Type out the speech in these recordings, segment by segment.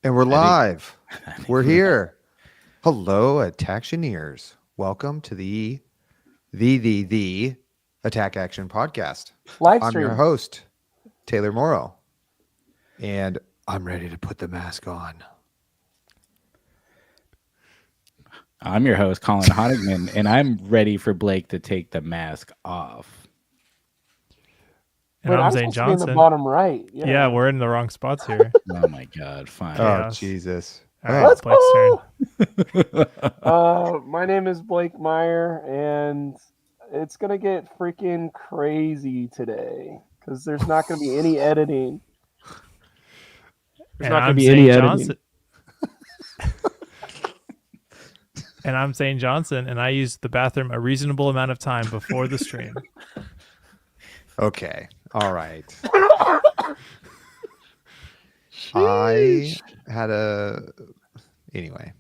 And we're live. We're here. Hello, Attactioneers. Welcome to the Attack Action Podcast. I'm your Livestream. host, Taylor Morrow. And I'm ready to put the mask on. I'm your host, Colin Honigman, and I'm ready for Blake to take the mask off. And Wait, I'm I'm Zane supposed to be in the Johnson. bottom right. Yeah, we're in the wrong spots here. Oh my God, fine. Oh, Jesus. All right, Let's Blake's go. turn. My name is Blake Meyer, and it's gonna get freaking crazy today because there's not gonna be any editing. There's And not gonna I'm be Zane any Johnson. editing. And I'm Zane Johnson, and I used the bathroom a reasonable amount of time before the stream. Okay. All right. I had Anyway,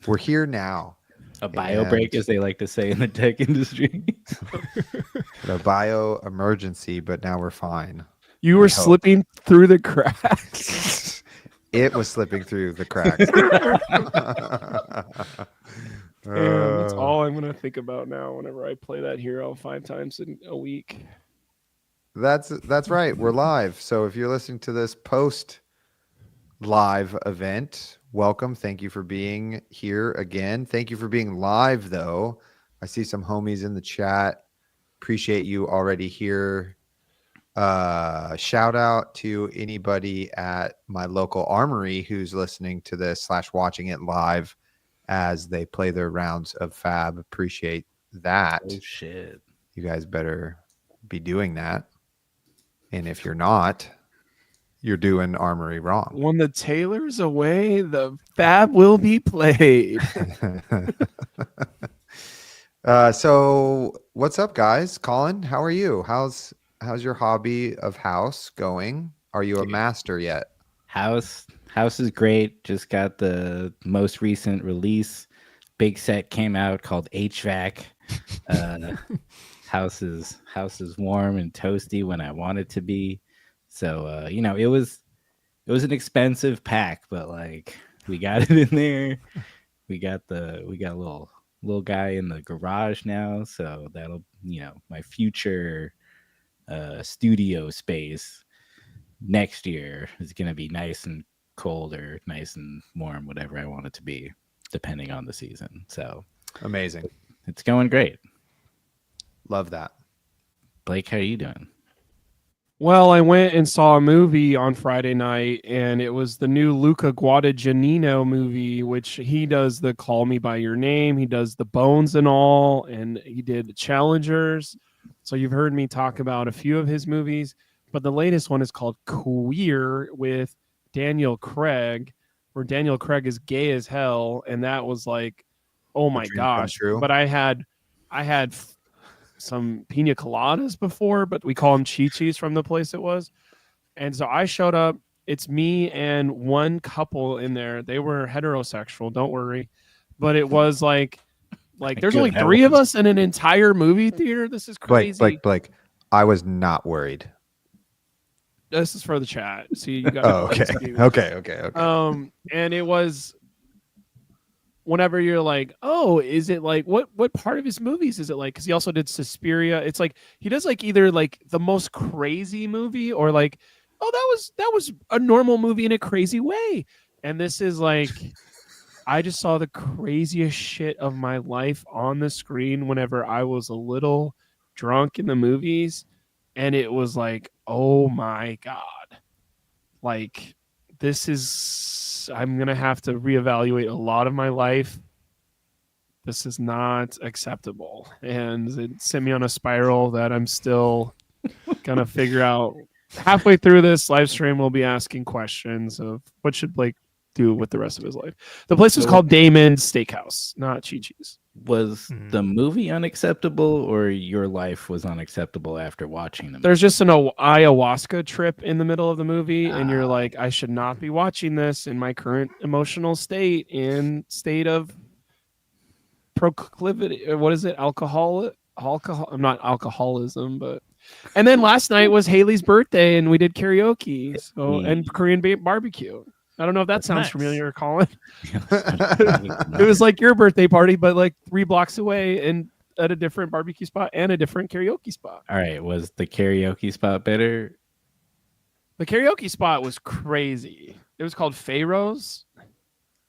we're here now. A bio break, as they like to say in the tech industry. A bio emergency, but now we're fine. You were slipping through the cracks. It was slipping through the cracks. And that's all I'm gonna think about now whenever I play that hero 5 times in a week. That's right. We're live. So if you're listening to this post live event, welcome. Thank you for being here again. Thank you for being live, though. I see some homies in the chat. Appreciate you already here. Shout out to anybody at my local armory who's listening to this / watching it live as they play their rounds of Fab. Appreciate that. Oh shit! You guys better be doing that. And if you're not, you're doing Armory wrong. When the Taylor's away, the Fab will be played. So what's up, guys? Colin, how are you? How's your hobby of house going? Are you a master yet? House is great. Just got the most recent release. Big set came out called HVAC. House is warm and toasty when I want it to be. So it was an expensive pack, but like we got it in there. We got a little guy in the garage now, so that'll my future studio space next year is gonna be nice and cold or nice and warm, whatever I want it to be, depending on the season. So amazing. It's going great. Love that. Blake, how are you doing? Well, I went and saw a movie on Friday night, and it was the new Luca Guadagnino movie, which he does the Call Me By Your Name. He does the Bones and all, and he did the Challengers. So you've heard me talk about a few of his movies, but the latest one is called Queer with Daniel Craig, where Daniel Craig is gay as hell, and that was like, oh my gosh. But I had some pina coladas before, but we call them chi-chis from the place it was. And so I showed up. It's me and one couple in there. They were heterosexual, don't worry. But it was like there's only 3 of us in an entire movie theater. This is crazy. Blake, I was not worried. This is for the chat. See, you got Okay. And it was whenever you're like, oh, is it like what part of his movies is it like? Because he also did Suspiria. It's like he does like either like the most crazy movie or like, oh, that was a normal movie in a crazy way. And this is like, I just saw the craziest shit of my life on the screen whenever I was a little drunk in the movies, and it was like, oh my God, like this is, I'm going to have to reevaluate a lot of my life. This is not acceptable. And it sent me on a spiral that I'm still going to figure out. Halfway through this live stream, we'll be asking questions of what should Blake do with the rest of his life. The place was called Damon's Steakhouse, not Chi-Chi's. Was the movie unacceptable, or your life was unacceptable after watching them? There's just an ayahuasca trip in the middle of the movie, and you're like, I should not be watching this in my current emotional state and state of proclivity. What is it? Alcohol. Not alcoholism, but. And then last night was Haley's birthday, and we did karaoke, and Korean barbecue. I don't know if that That's sounds nice. familiar, Colin. It was like your birthday party, but like 3 blocks away and at a different barbecue spot and a different karaoke spot. All right, was the karaoke spot better? The karaoke spot was crazy. It was called Pharaoh's.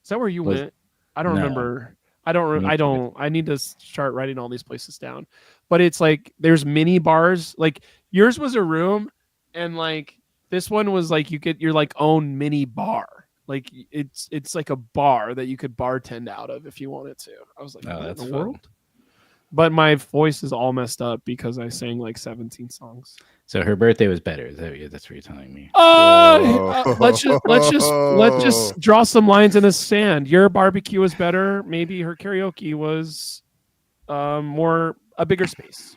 Is that where you Was- went? I don't No. remember. I don't. went I to don't. I need to start writing all these places down. But it's like there's mini bars. Like yours was a room, and like this one was like you get your like own mini bar. Like it's like a bar that you could bartend out of if you wanted to. I was like, Oh, what in that's the fun. world? But my voice is all messed up because I sang like 17 songs. So her birthday was better. That's what you're telling me. Let's just draw some lines in the sand. Your barbecue was better. Maybe her karaoke was more a bigger space.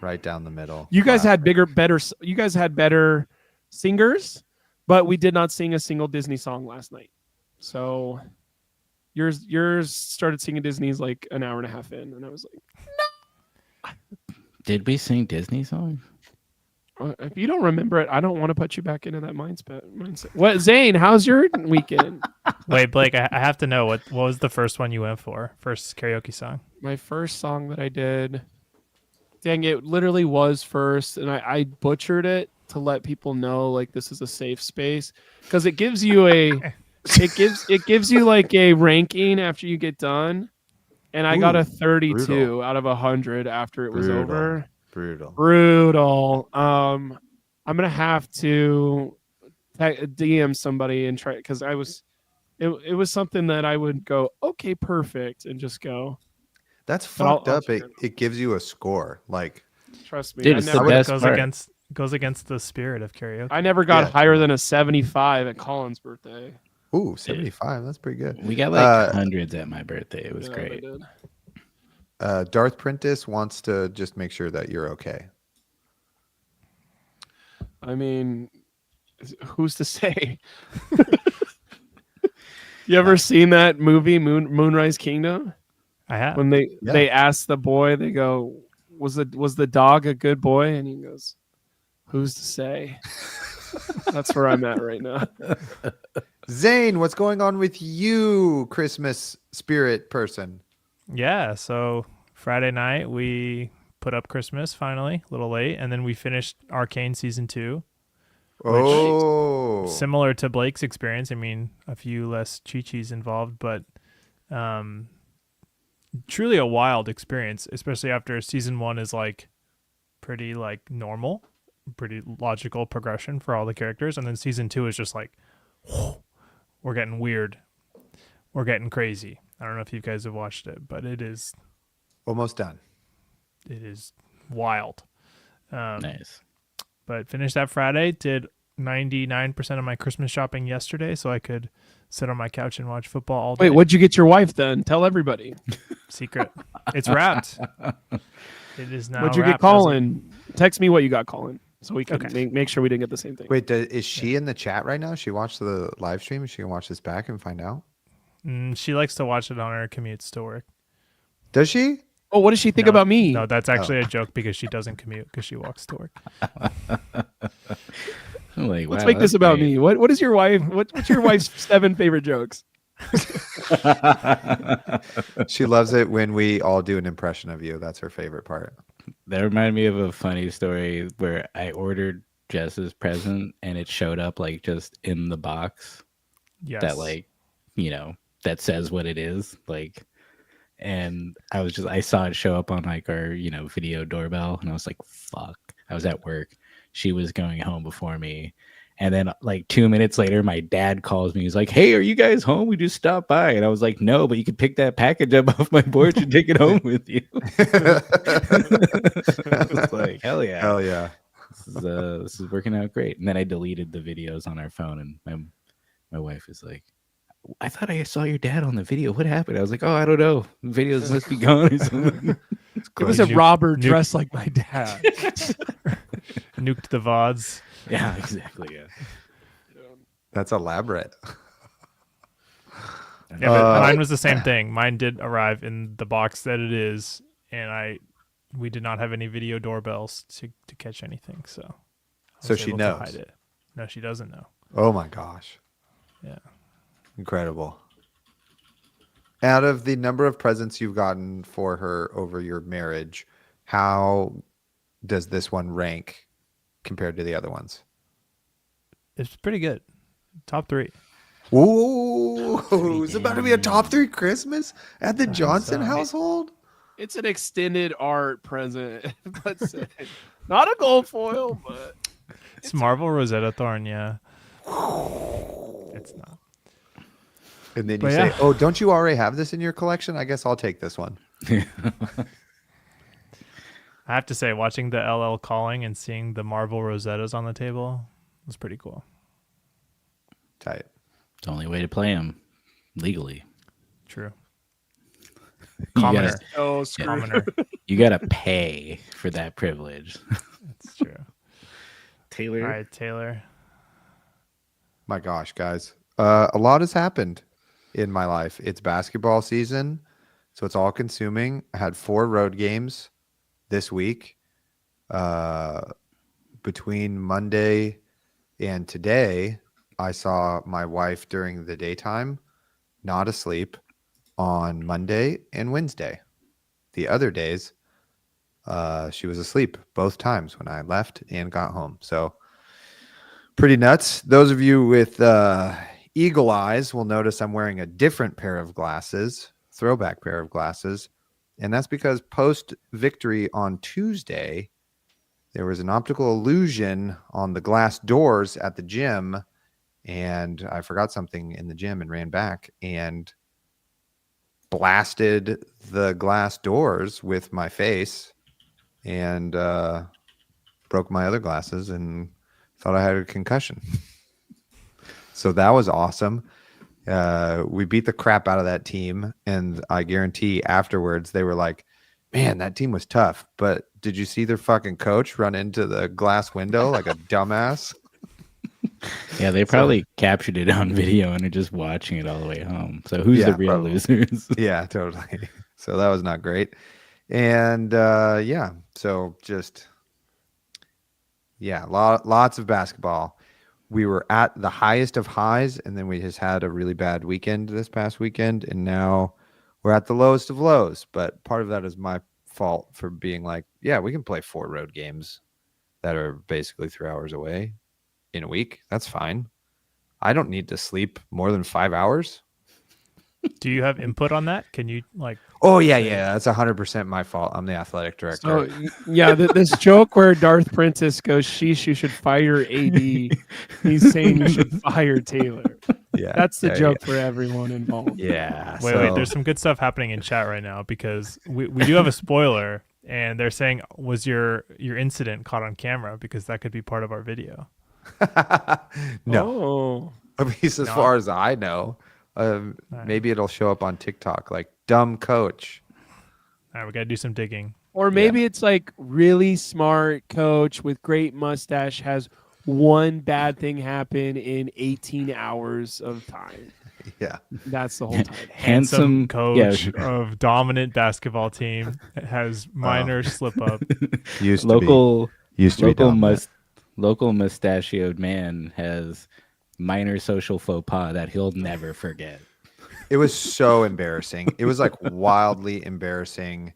Right down the middle. You guys had Classic. better. You guys had better singers, but we did not sing a single Disney song last night. So yours started singing Disney's like an hour and a half in, and I was like, Did we sing Disney songs? if you don't remember it, I don't want to put you back into that mindset. What, Zane? How's your weekend? Wait, Blake, I have to know what was the first one you went for? First karaoke song? My first song that I did. Dang, it literally was first, and I butchered it to let people know like this is a safe space because it gives you it gives you like a ranking after you get done, and I got Ooh, a 32 brutal. out of 100 after it was over. Brutal. I'm gonna have to DM somebody and try because it was something that I would go okay perfect and just go. That's But I'll fucked up. check It gives you a score. Like, Trust me, Dude, I it's the never best goes part. against the spirit of karaoke. I never got Yeah. higher than a 75 at Colin's birthday. ooh, 75. That's pretty good. We got like hundreds at my birthday. It was Yeah, they great. did. Darth Prentice wants to just make sure that you're okay. I mean, who's to say? You ever seen that movie Moonrise Kingdom? I have. When they Yeah. ask the boy, they go, was the dog a good boy? And he goes, who's to say? That's where I'm at right now. Zane, what's going on with you, Christmas spirit person? Yeah, so Friday night we put up Christmas finally, a little late, and then we finished Arcane season 2. Oh, Similar to Blake's experience. I mean, a few less chi-chis involved, but truly a wild experience, especially after season 1 is like pretty like normal, pretty logical progression for all the characters, and then season 2 is just like, we're getting weird, we're getting crazy. I don't know if you guys have watched it, but it is almost done. wild. Nice. But finished that Friday, did 99% of my Christmas shopping yesterday so I could sit on my couch and watch football all day. Wait, what'd you get your wife then? Tell everybody. Secret. It's wrapped. It is now What'd you get, wrapped. Colin? Text me what you got, Colin, so we can Okay. make sure we didn't get the same thing. Wait, is she in the chat right now? She watched the live stream. She can watch this back and find out. She likes to watch it on her commutes to work. Does she? Oh, what does she think No, about me? No, that's actually a joke because she doesn't commute because she walks to work. I'm like, Let's wow, make this that's about great. me. What is your wife? What's your wife's 7 favorite jokes? She loves it when we all do an impression of you. That's her favorite part. That reminded me of a funny story where I ordered Jess's present and it showed up like just in the box Yes. that like, that says what it is. Like, and I saw it show up on like our, video doorbell and I was like, fuck. I was at work. She was going home before me. And then like 2 minutes later, my dad calls me. He's like, hey, are you guys home? We just stopped by. And I was like, no, but you can pick that package up off my porch and take it home with you. I was like, hell yeah. Hell yeah. This is working out great. And then I deleted the videos on our phone and my wife is like, I thought I saw your dad on the video. What happened? I was like, oh, I don't know. The videos must be gone or something. It was a robber dressed like my dad. Nuked the VODs. Yeah, exactly. Yeah. That's elaborate. Yeah, but mine was the same thing. Mine did arrive in the box that it is, and we did not have any video doorbells to catch anything. So So was she able to knows. hide it. No, she doesn't know. Oh my gosh. Yeah. Incredible. Out of the number of presents you've gotten for her over your marriage, how does this one rank compared to the other ones? It's pretty good. Top 3. Ooh, it's about to be a top Damn. 3 Christmas at the I think Johnson so. household? It's an extended art present. Let's say. Not a gold foil, but It's Marvel Rosetta Thorn, yeah. It's not. And then you But say, yeah. "Oh, don't you already have this in your collection? I guess I'll take this one." I have to say, watching the LL Calling and seeing the Marvel Rosettas on the table was pretty cool. Tight. It's the only way to play them legally. True. You Commoner. gotta, oh, screw. Commoner. you gotta pay for that privilege. That's true. Taylor. All right, Taylor. My gosh, guys. A lot has happened in my life. It's basketball season, so it's all consuming. I had 4 road games this week. Between Monday and today, I saw my wife during the daytime, not asleep, on Monday and Wednesday. The other days, she was asleep both times when I left and got home. So pretty nuts. Those of you with eagle eyes will notice I'm wearing a different pair of glasses, throwback pair of glasses. And that's because post victory on Tuesday, there was an optical illusion on the glass doors at the gym. And I forgot something in the gym and ran back and blasted the glass doors with my face and broke my other glasses and thought I had a concussion. So that was awesome. We beat the crap out of that team, and I guarantee afterwards they were like, "Man, that team was tough, but did you see their fucking coach run into the glass window like a dumbass?" Yeah, they probably captured it on video and are just watching it all the way home. So who's Yeah, the real probably. losers? Yeah, totally. So that was not great. And yeah, so just lots of basketball. We were at the highest of highs, and then we just had a really bad weekend this past weekend, and now we're at the lowest of lows. But part of that is my fault for being like, yeah, we can play 4 road games that are basically 3 hours away in a week. That's fine. I don't need to sleep more than 5 hours. Do you have input on that? Can you Oh yeah, that's 100% my fault. I'm the athletic director. So yeah, this joke where Darth Princess goes, "Sheesh, you should fire AD." He's saying you should fire Taylor. Yeah, That's the yeah, joke for everyone involved. Yeah. wait, there's some good stuff happening in chat right now because we do have a spoiler and they're saying, was your incident caught on camera? Because that could be part of our video. No, Oh. at least as No. far as I know. Maybe it'll show up on TikTok like dumb coach. All right, we got to do some digging. Or maybe it's like really smart coach with great mustache has one bad thing happen in 18 hours of time. Yeah. That's the whole time. Handsome coach yeah, of dominant basketball team that has minor slip up. Used local to be dominant. local mustachioed man has minor social faux pas that he'll never forget. It was so embarrassing. It was like wildly embarrassing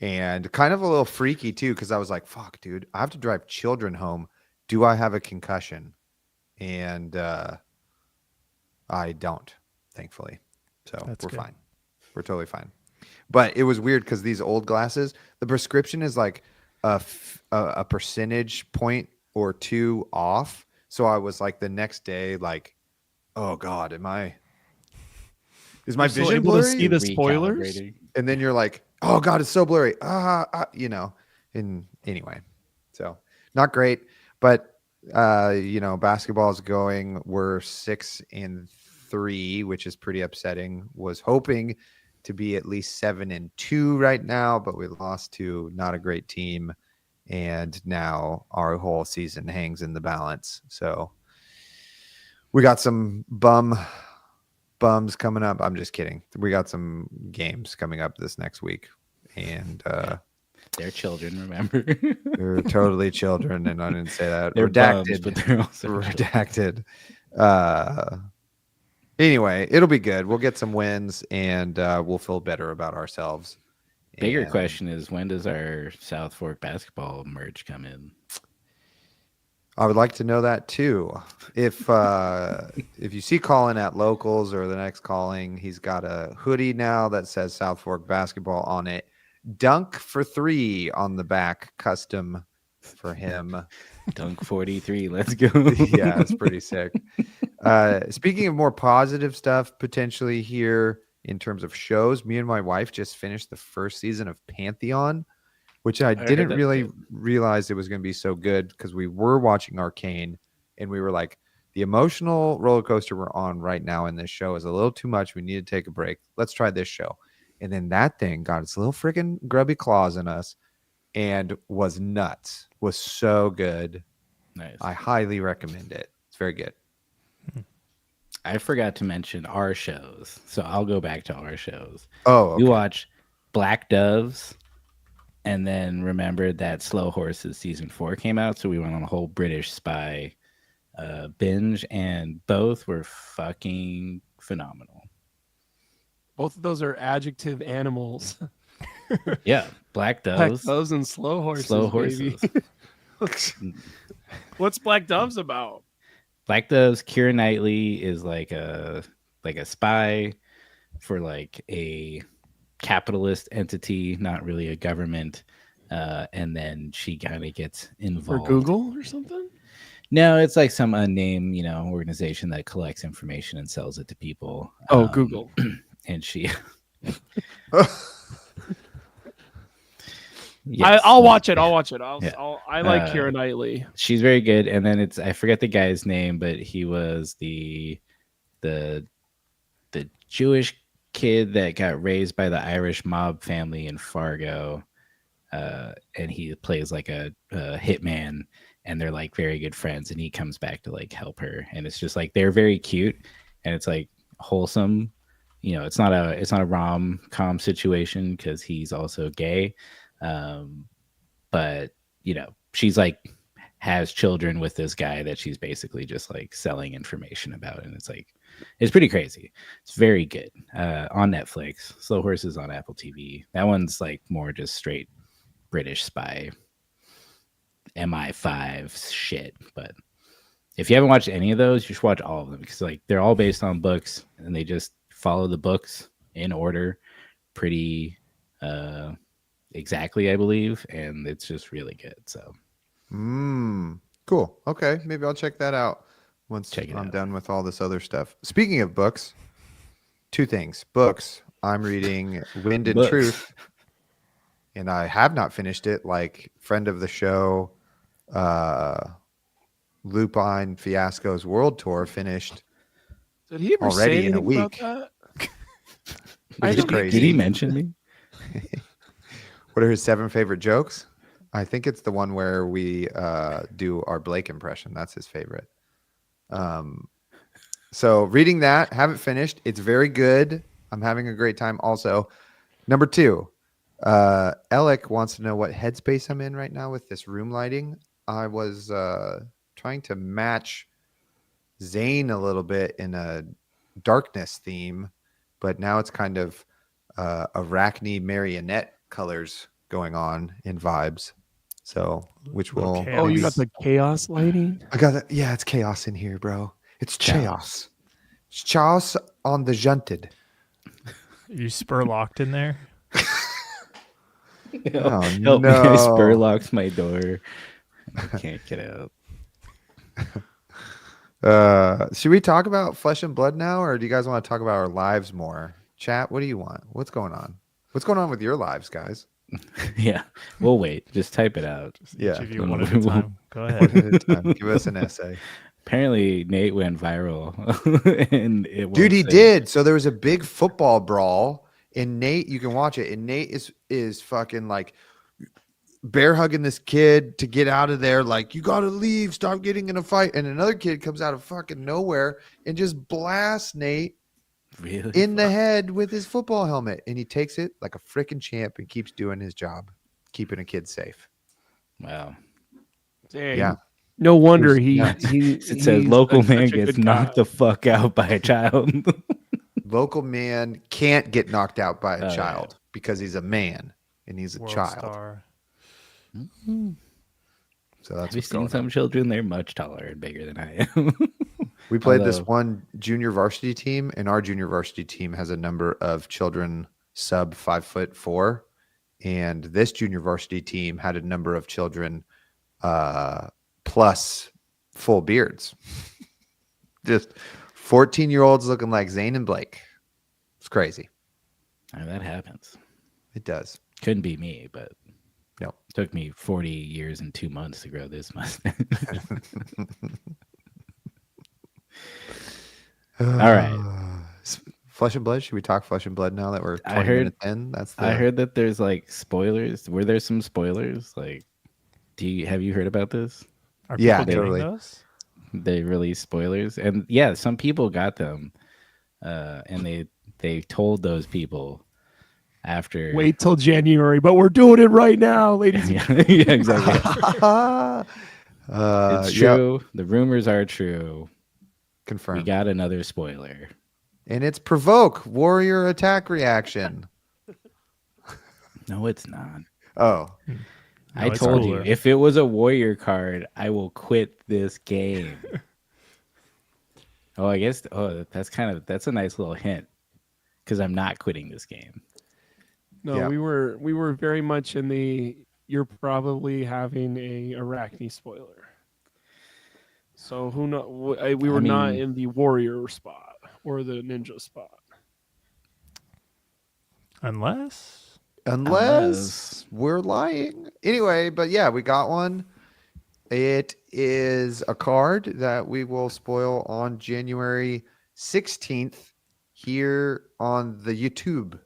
and kind of a little freaky too, because I was like, fuck, dude, I have to drive children home. Do I have a concussion? And I don't, thankfully. So That's we're good. fine. We're totally fine. But it was weird because these old glasses, the prescription is like a percentage point or 2 off. So I was like the next day, like, oh God, is my You're still vision able to blurry? see the spoilers? Recalibrating. And then you're like, oh God, it's so blurry. And anyway, so not great, but basketball is going. We're 6-3, which is pretty upsetting. Was hoping to be at least 7-2 right now, but we lost to not a great team. And now our whole season hangs in the balance. So we got some bums coming up. I'm just kidding. We got some games coming up this next week. And They're children, remember? they're totally children. And I didn't say that. They're Redacted. bums, but they're also Redacted. Anyway, it'll be good. We'll get some wins, and we'll feel better about ourselves. Bigger And question is, when does our South Fork basketball merch come in? I would like to know that too. If you see Colin at Locals or the next Calling, he's got a hoodie now that says South Fork basketball on it. Dunk for 3 on the back, custom for him. Dunk 43. Let's go. Yeah, it's pretty sick. Speaking of more positive stuff potentially here in terms of shows, me and my wife just finished the first season of Pantheon, which I heard didn't that's really good. realize it was going to be so good because we were watching Arcane and we were like, the emotional roller coaster we're on right now in this show is a little too much. We need to take a break. Let's try this show. And then that thing got its little freaking grubby claws in us and was nuts. Was so good. Nice. I highly recommend it. It's very good. I forgot to mention our shows, so I'll go back to our shows. Oh, okay. We watched Black Doves, and then remembered that Slow Horses season 4 came out, so we went on a whole British spy binge, and both were fucking phenomenal. Both of those are adjective animals. Yeah, Black Black Doves, doves and slow horses. Slow Baby. Horses. What's Black Doves about? Black Doves, Keira Knightley is like a spy for like a capitalist entity, not really a government. And then she kind of gets For involved. Google or something? No, it's like some unnamed, organization that collects information and sells it to people. Oh, Google. And she. Yes, I'll watch it. I'll watch it. Yeah. I like Keira Knightley. She's very good. And then I forget the guy's name, but he was the Jewish kid that got raised by the Irish mob family in Fargo. And he plays like a hitman, and they're like very good friends, and he comes back to like help her, and it's just like they're very cute, and it's like wholesome. It's not a rom-com situation because he's also gay. But she's like has children with this guy that she's basically just like selling information about, and it's pretty crazy. It's very good. On Netflix. Slow Horses on Apple TV. That one's like more just straight British spy MI5 shit. But if you haven't watched any of those, you should watch all of them, because like they're all based on books, and they just follow the books in order pretty exactly, I believe, and it's just really good. So Cool. Okay, maybe I'll check that out once I'm done with all this other stuff. Speaking of books, 2 things. Books. I'm reading Wind and Books. Truth, and I have not finished it. Like friend of the show, Lupine Fiasco's World Tour finished Did he ever already say in a anything about week. that? Which is crazy. Did he mention me? What are his 7 favorite jokes? I think it's the one where we do our Blake impression. That's his favorite. So reading that, haven't finished. It's very good. I'm having a great time. Also, number 2, Alec wants to know what headspace I'm in right now with this room lighting. I was trying to match Zane a little bit in a darkness theme, but now it's kind of Arachne marionette colors going on in vibes. So, which will Okay. Oh, you maybe- got the chaos lighting? I got it. Yeah, it's chaos in here, bro. It's Chaos. chaos. It's chaos on the junted. You spur locked in there. Oh, Help me! I no. spur locks my door. I can't get out. Should we talk about Flesh and Blood now, or do you guys want to talk about our lives more? Chat, what do you want? What's going on? What's going on with your lives, guys? Yeah, we'll wait. Just type it out. Yeah. Each of you one at a time. Go One ahead. at a time. Give us an essay. Apparently, Nate went viral, and it Dude, he won't say- did. So there was a big football brawl, and Nate, you can watch it, and Nate is fucking like bear hugging this kid to get out of there, like, you gotta leave, stop getting in a fight. And another kid comes out of fucking nowhere and just blasts Nate Really? in the head with his football helmet, and he takes it like a freaking champ and keeps doing his job, keeping a kid safe. Wow. Dang. Yeah. No wonder Who's nuts? It says local man gets knocked the. the fuck out by a child. Local man can't get knocked out by a Oh, yeah. child because he's a man and he's a World child. star. So that's Have you what's seen going some on. children? They're much taller and bigger than I am. We played this Although- one junior varsity team, and our junior varsity team has a number of children sub 5'4", and this junior varsity team had a number of children plus full beards. Just 14-year-olds looking like Zane and Blake. It's crazy. Oh, that happens. It does. Couldn't be me, but No. took me 40 years and 2 months to grow this mustache. All right. Flesh and Blood. Should we talk Flesh and Blood now that we're 20 I heard- minutes in? That's the, I heard that there's like spoilers. Were there some spoilers? Like, have you heard about this? Are Yeah, people getting totally. those? They released spoilers, and yeah, some people got them, and they told those people after. Wait till January, but we're doing it right now, ladies. yeah, yeah, exactly. It's yep, true. The rumors are true. We confirmed. got another spoiler. And it's provoke warrior attack reaction. No, it's not. Oh, I it's told you, cooler. if it was a warrior card, I will quit this game. Oh, I guess. Oh, that's a nice little hint, because I'm not quitting this game. No, Yeah. we were very much in the. You're probably having a Arachne spoiler. So who know? We were not mean- in the warrior spot or the ninja spot. Unless unless we're lying. Anyway, but yeah, we got one. It is a card that we will spoil on January 16th here on the YouTube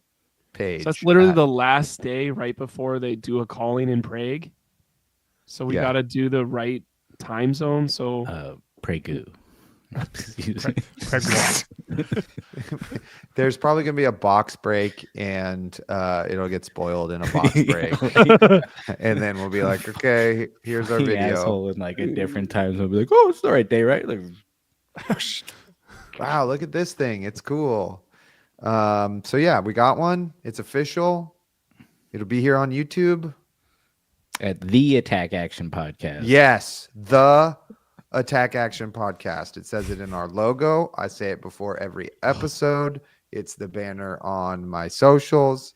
page. So that's literally at- the last day right before they do a calling in Prague. So we Yeah. got to do the right time zone. So Pregu. Excuse me. Craig Wall. There's probably going to be a box break and it'll get spoiled in a box break. And then we'll be like, okay, here's our The video. asshole in like a different time zone. Be like, oh, it's the right day, right? Like, Wow, look at this thing. It's cool. So yeah, we got one. It's official. It'll be here on YouTube. at the Attack Action Podcast. Yes, the Attack Action Podcast. It says it in our logo. I say it before every episode. It's the banner on my socials.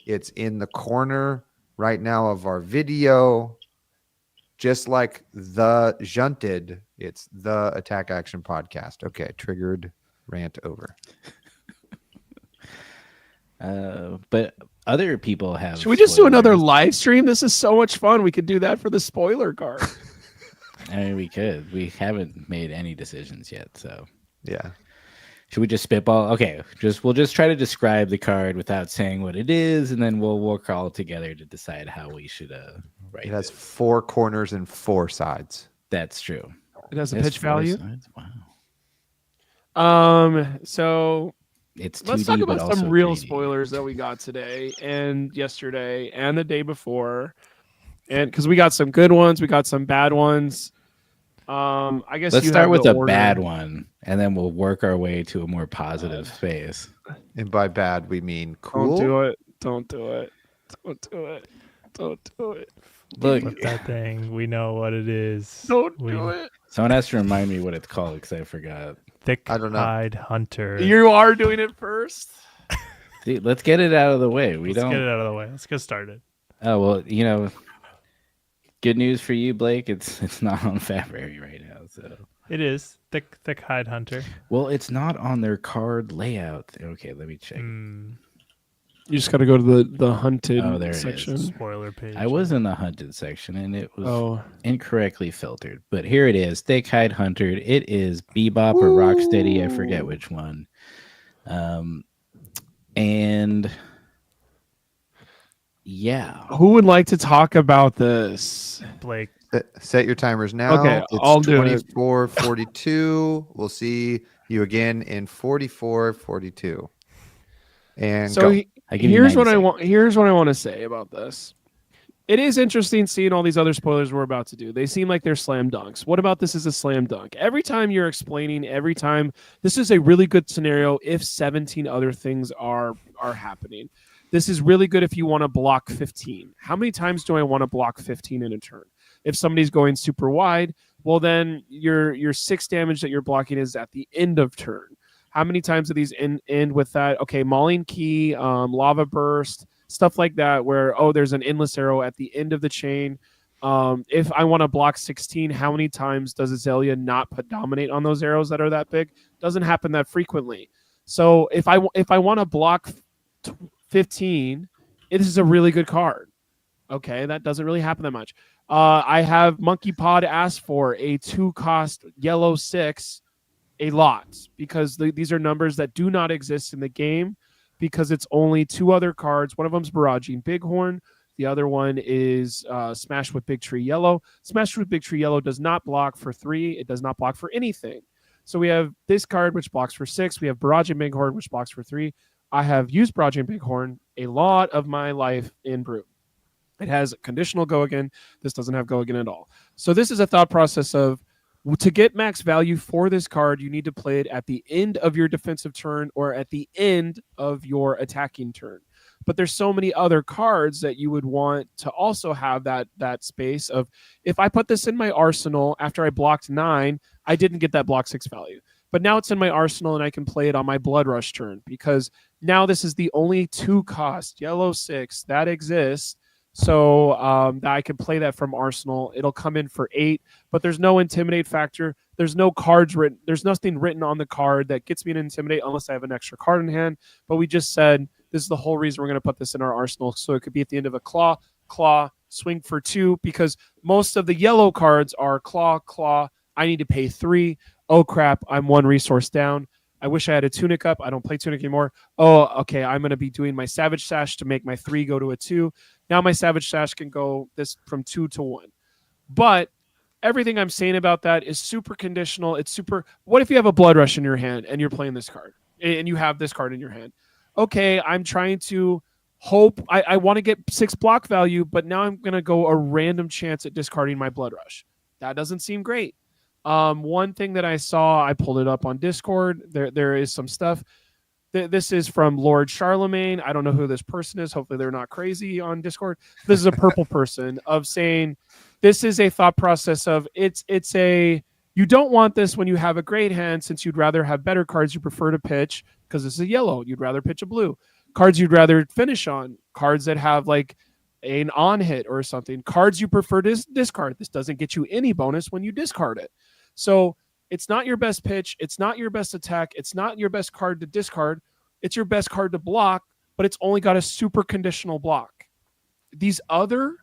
It's in the corner right now of our video. Just like the Junted, it's the Attack Action Podcast. Okay, triggered rant over. But other people have. should we just do another spoilers. live stream? This is so much fun. We could do that for the spoiler card. I mean, we could. We haven't made any decisions yet, so Yeah. should we just spitball? Okay, we'll just try to describe the card without saying what it is, and then we'll work all together to decide how we should write It has this. 4 corners and 4 sides. That's true. It has a That's pitch 4 value. sides? Wow. So It's 2D, let's talk but about also some real 3D. spoilers that we got today and yesterday and the day before, and because we got some good ones, we got some bad ones. I guess Let's you start have with the a order. bad one, and then we'll work our way to a more positive space. And by bad, we mean cool. Don't do it. Don't do it. Don't do it. Don't do it. Look, Flip that thing. We know what it is. Don't We- do it. someone has to remind me what it's called because I forgot. Thick I don't know. Hide Hunter. You are doing it first. See, let's get it out of the way. Let's get it out of the way. Let's get started. Oh well, good news for you, Blake. It's not on Fabry right now. So It is Thick Hide Hunter. well, it's not on their card layout. Okay, let me check. You just got to go to the hunted Oh, there it is. section. Spoiler page. I was in the hunted section and it was Oh, incorrectly filtered. But here it is, Thick Hide Hunted. It is Bebop or Rocksteady. I forget which one. And yeah, who would like to talk about this? Blake. Set your timers now. Okay, it's I'll do it. 24:42. We'll see you again in 44:42. And So go. I give you here's 90 what I seconds. want. Here's what I want to say about this. It is interesting seeing all these other spoilers we're about to do. They seem like they're slam dunks. What about this is a slam dunk? Every time you're explaining, every time this is a really good scenario if 17 other things are happening. This is really good if you want to block 15. How many times do I want to block 15 in a turn? If somebody's going super wide, well then your 6 damage that you're blocking is at the end of turn. How many times do these end with that? Okay, Mauling Key, Lava Burst, stuff like that, where there's an endless arrow at the end of the chain. If I want to block 16, how many times does Azalea not put dominate on those arrows that are that big? Doesn't happen that frequently. So if I want to block 15, it is a really good card. Okay, that doesn't really happen that much. I have Monkey Pod ask for a 2-cost yellow 6 a lot because these are numbers that do not exist in the game because it's only 2 other cards. One of them's Barraging Bighorn. The other one is Smash with Big Tree Yellow. Smash with Big Tree Yellow does not block for 3. It does not block for anything. So we have this card, which blocks for 6. We have Barraging Bighorn, which blocks for 3. I have used Barraging Bighorn a lot of my life in Brute. It has conditional go again. This doesn't have go again at all. So this is a thought process of, to get max value for this card, you need to play it at the end of your defensive turn or at the end of your attacking turn. But there's so many other cards that you would want to also have that space of, if I put this in my arsenal after I blocked 9, I didn't get that block 6 value. But now it's in my arsenal and I can play it on my Blood Rush turn because now this is the only 2-cost yellow 6 that exists. So I can play that from Arsenal. It'll come in for 8, but there's no intimidate factor. There's no cards written. There's nothing written on the card that gets me to intimidate unless I have an extra card in hand. But we just said this is the whole reason we're going to put this in our Arsenal. So it could be at the end of a claw, swing for 2, because most of the yellow cards are claw. I need to pay 3. Oh, crap. I'm 1 resource down. I wish I had a Tunic up. I don't play Tunic anymore. Oh, okay. I'm going to be doing my Savage Sash to make my 3 go to a 2. Now my Savage Sash can go this from 2 to 1. But everything I'm saying about that is super conditional. It's super. What if you have a Blood Rush in your hand and you're playing this card and you have this card in your hand? Okay, I'm trying to hope. I want to get 6 block value, but now I'm going to go a random chance at discarding my Blood Rush. That doesn't seem great. One thing that I saw, I pulled it up on Discord. There is some stuff. This is from Lord Charlemagne. I don't know who this person is. Hopefully they're not crazy on Discord. This is a purple person of saying this is a thought process of it's a, you don't want this when you have a great hand, since you'd rather have better cards you prefer to pitch, because this is a yellow. You'd rather pitch a blue. Cards you'd rather finish on. Cards that have like an on hit or something. Cards you prefer to discard. This doesn't get you any bonus when you discard it. So it's not your best pitch. It's not your best attack. It's not your best card to discard. It's your best card to block, but it's only got a super conditional block. These other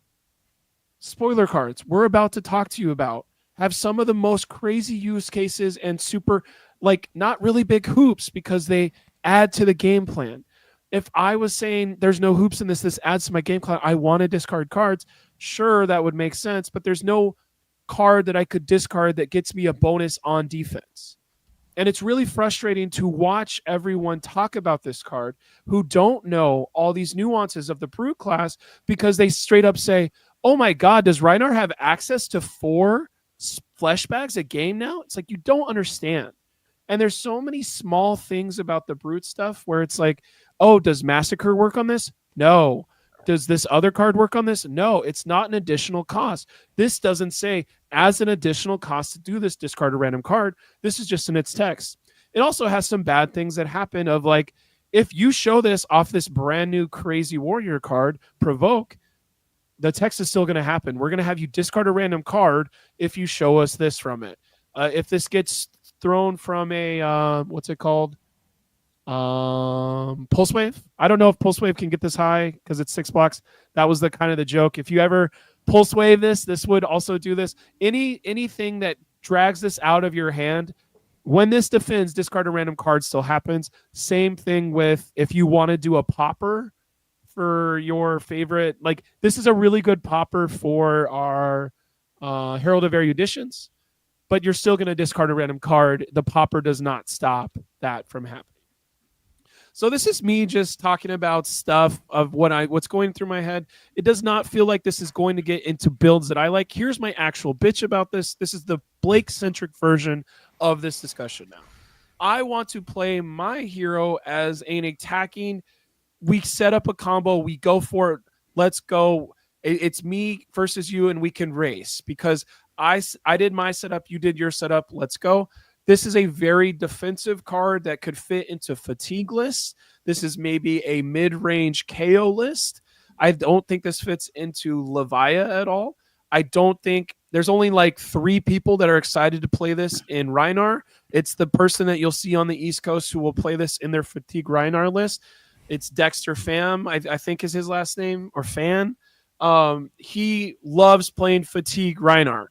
spoiler cards we're about to talk to you about have some of the most crazy use cases and super, like, not really big hoops because they add to the game plan. If I was saying there's no hoops in this adds to my game plan, I want to discard cards, sure, that would make sense, but there's no card that I could discard that gets me a bonus on defense. And it's really frustrating to watch everyone talk about this card who don't know all these nuances of the Brute class, because they straight up say, oh my God, does Reinhardt have access to 4 flesh bags a game now? It's like, you don't understand. And there's so many small things about the Brute stuff where it's like, oh, does Massacre work on this? No. Does this other card work on this? No, it's not an additional cost. This doesn't say as an additional cost to do this, discard a random card. This is just in its text. It also has some bad things that happen of, like, if you show this off this brand new crazy warrior card, Provoke, the text is still going to happen. We're going to have you discard a random card if you show us this from it. If this gets thrown from a, what's it called? Pulse Wave. I don't know if Pulse Wave can get this high because it's 6 blocks. That was the kind of the joke. If you ever Pulse Wave this would also do this. Anything that drags this out of your hand, when this defends, discard a random card still happens. Same thing with if you want to do a popper for your favorite. Like, this is a really good popper for our Herald of Eruditions, but you're still going to discard a random card. The popper does not stop that from happening. So this is me just talking about stuff of what's going through my head. It does not feel like this is going to get into builds that I like. Here's my actual bitch about this. This is the Blake centric version of this discussion now. I want to play my hero as an attacking. We set up a combo, we go for it. Let's go. It's me versus you, and we can race because I did my setup, you did your setup. Let's go. This is a very defensive card that could fit into fatigue lists. This is maybe a mid-range KO list. I don't think this fits into Levia at all. I don't think there's only like 3 people that are excited to play this in Rhinar. It's the person that you'll see on the East Coast who will play this in their fatigue Rhinar list. It's Dexter Pham, I think is his last name, or Fan. He loves playing fatigue Rhinar.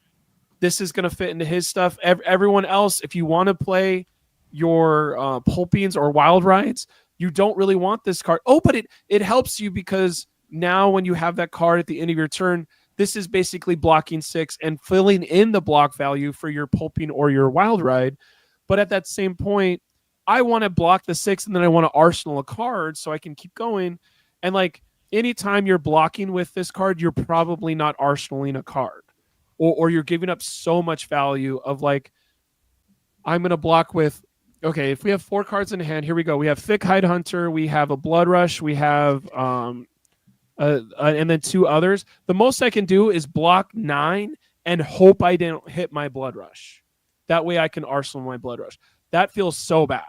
This is going to fit into his stuff. Everyone else, if you want to play your Pulpines or Wild Rides, you don't really want this card. Oh, but it helps you because now when you have that card at the end of your turn, this is basically blocking 6 and filling in the block value for your Pulping or your Wild Ride. But at that same point, I want to block the 6 and then I want to arsenal a card so I can keep going. And like anytime you're blocking with this card, you're probably not arsenaling a card. Or you're giving up so much value of like, I'm going to block with, okay, if we have 4 cards in hand, here we go. We have Thick Hide Hunter, we have a Blood Rush, we have, and then 2 others. The most I can do is block 9 and hope I don't hit my Blood Rush. That way I can arsenal my Blood Rush. That feels so bad.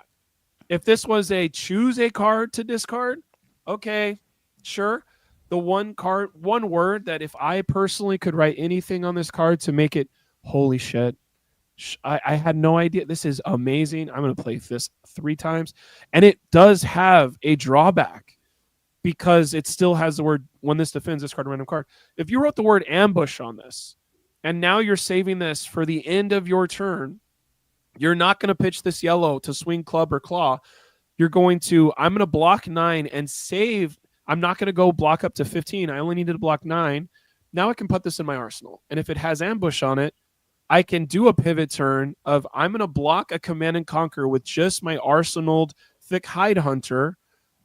If this was a choose a card to discard, okay, sure. The one word that if I personally could write anything on this card to make it, holy shit, I had no idea. This is amazing. I'm going to play this 3 times. And it does have a drawback because it still has the word, when this defends, this card, random card. If you wrote the word ambush on this, and now you're saving this for the end of your turn, you're not going to pitch this yellow to swing club or claw. You're going to, I'm going to block 9 and save. I'm not going to go block up to 15. I only needed to block 9. Now I can put this in my arsenal. And if it has ambush on it, I can do a pivot turn of I'm going to block a Command and Conquer with just my arsenaled Thick Hide Hunter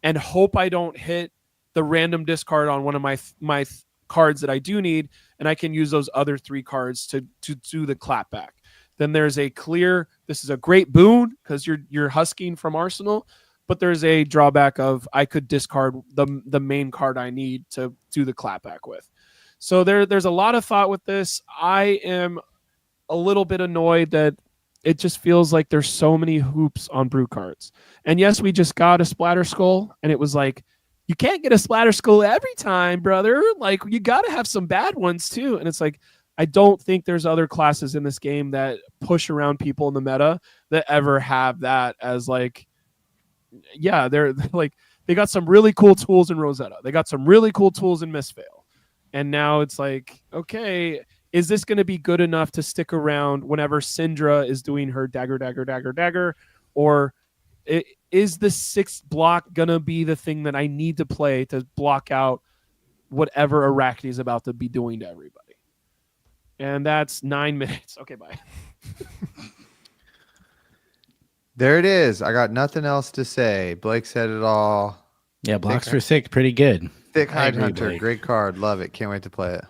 and hope I don't hit the random discard on one of my cards that I do need, and I can use those other 3 cards to do the clapback. Then there's a clear, this is a great boon because you're husking from arsenal, but there's a drawback of I could discard the main card I need to do the clapback with. So there's a lot of thought with this. I am a little bit annoyed that it just feels like there's so many hoops on brew cards. And yes, we just got a Splatter Skull, and it was like, you can't get a Splatter Skull every time, brother. Like, you got to have some bad ones too. And it's like, I don't think there's other classes in this game that push around people in the meta that ever have that as like, yeah, they're like, they got some really cool tools in Rosetta. They got some really cool tools in Mistveil. And now it's like, okay, is this going to be good enough to stick around whenever Syndra is doing her dagger? Or is the 6th block going to be the thing that I need to play to block out whatever Arachne is about to be doing to everybody? And that's 9 minutes. Okay, bye. There it is. I got nothing else to say. Blake said it all. Yeah, blocks for 6, pretty good. Thick I Hide agree, Hunter, Blake. great card. Love it. Can't wait to play it.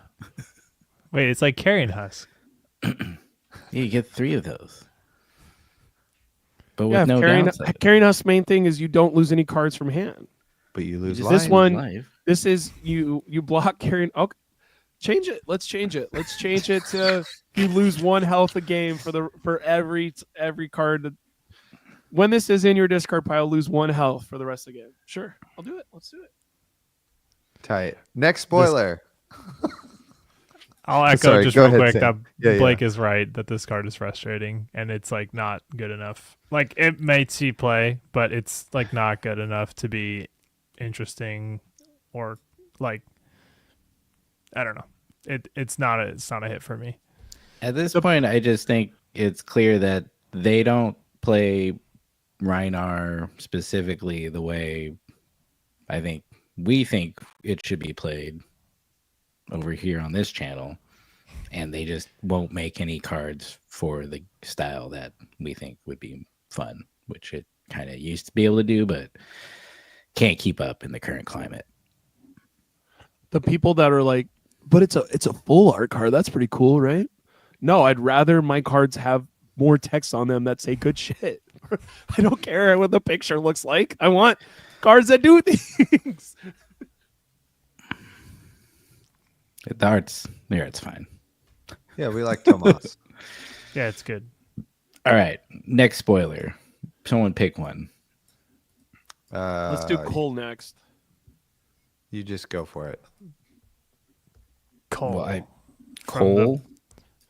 Wait, it's like Carrion Husk. You get 3 of those. But with Yeah, no downside. carrying us main thing is you don't lose any cards from hand. But you lose Just life. This one, life. this is you block carrying. Okay, change it. Let's change it. Let's change it to you lose 1 health a game for every card. When this is in your discard pile, lose 1 health for the rest of the game. Sure, I'll do it. Let's do it. Tight. Next spoiler. I'll echo Sorry, just go real ahead, quick Sam. that Yeah, Blake is right that this card is frustrating and it's like not good enough. Like it may see play, but it's like not good enough to be interesting or like I don't know. It's not a hit for me. At this point, I just think it's clear that they don't play Rhinar specifically the way we think it should be played over here on this channel, and they just won't make any cards for the style that we think would be fun, which it kind of used to be able to do, but can't keep up in the current climate. The people that are like, but it's a full art card. That's pretty cool, right? No, I'd rather my cards have more text on them that say good shit. I don't care what the picture looks like. I want cards that do things. The art's fine. Yeah, we like Tomas. Yeah, it's good. All right, next spoiler. Someone pick one. Let's do Cole next. You just go for it. Cole. Well, From the-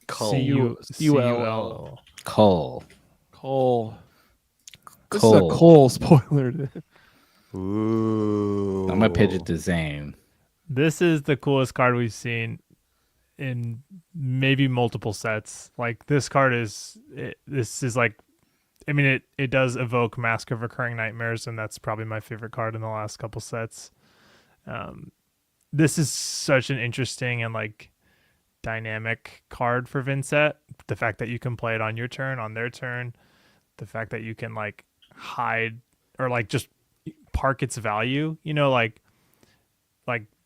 Cole. C-U-L-L. C-U-L-L. Cole. Cole. This is a Cole spoiler. Ooh. I'm gonna pitch it to Zane. This is the coolest card we've seen in maybe multiple sets. Like this card is, this is like, I mean, it does evoke Mask of Recurring Nightmares, and that's probably my favorite card in the last couple sets. This is such an interesting and like dynamic card for Vincent. The fact that you can play it on your turn, on their turn, the fact that you can like hide or like just park its value, you know, like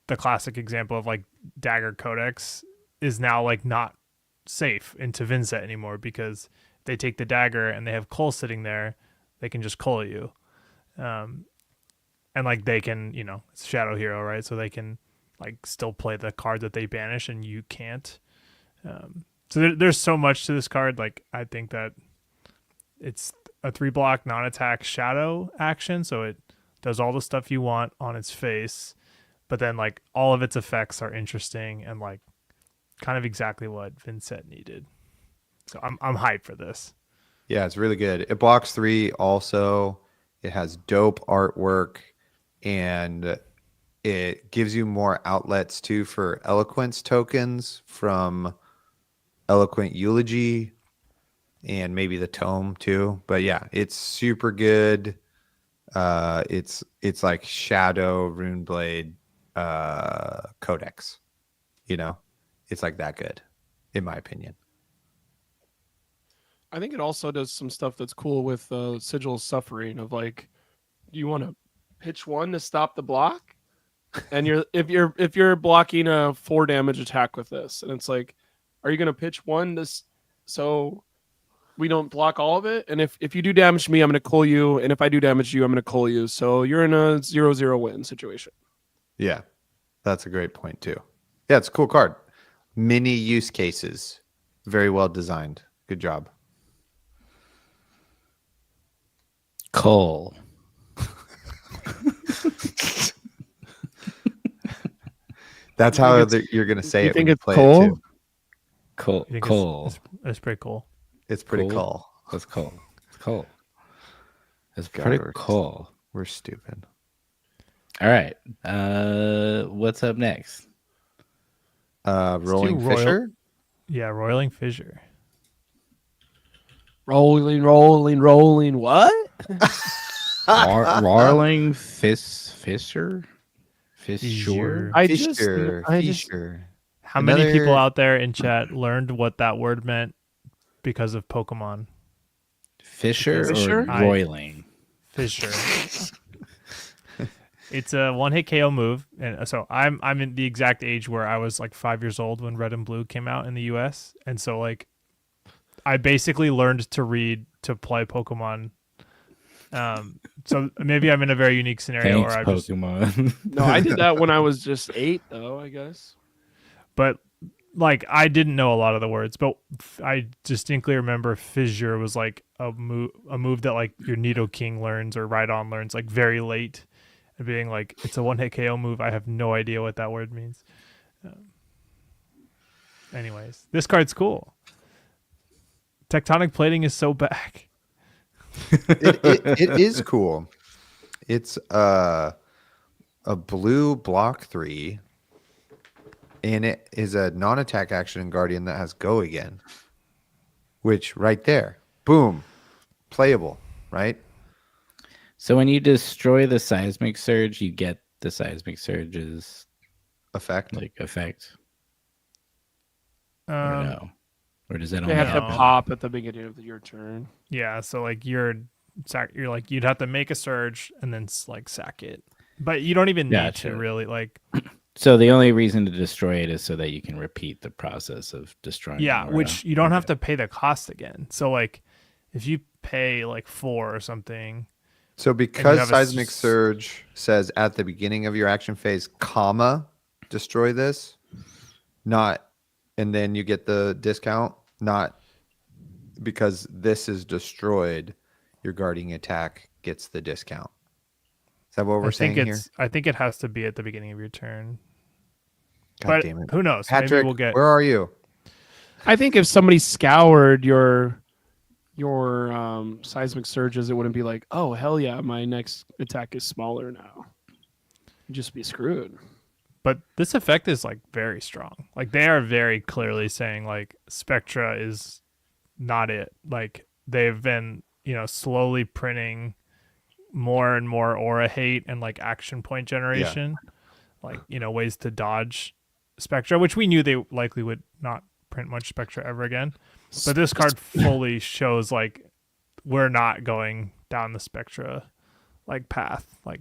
the classic example of like Dagger Codex is now like not safe into Vincent anymore because they take the dagger and they have Cull sitting there, they can just cull you. And like they can, you know, it's Shadow Hero, right? So they can like still play the card that they banish and you can't. So there's so much to this card. Like I think that it's a 3-block non-attack shadow action, so it does all the stuff you want on its face, but then like all of its effects are interesting and like kind of exactly what Vincent needed. So I'm hyped for this. Yeah, it's really good. It blocks 3 also. It has dope artwork and it gives you more outlets too for eloquence tokens from Eloquent Eulogy and maybe the tome too. But yeah, it's super good. It's like Shadow Runeblade Codex. You know, it's like that good, in my opinion. I think it also does some stuff that's cool with Sigil of Suffering of like, do you want to pitch one to stop the block? And if you're blocking a 4 damage attack with this, and it's like, are you gonna pitch one so we don't block all of it? And if you do damage to me, I'm gonna cull you, and if I do damage to you, I'm gonna cull you. So you're in a 0-0 win situation. Yeah, that's a great point too. Yeah, it's a cool card. Many use cases, very well designed. Good job. Cole. That's how you're gonna say you it. Think when it's you play Cole? It too. Cole. I think Cole. It's pretty cool. It's pretty Cool. cool. That's Cole. It's Cole. It's God, pretty we're- cool. We're stupid. All right. What's up next? Rolling Royal- Fisher. Yeah, Roiling Fissure. Rolling. What? Rarling Fisher? Fissure. Fisher. How many people Another- out there in chat learned what that word meant because of Pokemon? Fisher Fisher? or roiling? Fissure. It's a 1-hit KO move, and so I'm in the exact age where I was like 5 years old when Red and Blue came out in the U.S. And so like I basically learned to read to play Pokemon. So maybe I'm in a very unique scenario Thanks, where I just, Pokemon. No, I did that when I was just 8, though. I guess. but like I didn't know a lot of the words, but I distinctly remember Fissure was like a move that like your Nidoking learns or Rhydon learns like very late, and being like it's a 1-hit KO move. I have no idea what that word means. Anyways, this card's cool. Tectonic Plating is so back. it is cool. It's a blue block 3, and it is a non-attack action in Guardian that has Go again, which right there, boom, playable, right? So when you destroy the Seismic Surge, you get the Seismic Surge's Effect. like effect, or Um, no? Or does that They only have to happen? pop at the beginning of your turn. Yeah, so like your you'd have to make a surge and then like sack it, but you don't even need Gotcha. to really like. So the only reason to destroy it is so that you can repeat the process of destroying. Yeah, an aura. which you don't have to pay the cost again. So like, if you pay like 4 or something, So because have a Seismic s- Surge says at the beginning of your action phase, comma, destroy this, not, and then you get the discount, not because this is destroyed, your guarding attack gets the discount. Is that what we're saying here? I think it has to be at the beginning of your turn. God But damn it. who knows? Patrick, Maybe we'll get. where are you? I think if somebody scoured your seismic surges, it wouldn't be like, oh hell yeah, my next attack is smaller now. You'd just be screwed. But this effect is like very strong. Like they are very clearly saying like Spectra is not it. Like they've been, slowly printing more and more aura hate and like action point generation, like, ways to dodge Spectra, which we knew they likely would not print much Spectra ever again. But this card fully shows like we're not going down the Spectra like path. Like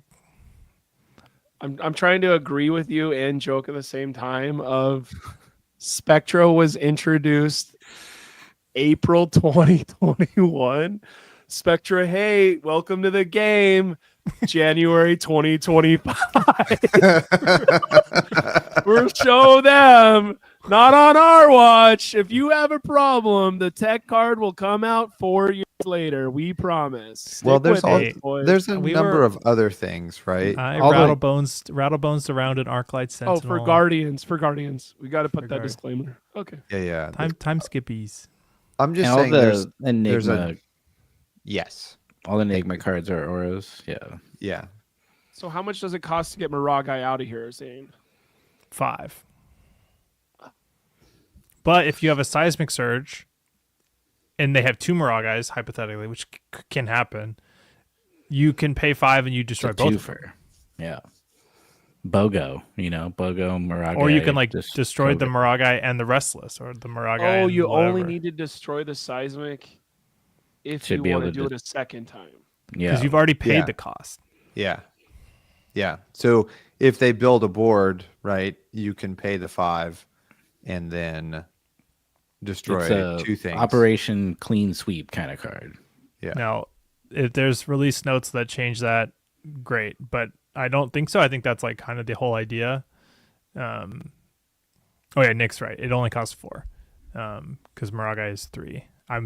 I'm trying to agree with you and joke at the same time. Of Spectra was introduced April 2021. Spectra, hey, welcome to the game. January 2025. We'll show them. Not on our watch. If you have a problem, the tech card will come out 4 years later. We promise. Stick Well, there's with all, it, boys. there's a We number were- of other things, right? I All the- rattlebones around an Arclight Sentinel. Oh, for Guardians. We got to put For that Guard. disclaimer. Okay. yeah. Time skippies. I'm just And all saying there's the Enigma, yes. all the Enigma cards are auras. Yeah. Yeah. So how much does it cost to get Miragai out of here, Zane? 5. But if you have a seismic surge and they have 2 Miragais, hypothetically, which can happen, you can pay 5 and you destroy both of them. Twofer. Yeah. Bogo, Bogo, Miragai. Or you can like just destroy the poke it. Miragai and the Restless, or the Miragai. Oh, and you only whatever. need to destroy the seismic if Should you be want to able to do it a second time. Yeah. Because you've already paid Yeah. the cost. Yeah. Yeah. So if they build a board, right, you can pay the 5 and then destroy It's a 2 things. Operation Clean Sweep kind of card. Yeah. Now, if there's release notes that change that, great. But I don't think so. I think that's like kind of the whole idea. Oh yeah, Nick's right. It only costs 4, because Miragai is 3. I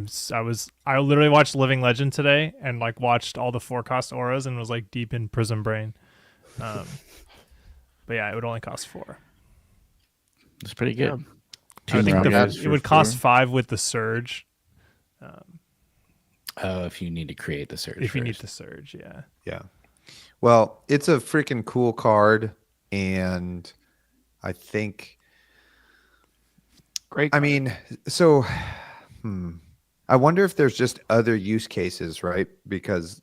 literally watched Living Legend today and like watched all the 4-cost auras and was like deep in Prism Brain. But yeah, it would only cost 4. It's pretty good. I think Miragais it for would cost 4. 5 with the surge. Oh, if you need to create the surge. If you need first. the surge, yeah. Yeah. Well, it's a freaking cool card, and I think Great. I mean, so I wonder if there's just other use cases, right? Because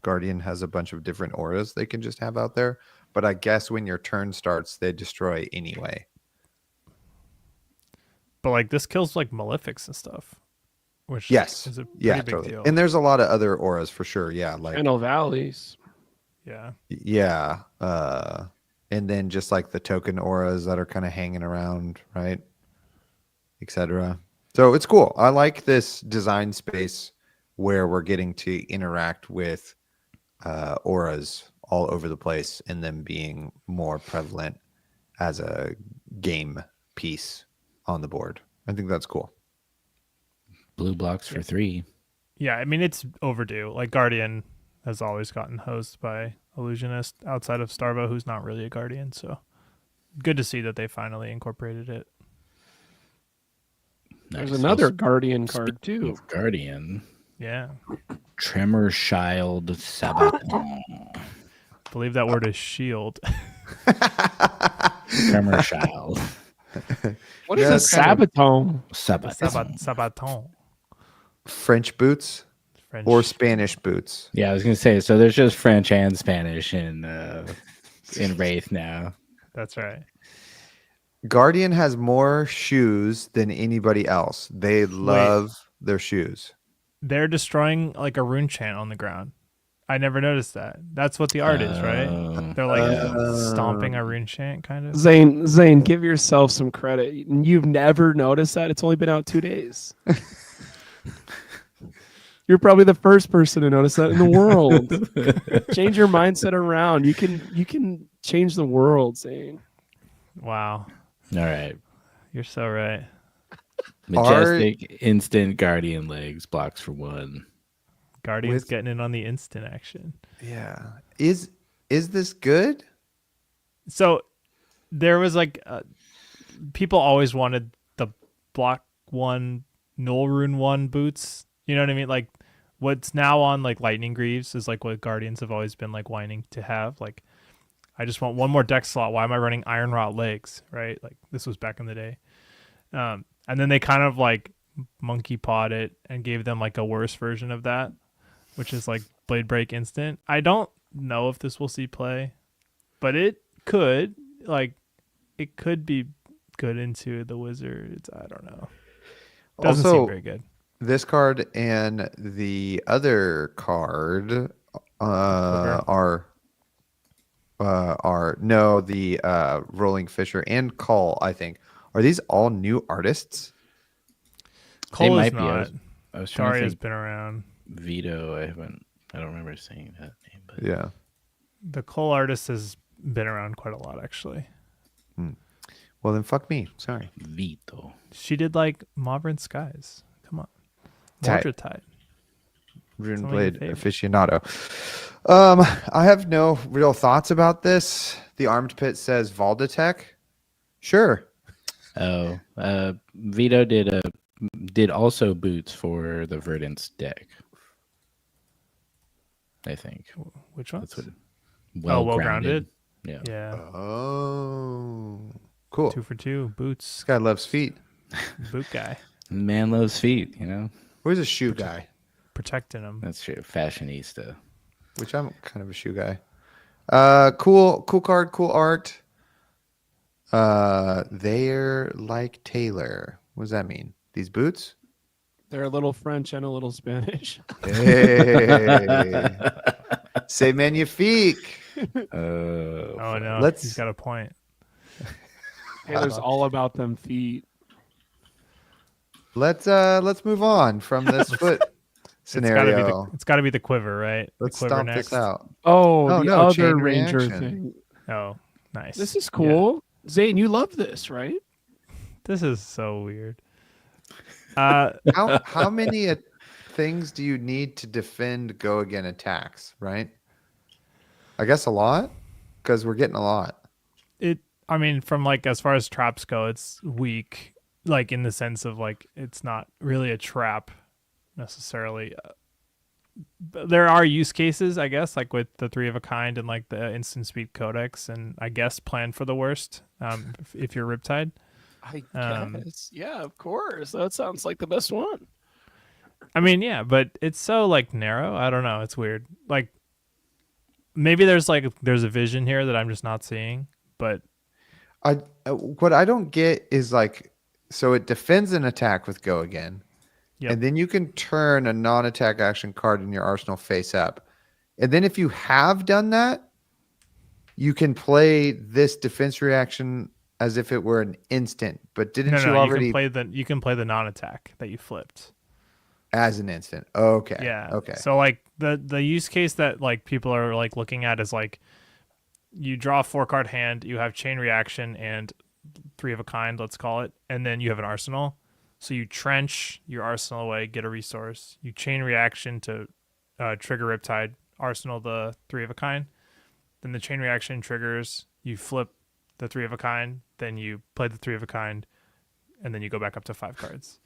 Guardian has a bunch of different auras they can just have out there. But I guess when your turn starts, they destroy anyway. But like this kills like Malefics and stuff, which Yes. is a pretty Yeah, big totally. deal. And there's a lot of other auras for sure. Yeah. Like, Channel Valleys. Yeah. yeah. And then just like the token auras that are kind of hanging around, right? Etc. So it's cool. I like this design space where we're getting to interact with auras all over the place and them being more prevalent as a game piece on the board. I think that's cool. Blue blocks for 3. Yeah, I mean it's overdue. Like Guardian has always gotten hosed by Illusionist outside of Starvo, who's not really a Guardian. So good to see that they finally incorporated it. There's Nice. another Also, Guardian card speaking too. of Guardian, Yeah, Tremor Child Sabaton. believe that word is shield. Tremor Child What Yeah, is a it's kind of- Sabaton? Sabaton. Sabaton. French boots French. or Spanish boots. Yeah, I was gonna say. So there's just French and Spanish in Wraith now. That's right. Guardian has more shoes than anybody else. They love their shoes. they're destroying like a rune chant on the ground. I never noticed that. That's what the art is, right? They're like stomping a rune chant, kind of. Zane, give yourself some credit. You've never noticed that. It's only been out 2 days. You're probably the first person to notice that in the world. Change your mindset around. You can change the world, Zane. Wow, All right. you're so right. Majestic instant guardian legs blocks for 1. Guardians With- getting in on the instant action. Yeah. Is this good? So there was like people always wanted the block 1 null rune 1 boots. You know what I mean? Like what's now on like lightning greaves is like what Guardians have always been like whining to have. Like I just want one more deck slot. Why am I running iron rot legs? Right? Like this was back in the day. And then they kind of like monkey pawed it and gave them like a worse version of that, which is like blade break instant. I don't know if this will see play, but it could. Like it could be good into the Wizards. I don't know. Doesn't seem Also, very good. this card and the other card are the Rolling Fisher and Call, I think. Are these all new artists? Cole is might be. not. I was trying to Taria's think. been around. Vito, I don't remember saying that name, but Yeah. The Cole artist has been around quite a lot, actually. Well, then fuck me. Sorry. Vito. She did like Modern Skies. Come on. Tight. Mordred Tide. Rune Some of your Blade favorites. aficionado. I have no real thoughts about this. The Armed Pit says Valdetech. Sure. Oh, Vito did also boots for the Verdance deck. I think Which one? that's what. Well-grounded. Yeah. Yeah. Oh, cool. 2 for 2. This Boots. guy loves feet. Boot guy. Man loves feet. You know, Where's a shoe guy? Protecting him. that's true. Fashionista. Which I'm kind of a shoe guy. Cool card, cool art. They're like Taylor. What does that mean? These boots? They're a little French and a little Spanish. Hey. C'est magnifique. Oh, no. Let's- He's got a point. Taylor's all about them feet. Let's move on from this foot scenario. It's got to be the quiver, right? Let's the quiver stomp next. this out. Oh, Oh, the no, other chain Ranger reaction. thing. Oh, nice. This is cool. Zane, you love this, right? This is so weird. How many things do you need to defend go again attacks, right? I guess a lot, because we're getting a lot. I mean, from like as far as traps go, it's weak. Like in the sense of like it's not really a trap necessarily. But there are use cases, I guess, like with the 3 of a kind and like the instant speed codex, and I guess plan for the worst. If you're Riptide. I Um, guess. Yeah, of course. That sounds like the best one. I mean, yeah, but it's so like narrow. I don't know. It's weird. Like maybe there's a vision here that I'm just not seeing. But What I don't get is like, so it defends an attack with go again, Yep. and then you can turn a non-attack action card in your arsenal face up, and then if you have done that, you can play this defense reaction as if it were an instant. But didn't you already you can play the non-attack that you flipped. as an instant? Okay. Yeah. Okay. So like the use case that like people are like looking at is like you draw a 4-card hand, you have chain reaction and 3 of a kind, let's call it, and then you have an arsenal. So you trench your arsenal away, get a resource. You chain reaction to trigger Riptide, arsenal the 3 of a kind. Then the chain reaction triggers, you flip the 3 of a kind, then you play the 3 of a kind, and then you go back up to 5 cards.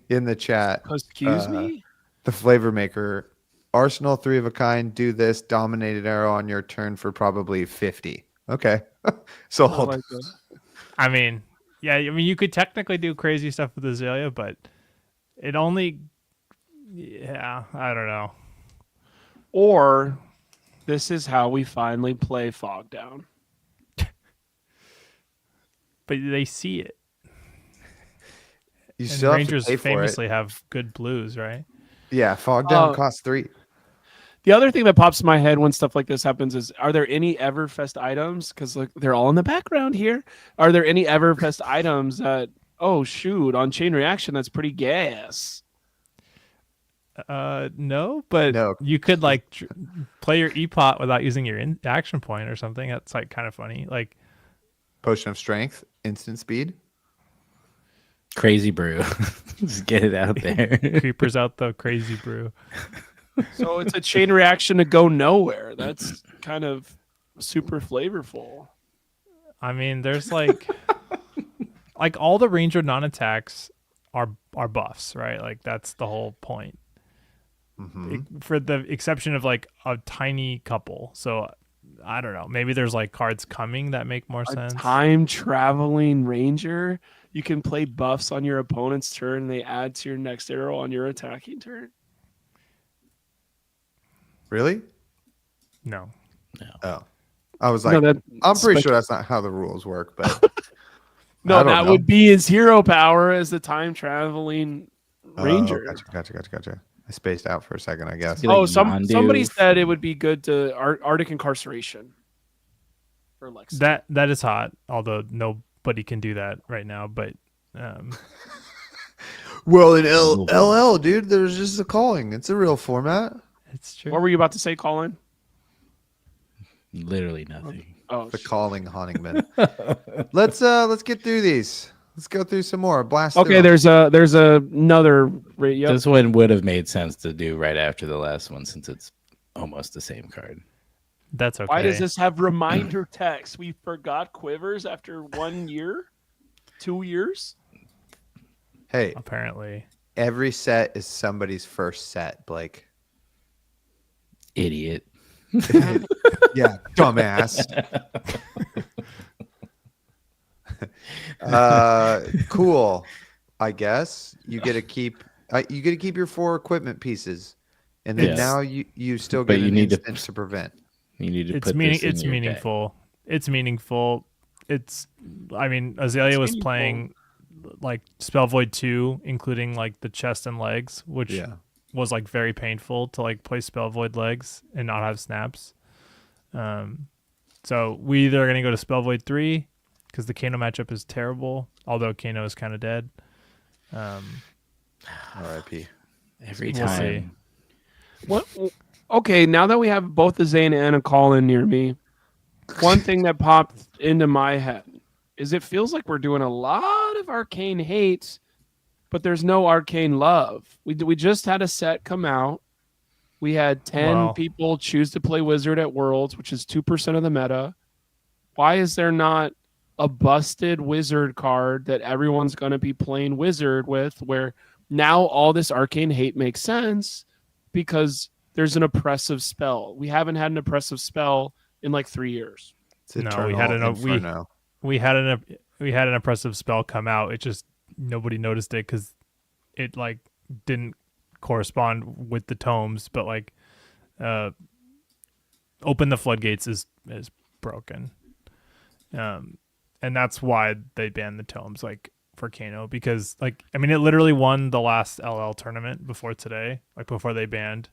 In the chat, Excuse me? the flavor maker, arsenal 3 of a kind, do this dominated arrow on your turn for probably 50. Okay. So I like that. I mean, yeah, I mean, you could technically do crazy stuff with Azalea, but it only, yeah, I don't know. Or this is how we finally play Fog Down. But they see it. You And still have to Rangers pay for it. famously have good blues, right? Yeah, fog down Uh, costs 3. The other thing that pops in my head when stuff like this happens is, are there any Everfest items? Because look, they're all in the background here. Are there any Everfest items that, oh shoot, on Chain Reaction that's pretty gas? No, but No. you could like play your E-pot without using your action point or something. That's like kind of funny. Like Potion of Strength, instant speed. Crazy brew. Just get it out there. Creepers out the crazy brew. So it's a Chain Reaction to go nowhere. That's kind of super flavorful. I mean, there's like like all the ranger non-attacks are buffs, right? Like that's the whole point. For the exception of like a tiny couple. So I don't know. Maybe there's like cards coming that make more A sense. time traveling ranger. You can play buffs on your opponent's turn. And they add to your next arrow on your attacking turn. Really? No. Oh. I was like, No, that- I'm pretty sure that's not how the rules work, but No, I don't that know. would be his hero power as the time traveling ranger. Gotcha. I spaced out for a second, I guess. Be like Somebody Yondu. said it would be good to Arctic incarceration for Lex. That is hot, although nobody can do that right now, but Well, in LL, dude, there's just a calling. It's a real format. it's true. What were you about to say, Colin? Literally nothing. Oh, The calling haunting men. Let's get through these. Let's go through some more. Blast. okay. through 'em. There's another. Yep. This one would have made sense to do right after the last one since it's almost the same card. That's okay. Why does this have reminder text? We forgot Quivers after 1 year, 2 years. Hey, Apparently. every set is somebody's first set, Blake. Idiot. Yeah, dumbass. Cool. I guess you get to keep. You get to keep your 4 equipment pieces, and then Yes. now you still But get you an need to- instant to prevent. You need to It's put meaning this in it's your deck. meaningful. It's meaningful. It's I mean, Azalea It's was meaningful. playing like Spell Void 2, including like the chest and legs, which Yeah. was like very painful to like play Spell Void legs and not have snaps. So we either are gonna go to Spell Void 3 because the Kano matchup is terrible, although Kano is kind of dead. R.I.P. Every We'll see. time. What? Okay, now that we have both the Zane and a Colin near me, one thing that popped into my head is it feels like we're doing a lot of arcane hate, but there's no arcane love. We just had a set come out. We had 10 Wow. people choose to play Wizard at Worlds, which is 2% of the meta. Why is there not a busted Wizard card that everyone's going to be playing Wizard with, where now all this arcane hate makes sense because there's an oppressive spell. We haven't had an oppressive spell in like 3 years. It's No, we had eternal an- inferno. we had an oppressive spell come out. It just nobody noticed it because it like didn't correspond with the tomes, but like open the floodgates is broken, and that's why they banned the tomes like for Kano, because like I mean it literally won the last LL tournament before today, like before they banned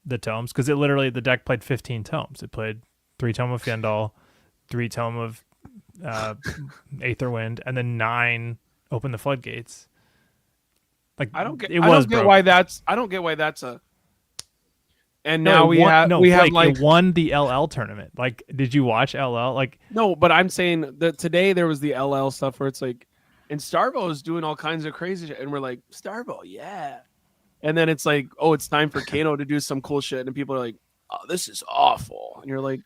the tomes, because it literally the deck played 15 tomes. It played 3 tome of Fyendal, 3 tome of Aetherwind, and then 9 open the floodgates. Like I don't get broke. why that's a. And No, now it we won- have no, we have Blake, like it won the LL tournament. Like, did you watch LL? Like, no, but I'm saying that today there was the LL stuff where it's like, and Starvo is doing all kinds of crazy shit, and we're like, Starvo, yeah. And then it's like, oh, it's time for Kano to do some cool shit, and people are like, oh, this is awful, and you're like,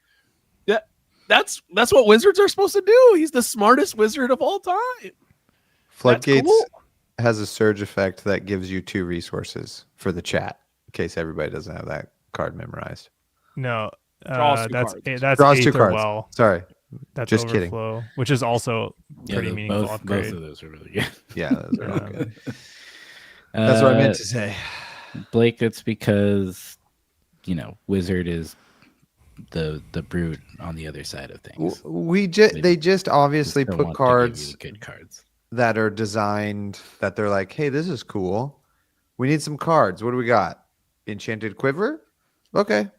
yeah, that's what wizards are supposed to do. He's the smartest wizard of all time. Floodgates cool. has a surge effect that gives you 2 resources for the chat, in case everybody doesn't have that card memorized. no, Draws 2 that's cards. that's Draws 2 Aether cards. Well. Sorry. That's Just kidding. Overflow, which is also pretty meaningful both upgrade. of those are really good. Yeah, those are all Um, good. That's what I meant to say. Blake, it's because Wizard is the brute on the other side of things. They just obviously Still put want to give you cards. the good cards. that are designed that they're like, hey, this is cool. We need some cards. What do we got? Enchanted Quiver? Okay.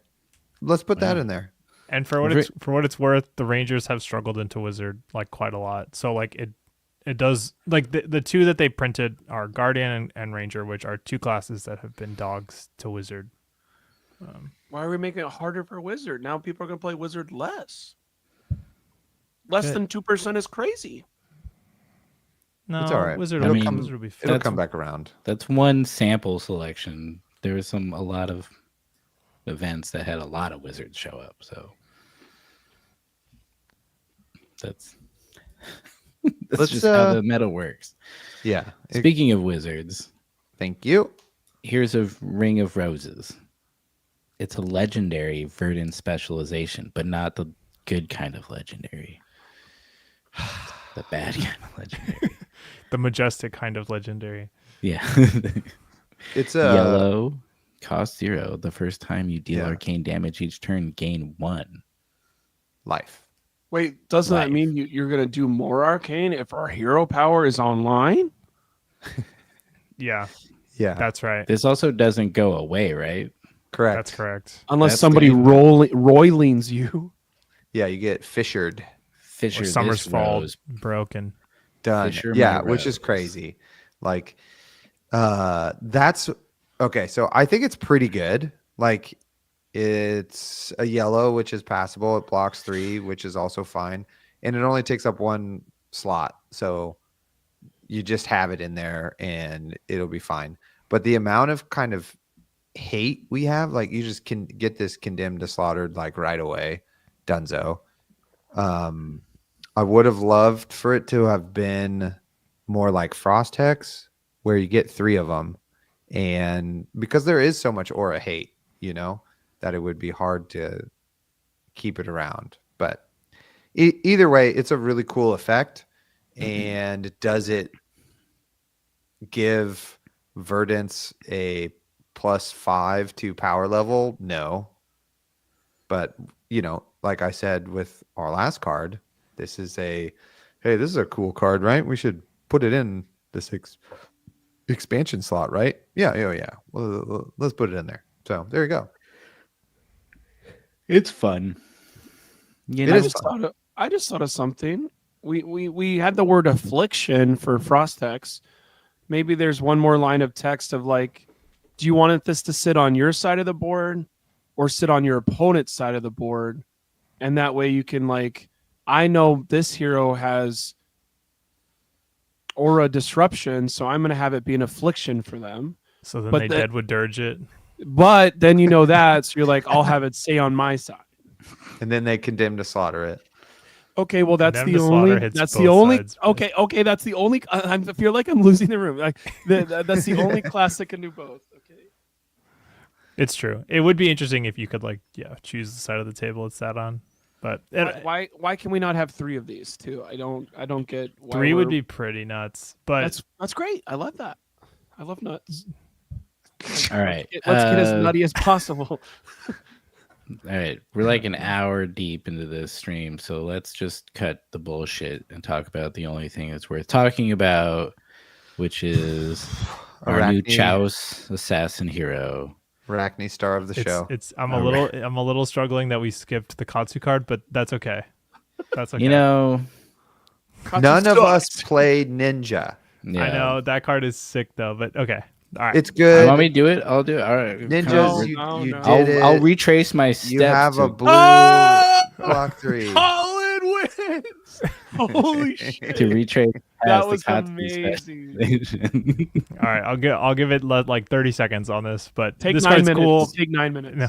Let's put that Wow. in there. And for what it's worth, the Rangers have struggled into Wizard like quite a lot. So like it does like the two that they printed are Guardian and Ranger, which are two classes that have been dogs to Wizard. Why are we making it harder for Wizard? Now people are going to play Wizard less. Less Good. than 2% is crazy. No, It's all right. Wizard I will, mean, Wizard will be It'll fun. come back around. That's one sample selection. There was a lot of events that had a lot of wizards show up. So that's Let's, just how the meta works. Yeah. Speaking of wizards, Thank you. here's a Ring of Roses. It's a legendary Verdant specialization, but not the good kind of legendary. The bad kind of legendary. The majestic kind of legendary. Yeah. It's a Yellow, cost 0. The first time you deal Yeah. arcane damage each turn, gain 1. life. Wait, doesn't that Life. mean you're going to do more arcane if our hero power is online? Yeah, Yeah. that's right. This also doesn't go away, right? Correct. That's correct. Unless That's somebody great. roilings you. Yeah, you get fissured. Fisher Or this Summer's Fall rose. broken. Done. Fisher Yeah, my which is rose. crazy. Like that's okay, so I think it's pretty good. Like it's a yellow, which is passable. It blocks 3, which is also fine. And it only takes up 1 slot. So you just have it in there and it'll be fine. But the amount of kind of hate we have, like you just can get this condemned to slaughtered like right away. Dunzo. I would have loved for it to have been more like Frost Hex, where you get 3 of them. And because there is so much aura hate, that it would be hard to keep it around. But either way, it's a really cool effect. And does it give Verdance a +5 to power level? No. But, like I said with our last card, this is a cool card, right? We should put it in this expansion slot, right? Yeah. Well, let's put it in there. So there you go. It's fun. You It know, is I just thought of something. We had the word affliction for Frost Hex. Maybe there's one more line of text of like, do you want this to sit on your side of the board or sit on your opponent's side of the board? And that way you can like, I know this hero has aura disruption, so I'm going to have it be an affliction for them. So then But they the- Deadwood Dirge it. But then you know that, so you're like, I'll have it stay on my side. And then they condemn to slaughter it. Okay, well that's Condemned the to slaughter only. hits That's both the only. sides. Okay, that's the only. I feel like I'm losing the room. Like that's the only class that can do both. Okay. It's true. It would be interesting if you could choose the side of the table it's sat on. But Why can we not have 3 of these too? I don't get why 3 would we're- be pretty nuts. But that's great. I love that. I love nuts. all right. Let's get as nutty as possible. All right. We're like an hour deep into this stream, so let's just cut the bullshit and talk about the only thing that's worth talking about, which is our new Arachne. Chouse assassin hero. Arachne, star of the show. I'm a little struggling that we skipped the Katsu card, but that's okay. That's okay. You know, None of us played Ninja. yeah. I know that card is sick though, but okay. All right. It's You good. want me to do it? I'll do it. All right. Ninjas, No, you no. did it. I'll retrace my steps. You have a to, blue block 3. Colin wins. Holy shit. to retrace That past was the Katsu amazing. specialization. All right, I'll give it like 30 seconds on this, but Take this 9 card's minutes. cool. Take 9 minutes. No.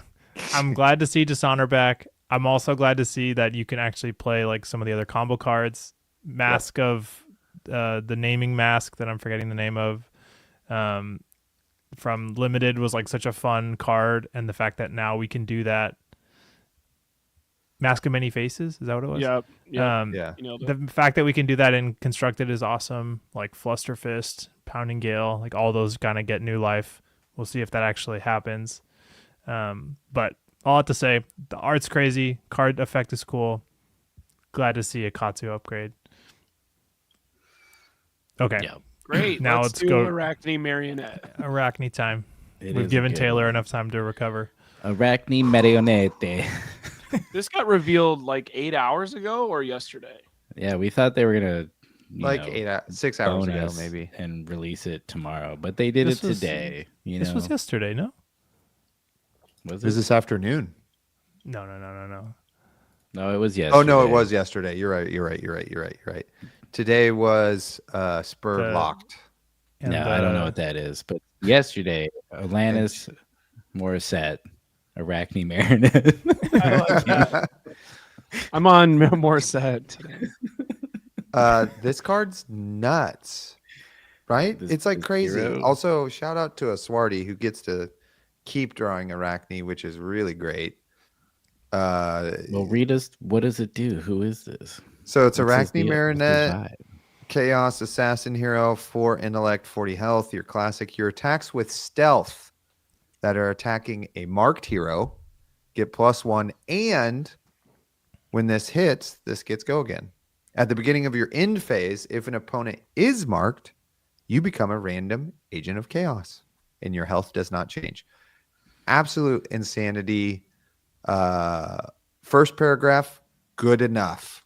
I'm glad to see Dishonor back. I'm also glad to see that you can actually play like some of the other combo cards. Mask of the naming mask that I'm forgetting the name of. From Limited was like such a fun card, and the fact that now we can do that. Mask of Many Faces, is that what it was? Yep. Yeah. You know, the, The fact that we can do that in Constructed is awesome. Like Fluster Fist, Pounding Gale, like all those kind of get new life. We'll see if that actually happens. But all I have to say, the art's crazy. Card effect is cool. Glad to see a Katsu upgrade. Okay. Yeah. Great. Now let's let's do go- Arachne Marionette. Arachne time. It We've is a given good Taylor one. enough time to recover. Arachne Marionette. This got revealed like 8 hours ago or yesterday. Yeah, we thought they were gonna, Like 6 hours bone ago, us maybe. and release it tomorrow, but they did This it was- today. This was yesterday, no? Was It was it? this afternoon. No. No, it was yesterday. Oh no, it was yesterday. You're right. Today was Spur The- locked. And No, I don't know what that is, but yesterday, Alanis Morissette, Arachne Marionette. I like that. I'm on more set today. This card's nuts, right? This- It's like this crazy. hero. Also, shout out to Aswarty who gets to keep drawing Arachne, which is really great. Well, read us. What does it do? Who is this? So it's What's his Arachne deal? What's his Marionette, vibe? Chaos Assassin Hero, 4 intellect, 40 health. Your classic. Your attacks with stealth that are attacking a marked hero get +1, and when this hits, this gets go again. At the beginning of your end phase, if an opponent is marked, you become a random agent of chaos, and your health does not change. Absolute insanity. First paragraph, good enough.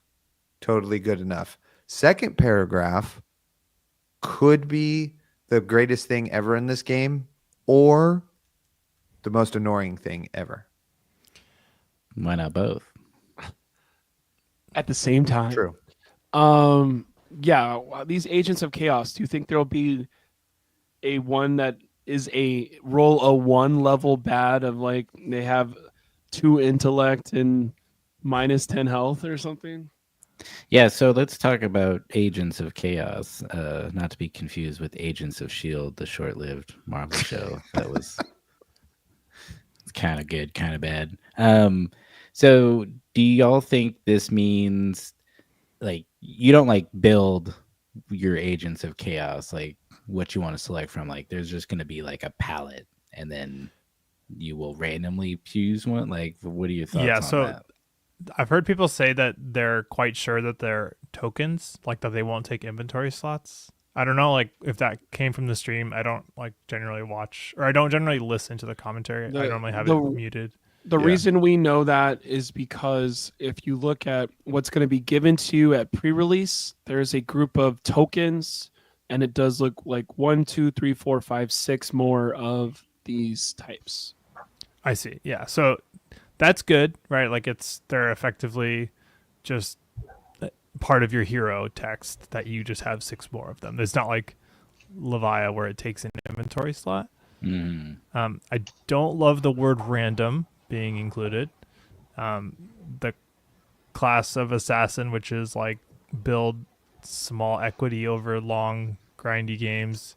Totally good enough. Second paragraph could be the greatest thing ever in this game or the most annoying thing ever. Why not both? At the same time. True. Yeah, these agents of chaos, do you think there'll be a one that is a roll a 1 level bad of like they have 2 intellect and -10 health or something? Yeah, so let's talk about Agents of Chaos, not to be confused with Agents of S.H.I.E.L.D., the short-lived Marvel show that was kind of good, kind of bad. So do y'all think this means, like, you don't, like, build your Agents of Chaos, like, what you want to select from? Like, there's just going to be, like, a palette, and then you will randomly choose one? Like, what are your thoughts on that? I've heard people say that they're quite sure that they're tokens, like that they won't take inventory slots. I don't know, like if that came from the stream. I don't like generally watch, or I don't generally listen to the commentary. I normally have it muted. The reason we know that is because if you look at what's going to be given to you at pre-release, there's a group of tokens, and it does look like 1, 2, 3, 4, 5, 6 more of these types. I see. Yeah. So that's good, right? Like they're effectively just part of your hero text that you just have 6 more of them. It's not like Levia where it takes an inventory slot. I don't love the word random being included. The class of assassin, which is like build small equity over long grindy games,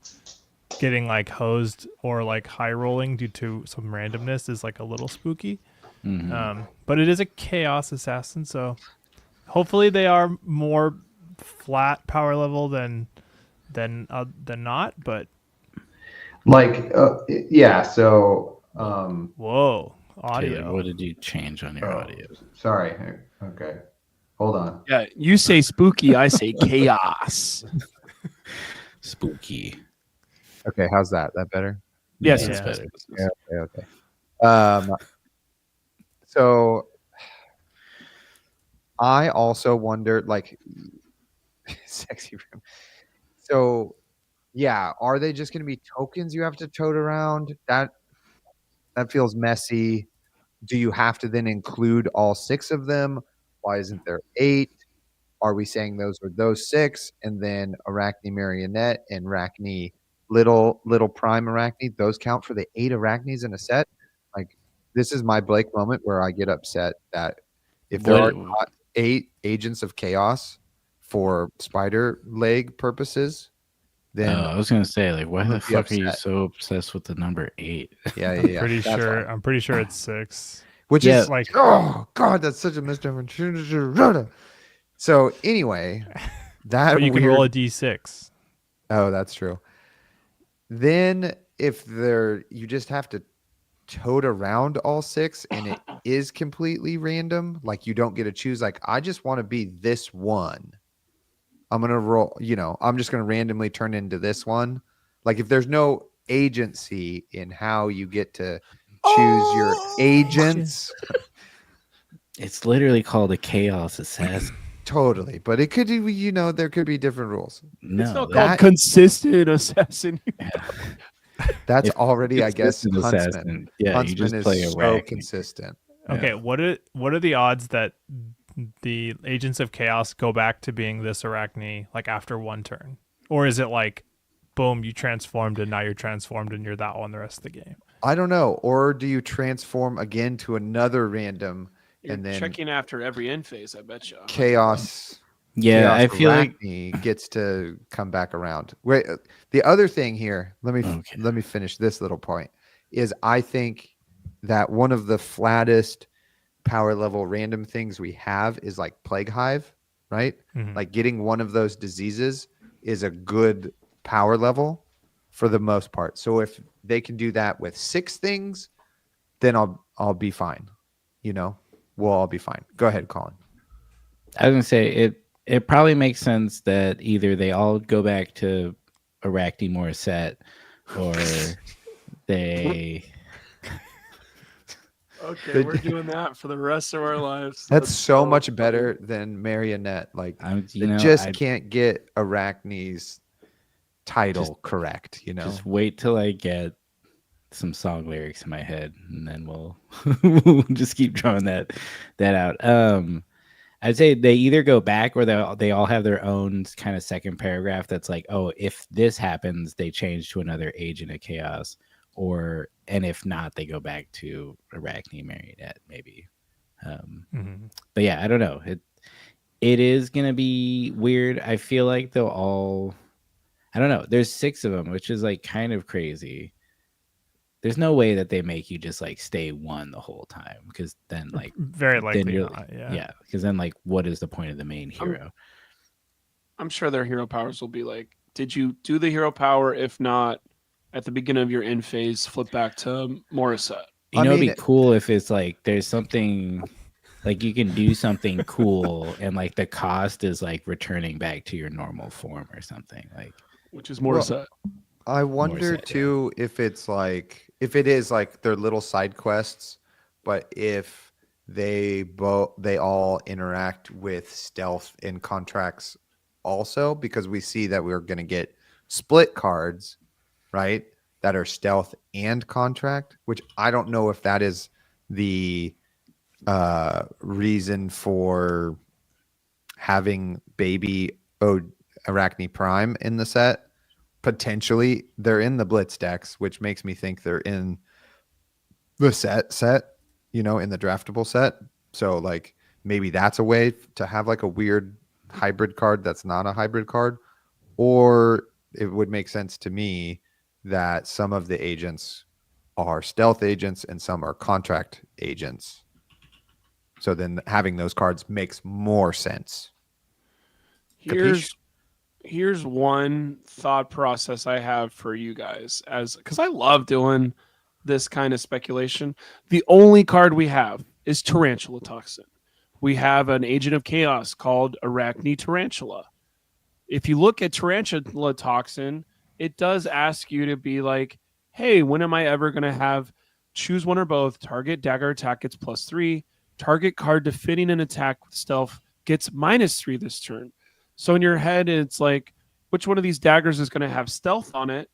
getting like hosed or like high rolling due to some randomness is like a little spooky. But it is a chaos assassin, so hopefully they are more flat power level than not. But Like, yeah. So, whoa, audio. Taylor, what did you change on your audio? sorry. Okay. Hold on. Yeah, you say spooky, I say chaos. Spooky. Okay. How's that? That better? Yes, Yeah, yes, it's yes, better. yes, yes. Okay. So I also wondered, like, sexy room. So, yeah, are they just going to be tokens you have to tote around? That feels messy. Do you have to then include all 6 of them? Why isn't there 8? Are we saying those are those 6, and then Arachne Marionette and Arachne little prime Arachne, those count for the 8 Arachnes in a set? Like, this is my Blake moment where I get upset that if there are not 8 agents of chaos for spider leg purposes, then I was gonna say, like, why I'm the gonna be fuck are you upset. so obsessed with the number 8? yeah. Pretty That's sure. why. I'm pretty sure it's 6. Which Yeah. is like, oh god, that's such a misdirection. So anyway, that But you can weird, roll a d6. oh, that's true. Then if you just have to tote around all 6 and it is completely random, like you don't get to choose, like I just want to be this one. I'm gonna roll. I'm just gonna randomly turn into this one. Like if there's no agency in how you get to choose your agents, It's literally called a chaos assassin. totally. But it could be, there could be different rules. It's No, not that- called consistent assassin. That's If already, I guess, consistent Huntsman. assassin. Yeah, you Huntsman just is play a so rack. consistent. Okay, Yeah. what are the odds that the Agents of Chaos go back to being this Arachne like after one turn? Or is it like boom, you transformed and now you're transformed and you're that one the rest of the game? I don't know. Or do you transform again to another random You're and then checking after every end phase, I bet you. chaos? Yeah, I feel like Arachne gets to come back around. Wait, the other thing here, let me finish this little point, is I think that one of the flattest power level random things we have is like Plague Hive, right? Mhm. Like getting one of those diseases is a good power level for the most part. So if they can do that with 6 things, then I'll be fine. We'll all be fine. Go ahead, Colin. I was gonna say it probably makes sense that either they all go back to Arachne Morissette or they Okay, we're doing that for the rest of our lives. That's so much better than Marionette. Like they just can't get Arachne's title correct. Just wait till I get some song lyrics in my head, and then we'll just keep drawing that out. I'd say they either go back or they all have their own kind of second paragraph that's like, oh, if this happens, they change to another agent of chaos, and if not, they go back to Arachne Marionette, maybe. But yeah, I don't know. It is gonna be weird. I feel like they'll all. I don't know. There's 6 of them, which is like kind of crazy. There's no way that they make you just like stay one the whole time, because then like very likely then not. Yeah, because then like what is the point of the main hero? I'm sure their hero powers will be like, did you do the hero power? If not, at the beginning of your end phase, flip back to Morissette. It'd be cool if it's like there's something like you can do something cool and like the cost is like returning back to your normal form or something, like, which is Morissette. I wonder too if it is like their little side quests, but if they all interact with stealth in contracts also, because we see that we're going to get split cards, right, that are stealth and contract, which I don't know if that is the reason for having baby Arachne Prime in the set. Potentially they're in the blitz decks, which makes me think they're in the set, in the draftable set. So like maybe that's a way to have like a weird hybrid card that's not a hybrid card. Or it would make sense to me that some of the agents are stealth agents and some are contract agents. So then having those cards makes more sense. Here's one thought process I have for you guys, because I love doing this kind of speculation. The only card we have is Tarantula Toxin. We have an agent of chaos called Arachne Tarantula. If you look at Tarantula Toxin, it does ask you to be like, hey, when am I ever going to choose one or both, target dagger attack gets +3, target card defending an attack with stealth gets -3 this turn. So in your head, it's like, which one of these daggers is going to have stealth on it?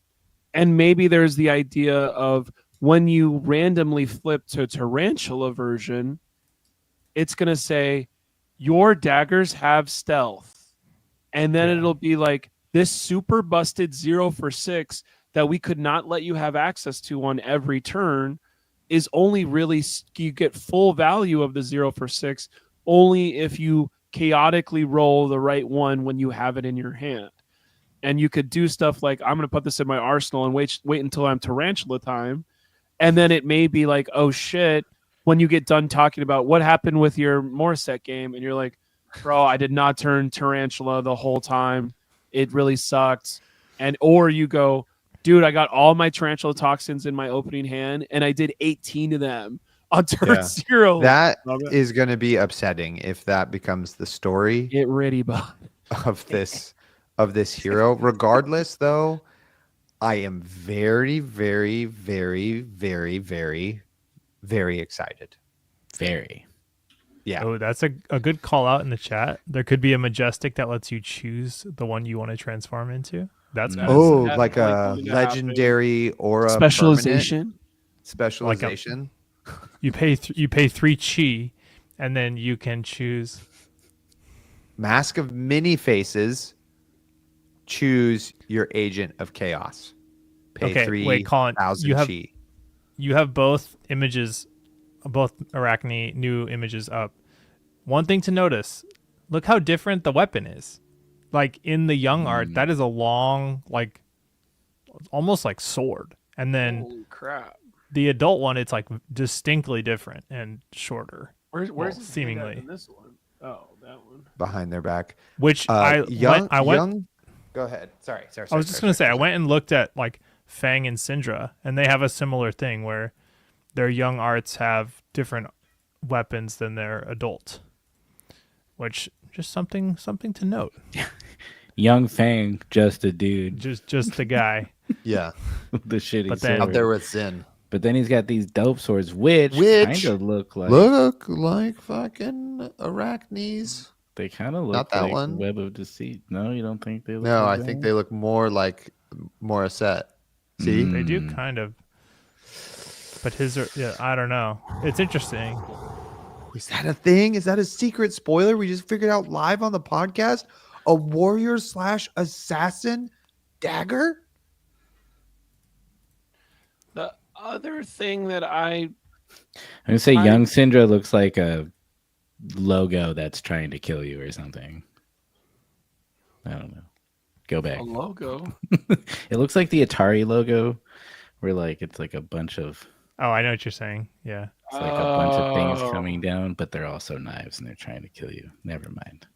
And maybe there's the idea of when you randomly flip to Tarantula version, it's going to say, your daggers have stealth. And then it'll be like, this super busted 0 for 6 that we could not let you have access to on every turn is only really, you get full value of the 0 for 6 only if you chaotically roll the right one when you have it in your hand. And you could do stuff like, I'm going to put this in my arsenal and wait until I'm Tarantula time. And then it may be like, oh shit, when you get done talking about what happened with your Morissette game, and you're like, bro, I did not turn Tarantula the whole time. It really sucked. Or you go, dude, I got all my Tarantula Toxins in my opening hand, and I did 18 of them on turn 0. That is going to be upsetting if that becomes the story. Get ready, bud. Of this of this hero. Regardless, though, I am very, very, very, very, very, very excited. Very. Yeah. Oh, that's a good call out in the chat. There could be a majestic that lets you choose the one you want to transform into. That's That's- Oh, That's like definitely a going to happen. legendary aura permanent Specialization. specialization. you pay 3 chi, and then you can choose. Mask of Many Faces. Choose your agent of chaos. Pay Okay, wait, Colin, 3,000 chi. you have both images, both Arachne new images up. One thing to notice: look how different the weapon is. Like in the young art, that is a long, like almost like sword, and then Holy crap! the adult one, it's like distinctly different and shorter. Where's Well, his hand at seemingly in this one? Oh, that one. Behind their back. Which Young. I went. Go ahead. Sorry. I was just gonna say I went and looked at like Fang and Syndra, and they have a similar thing where their young arts have different weapons than their adult, which just something to note. Young Fang, just a dude Just the guy. Yeah. with the shitty But then- sword. Out there with Zen. But then he's got these dope swords, which kind of look like fucking arachnes. they kind of Not look that like one. Web of Deceit. No, you don't think they look? No, like I think that? they look more like Morissette. See? They do kind of. But his are, yeah, I don't know. It's interesting. Is that a thing? Is that a secret spoiler we just figured out live on the podcast? A warrior / assassin dagger? The other thing that I'm gonna say young Syndra looks like a logo that's trying to kill you or something. I don't know. Go back. a logo. It looks like the Atari logo, where like it's like a bunch of Oh, I know what you're saying. Yeah. it's like a bunch of things Oh. coming down, but they're also knives and they're trying to kill you. Never mind.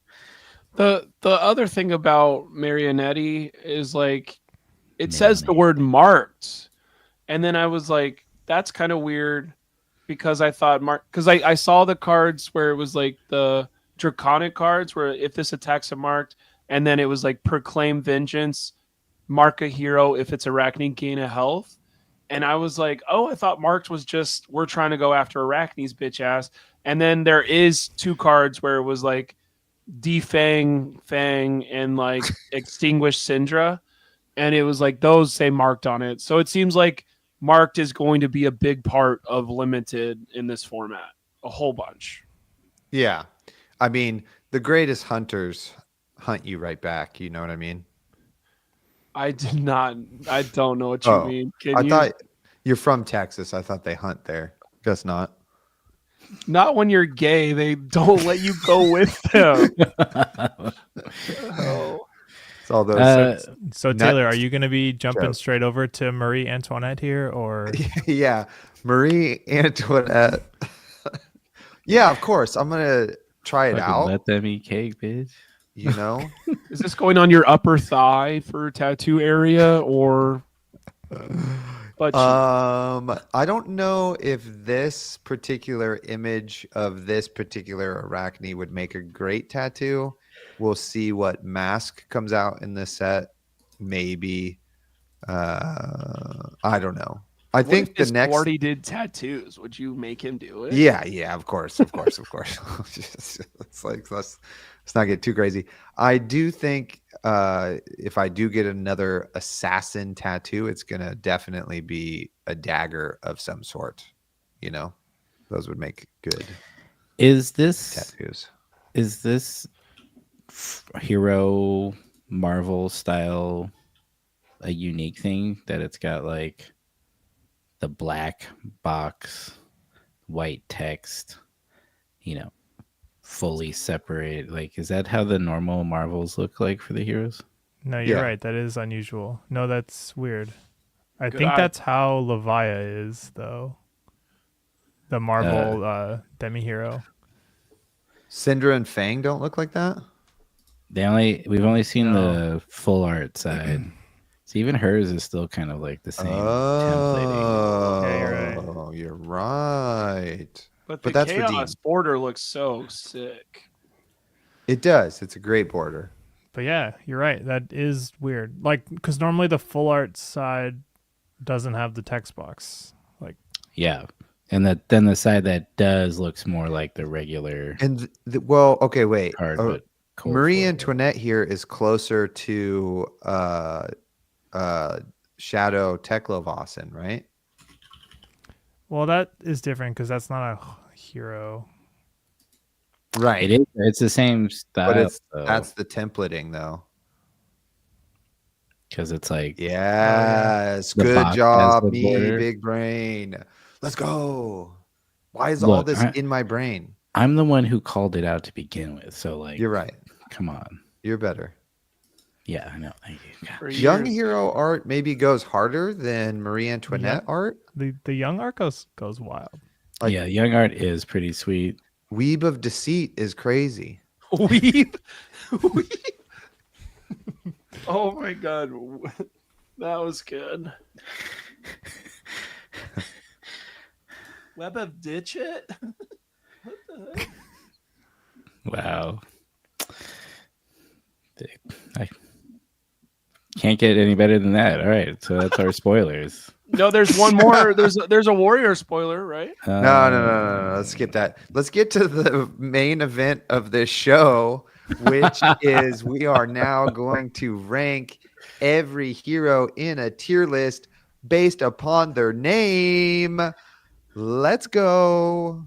The other thing about Marionetti is like it says the word marked, and then I was like, that's kind of weird because I thought because I saw the cards where it was like the draconic cards where if this attacks a marked, and then it was like proclaim vengeance, mark a hero if it's Arachne, gain a health. And I was like, oh, I thought marked was just we're trying to go after Arachne's bitch ass. And then there is 2 cards where it was like defang Fang and like extinguish Syndra, and it was like those say marked on it. So it seems like marked is going to be a big part of limited in this format, a whole bunch. Yeah. I mean, the greatest hunters hunt you right back. You know what I mean? I don't know what you Oh, mean. Can I you? thought you're from Texas. I thought they hunt there. Guess not. Not when you're gay. They don't let you go with them. Oh. It's all those. So Nuts. Taylor, are you going to be jumping Joke. straight over to Marie Antoinette here, or Yeah. Marie Antoinette. Yeah, of course. I'm going to try it Fucking out. let them eat cake, bitch. You know? Is this going on your upper thigh for tattoo area or? But I don't know if this particular image of this particular Arachne would make a great tattoo. We'll see what mask comes out in this set. Maybe. I don't know. I what think if the this next. already did tattoos. Would you make him do it? Yeah, of course. It's like let's not get too crazy. I do think if I do get another assassin tattoo, it's gonna definitely be a dagger of some sort. You know, those would make good Is this tattoos. hero Marvel style a unique thing that it's got like the black box, white text, fully separated? Like, is that how the normal Marvels look like for the heroes? no? You're Yeah. right. That is unusual. No, that's weird. I Good think eye. that's how Leviah is, though. The Marvel demi hero. Syndra and Fang don't look like that. We've only seen No. the full art side. So even hers is still kind of like the same templating. Yeah, you're right. Oh, you're right. But But the that's chaos redeemed. border looks so sick. It does. It's a great border. But yeah, you're right. That is weird. Like, because normally the full art side doesn't have the text box. Like, Yeah. And then the side that does looks more like the regular And well, okay, wait. card, but cold Marie foil. Antoinette here is closer to Shadow Teklovasen, right? well, that is different because that's not a hero. Right. It is. It's the same style, That's the templating though. because it's like Yes. The Good box has job, the me, border. big brain. Let's go. Why is all Look, this in my brain? I'm the one who called it out to begin with. So like, You're right. come on. You're better. Yeah, I know. Thank you. God. For Young years. hero art maybe goes harder than Marie Antoinette art. The young art goes wild. Like- Yeah, young art is pretty sweet. Weeb of Deceit is crazy. Weep. Oh my god, that was good. Web of Ditch It. What the heck? Wow. I can't get any better than that. All right, so that's our spoilers. No, there's one more. There's a warrior spoiler, right? No. Let's skip that. Let's get to the main event of this show, which is we are now going to rank every hero in a tier list based upon their name. Let's go.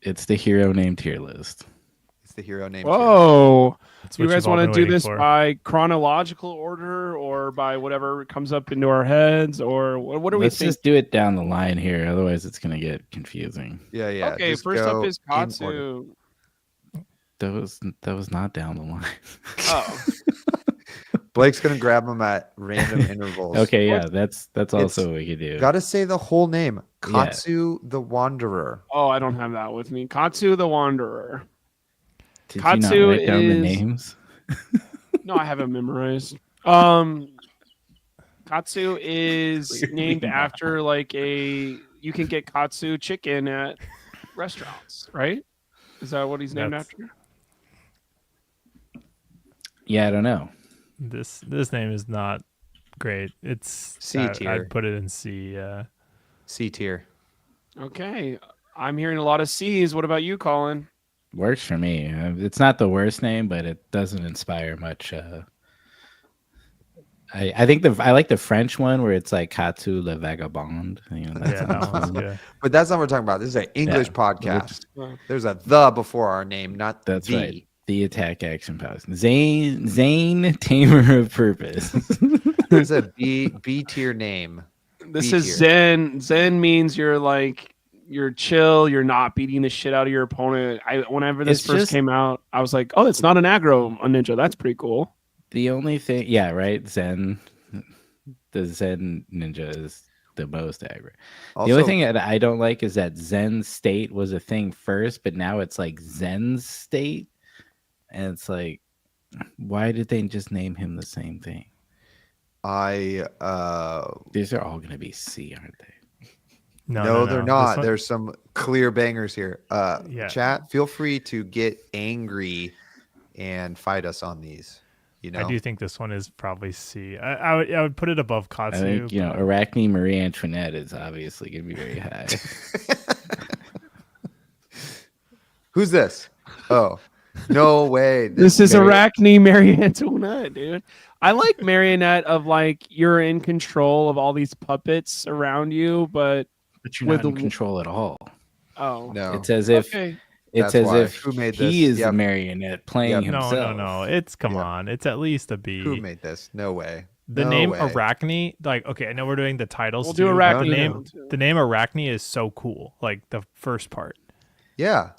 It's the hero name tier list. It's the hero name. tier list. Whoa. That's You what guys you've all want been to do waiting this for. by chronological order or by whatever comes up into our heads, or what do we Let's think? just do it down the line here. Otherwise, it's going to get confusing. Yeah. Okay, just first go up is in order. Katsu. That was not down the line. Oh, Blake's gonna grab them at random intervals. Okay, yeah, that's It's- also what we could do. Gotta say the whole name. Yeah. Katsu the Wanderer. oh, I don't have that with me. Katsu the Wanderer. Did you Katsu not write down the is- names? No, I haven't memorized. Katsu is Clearly named not. after like you can get katsu chicken at restaurants, right? Is that what he's named That's- after? Yeah, I don't know. This name is not great. It's C tier. I'd put it in C. C tier. Okay. I'm hearing a lot of C's. What about you, Colin? Works for me. It's not the worst name, but it doesn't inspire much. I think I like the French one where it's like Katsu le Vagabond. You know, Yeah, that sounds one's fun. good. But that's not what we're talking about. This is an English Yeah. podcast. Oh. There's a the before our name, not That's the. right. The attack action powers. Zane Tamer of Purpose. It's a B tier name. This B is tier. Zen. Zen means you're chill, you're not beating the shit out of your opponent. Whenever this It's first just- came out, I was like, oh, it's not an aggro ninja. That's pretty cool. The only thing, yeah, right. The Zen ninja is the most aggro. Also, The only thing that I don't like is that Zen State was a thing first, but now it's like Zen's State, and it's like, why did they just name him the same thing? I These are all going to be C, aren't they? no, they're This not. one- There's some clear bangers here. Yeah. Chat, feel free to get angry and fight us on these. You know, I do think this one is probably C. I would put it above I Katsu. think but- Arachne Marie Antoinette is obviously going to be very high. Who's this? Oh, no way. This is Mary- Arachne Mary Antoinette, dude. I like Marionette of like you're in control of all these puppets around you, but But you're With not in the- control at all. oh, No, It's as if okay. it's That's as why. if Who made he this? is Yep. the marionette playing Yep. himself. No. It's come Yeah. on. It's at least a B. who made this? No way. The No name way. Arachne, like, okay, I know we're doing the titles. We'll do too, but Arachne. The now, name, too. the name Arachne is so cool. Like the first part. Yeah,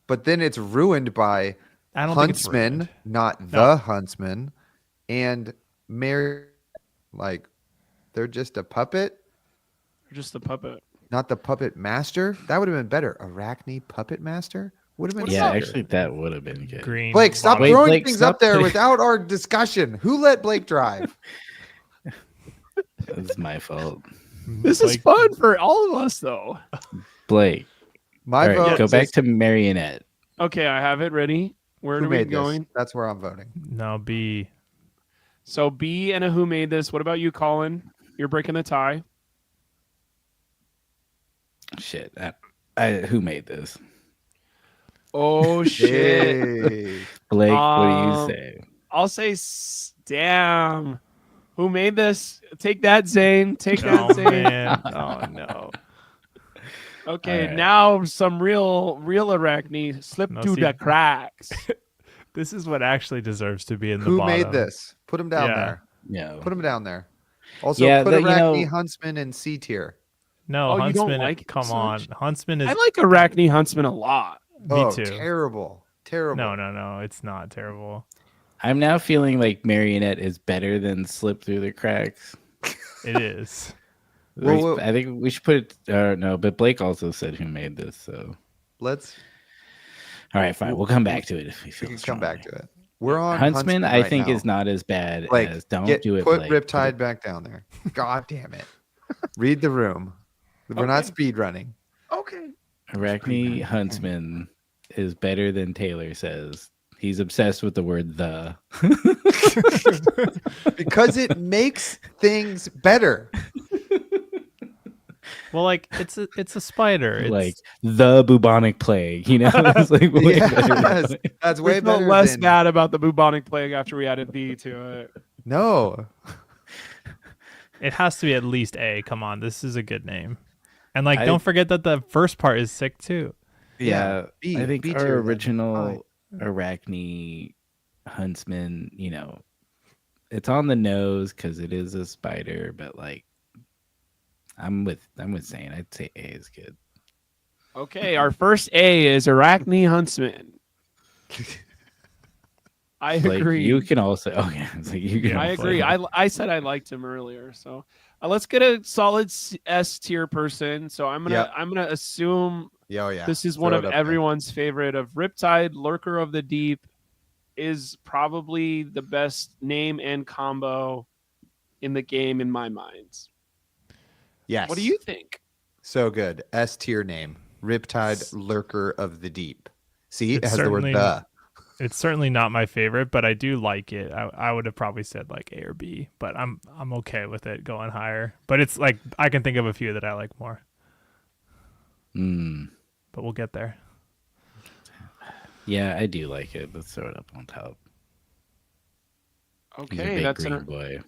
but then it's ruined by I don't think it's Huntsman, ruined. not the No. Huntsman, and Mary. Like, they're just a puppet, Just the puppet. not the puppet master. That would have been better. Arachne puppet master would have been. What Yeah, about- better. actually, that would have been good. Green. Blake, stop bottom. Wait, throwing Blake, things stop up there putting- without our discussion. Who let Blake drive? That's my fault. This is Like, fun for all of us, though. Blake, My all right, vote. go back is- to marionette. Okay, I have it ready. Where Who do we made this? going? That's where I'm voting. No, B. So B and a who made this. What about you, Colin? You're breaking the tie. Shit. Who made this? Oh shit. Hey. Blake, what do you Um, say? I'll say damn. Who made this? Take that, Zane. Take that, Oh Zane. man. Oh no. Okay, Alright. now some real Arachne slip No, through see- the cracks. This is what actually deserves to be in the Who bottom. made this? Put him down Yeah. there. No. Put him down there. Also, Yeah, put you Arachne know- Huntsman in C tier. No, Oh, you don't Huntsman. like it Come so on, much? Huntsman is. I like Arachne Huntsman a lot. Me Oh, too. terrible. Terrible. No, it's not terrible. I'm now feeling like Marionette is better than Slip Through the Cracks. It is. Well, I think we should put it. No, but Blake also said who made this. So, Let's all right, fine. We'll come back to it if we we feel can come back strongly. to it. We're on Huntsman. I right think now. is not as bad Blake, as Don't get, Do It. Put Blake. Riptide back down there. God damn it. Read the room. We're not speed running. Okay. Arachne Huntsman is better than Taylor says. He's obsessed with the word "the." Because it makes things better. Well, like it's a spider. It's Like the bubonic plague, you know? It's like way better than Yes, that. that's We way felt better less than bad about the bubonic plague after we added B to it. No. it has to be at least A. Come on, this is a good name. And like, I- don't forget that the first part is sick too. Yeah, B- I think B our tier then. original Arachne Huntsman, you know, it's on the nose because it is a spider, but like, I'm with Zane. I'd say A is good. Okay, our first A is Arachne Huntsman. I Like agree. you can also. Oh yeah, it's like you can. Yeah, I also- agree. I said I liked him earlier, so let's get a solid S tier person. So I'm gonna assume Yeah, yeah. this is one Throw of it up there. everyone's favorite of Riptide, Lurker of the Deep is probably the best name and combo in the game in my mind. Yes. What do you think? So good. S tier name. Riptide Lurker of the Deep. See, it It's has the word certainly- the. It's certainly not my favorite, but I do like it. I would have probably said like A or B, but I'm okay with it going higher. But it's like I can think of a few that I like more, Mm, but we'll get there. yeah, I do like it. Let's throw it up on top. He's a Okay, big that's green boy.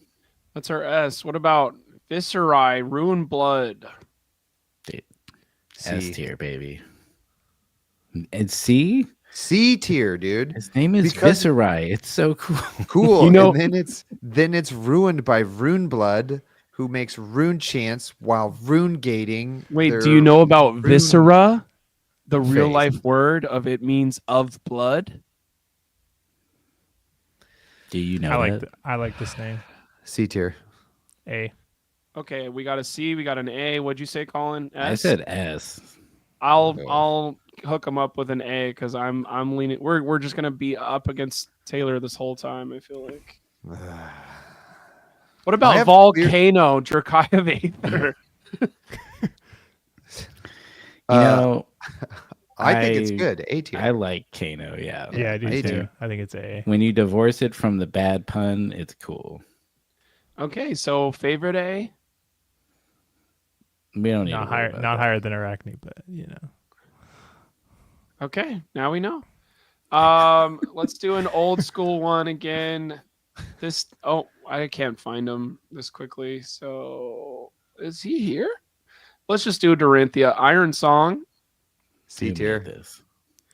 our S. What about Viscerai, Ruin Blood? S C. tier, baby. And C, C tier, dude. his name is Because- Viscerai. It's so cool. Cool. You know- and then it's ruined by Rune Blood, who makes rune chants while rune gating. Wait, their do you know about rune Viscera? The real face. life word of it means of blood. Do you know that? I like this name. C tier. A. Okay, we got a C, we got an A. What'd you say, Colin? S? I said S. I'll hook him up with an A because I'm leaning. We're just gonna be up against Taylor this whole time. I feel like. What I about have Volcano, Jerkiah Aether? You know, I think it's I- good. A tier. I like Kano. Yeah. Yeah, I do I too. do. I think it's A. When you divorce it from the bad pun, it's cool. Okay, so favorite A. We don't need to Not worry higher, about not that. higher than Arachne, but you know. Okay, now we know. Let's do an old school one again. I can't find him this quickly. So is he here? Let's just do Dorinthia. Iron Song. C Who made tier. this?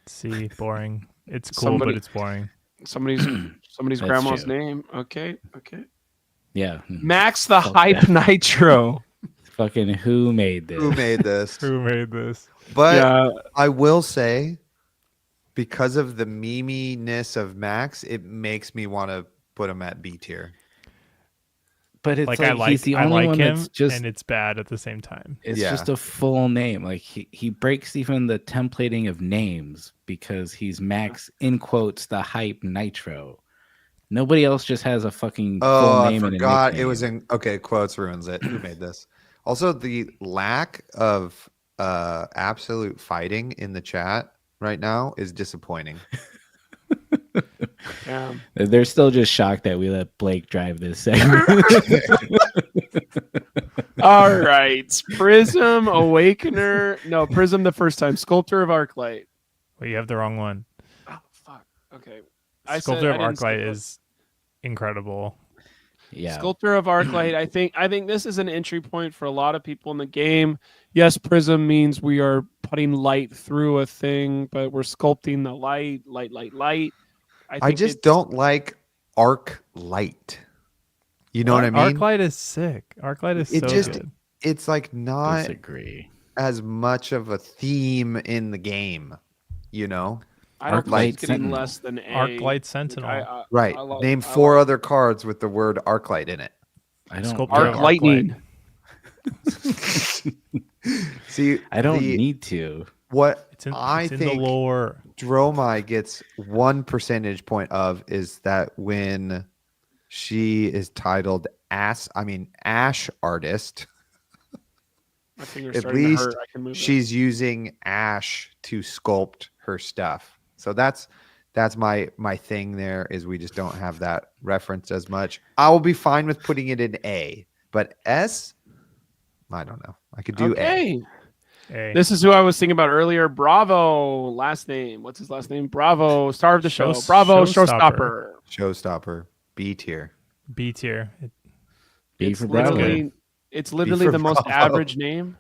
C, boring. It's cool, Somebody- but it's boring. Somebody's That's grandma's true. name. Okay. Yeah. Max the Fuck Hype that. Nitro. Fucking who made this? Who made this? Who made this? But Yeah. I will say, because of the meminess of Max, it makes me want to put him at B tier. But it's Like, like, he's the I only like one him, that's just and it's bad at the same time. it's Yeah. just a full name. Like he breaks even the templating of names because he's Max in quotes the Hype Nitro. Nobody else just has a fucking Oh, full I name and a forgot. It nickname. was in okay. Quotes ruins it. Who made this? Also, the lack of absolute fighting in the chat right now is disappointing. They're still just shocked that we let Blake drive this segment. All right. Prism, Awakener. No, Prism the first time. Sculptor of Arclight. Well, you have the wrong one. Oh, fuck. Okay. Sculptor of I didn't Arclight skip is incredible. Yeah. Sculptor of Arclight. I think this is an entry point for a lot of people in the game. Yes, Prism means we are putting light through a thing, but we're sculpting the light. I just don't like arc light. You know what I mean? Arclight is sick. Arclight is good. It's like not Disagree. as much of a theme in the game, you know? I don't think Arclight it's getting Sentinel. less than A. Arclight Sentinel. Right. Name 4 other cards with the word arclight in it. I don't. Sculptor Arc of Lightning. See, I don't need to. what It's in I the think lore. Dromai gets 1 percentage point of is that when she is titled Ash Artist, My finger's at starting to least hurt. I can move it. she's using ash to sculpt her stuff. So that's my thing there is we just don't have that referenced as much. I will be fine with putting it in A, but S, I don't know. I could do A. Okay. Hey. This is who I was thinking about earlier. Bravo. Last name. What's his last name? Bravo. Star of the show. Bravo. Showstopper. Showstopper. B tier. B tier. B It's for Bravo. literally, it's literally for the most Bravo. average name.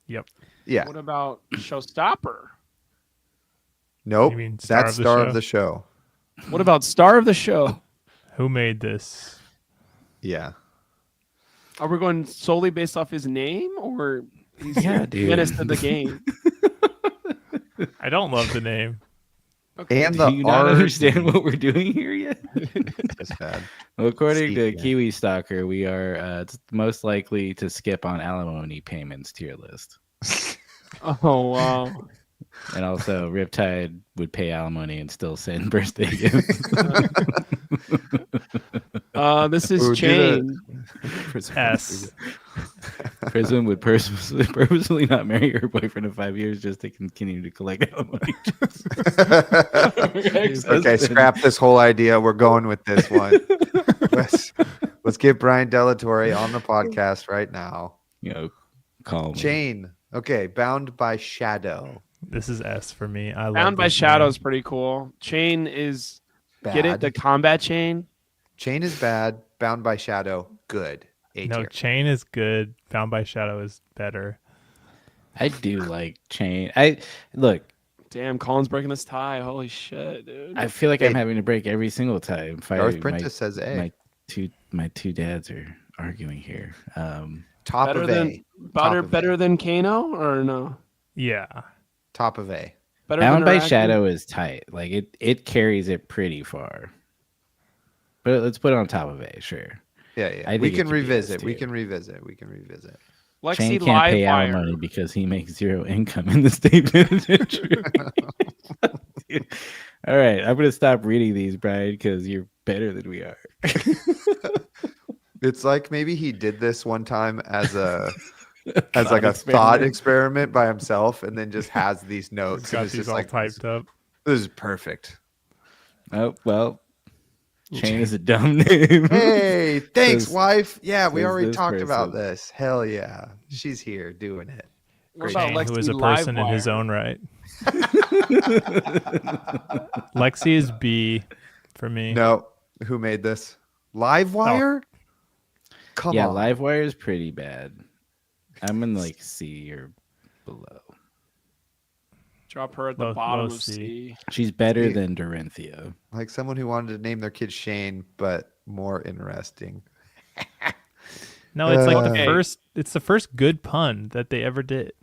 Yep. Yeah. What about Showstopper? Nope. You mean Star That's of the star Show? of the show. What about Star of the Show? Who made this? Yeah. Are we going solely based off his name, or he's Yeah, dude. menace to the game? I don't love the name. Okay. And Do the you not art understand what we're doing here yet? is bad. Well, according to Speak, yeah. Kiwi Stalker, we are most likely to skip on alimony payments tier list. Oh wow. And also, Riptide would pay alimony and still send birthday gifts. This is Ooh, do Chain. S. Prism would purposely not marry her boyfriend of 5 years just to continue to collect alimony. Okay, scrap this whole idea. We're going with this one. Let's get Brian Delatorre on the podcast right now. Call me. Chain. Okay, Bound by Shadow. This is S for me. I love Bound by this Shadow name. is pretty cool. Chain is Bad. get it? The combat chain. Chain is bad. Bound by Shadow, good. A No, tier. Chain is good. Bound by Shadow is better. I do like Chain. Look. Damn, Colin's breaking this tie. Holy shit, dude. I feel like Hey. I'm having to break every single time. Darth Princess says A. My two dads are arguing here. Top better of than A. Top of better A. than Kano or no? Yeah. Top of A. Better Bound than by Araki? Shadow is tight. Like it carries it pretty far. But let's put it on top of A, sure. Yeah, yeah. I We think it can could be revisit. S We tier. can revisit. We can revisit. Lexi Shane can't pay Livewire. alimony because he makes zero income in the state penitentiary. All right, I'm gonna stop reading these, Brian, because you're better than we are. It's like maybe he did this one time as a Thought a thought experiment. experiment by himself, and then just has these notes. It's and got it's these just all like typed up. This is perfect. Oh well, Shane is a dumb name. Hey, thanks, Says- wife. Yeah, we says already this talked about person. this. Hell yeah, she's here doing it. What about Shane, who Lexi is a person in his Livewire? own right. Lexi is B for me. No, who made this? Livewire? Come Yeah, on. Livewire is pretty bad. I'm in like C or below. Drop her at the Low- bottom low of C. C. She's better See? than Dorinthia. Like someone who wanted to name their kid Shane, but more interesting. No, it's like Okay. the first good pun that they ever did.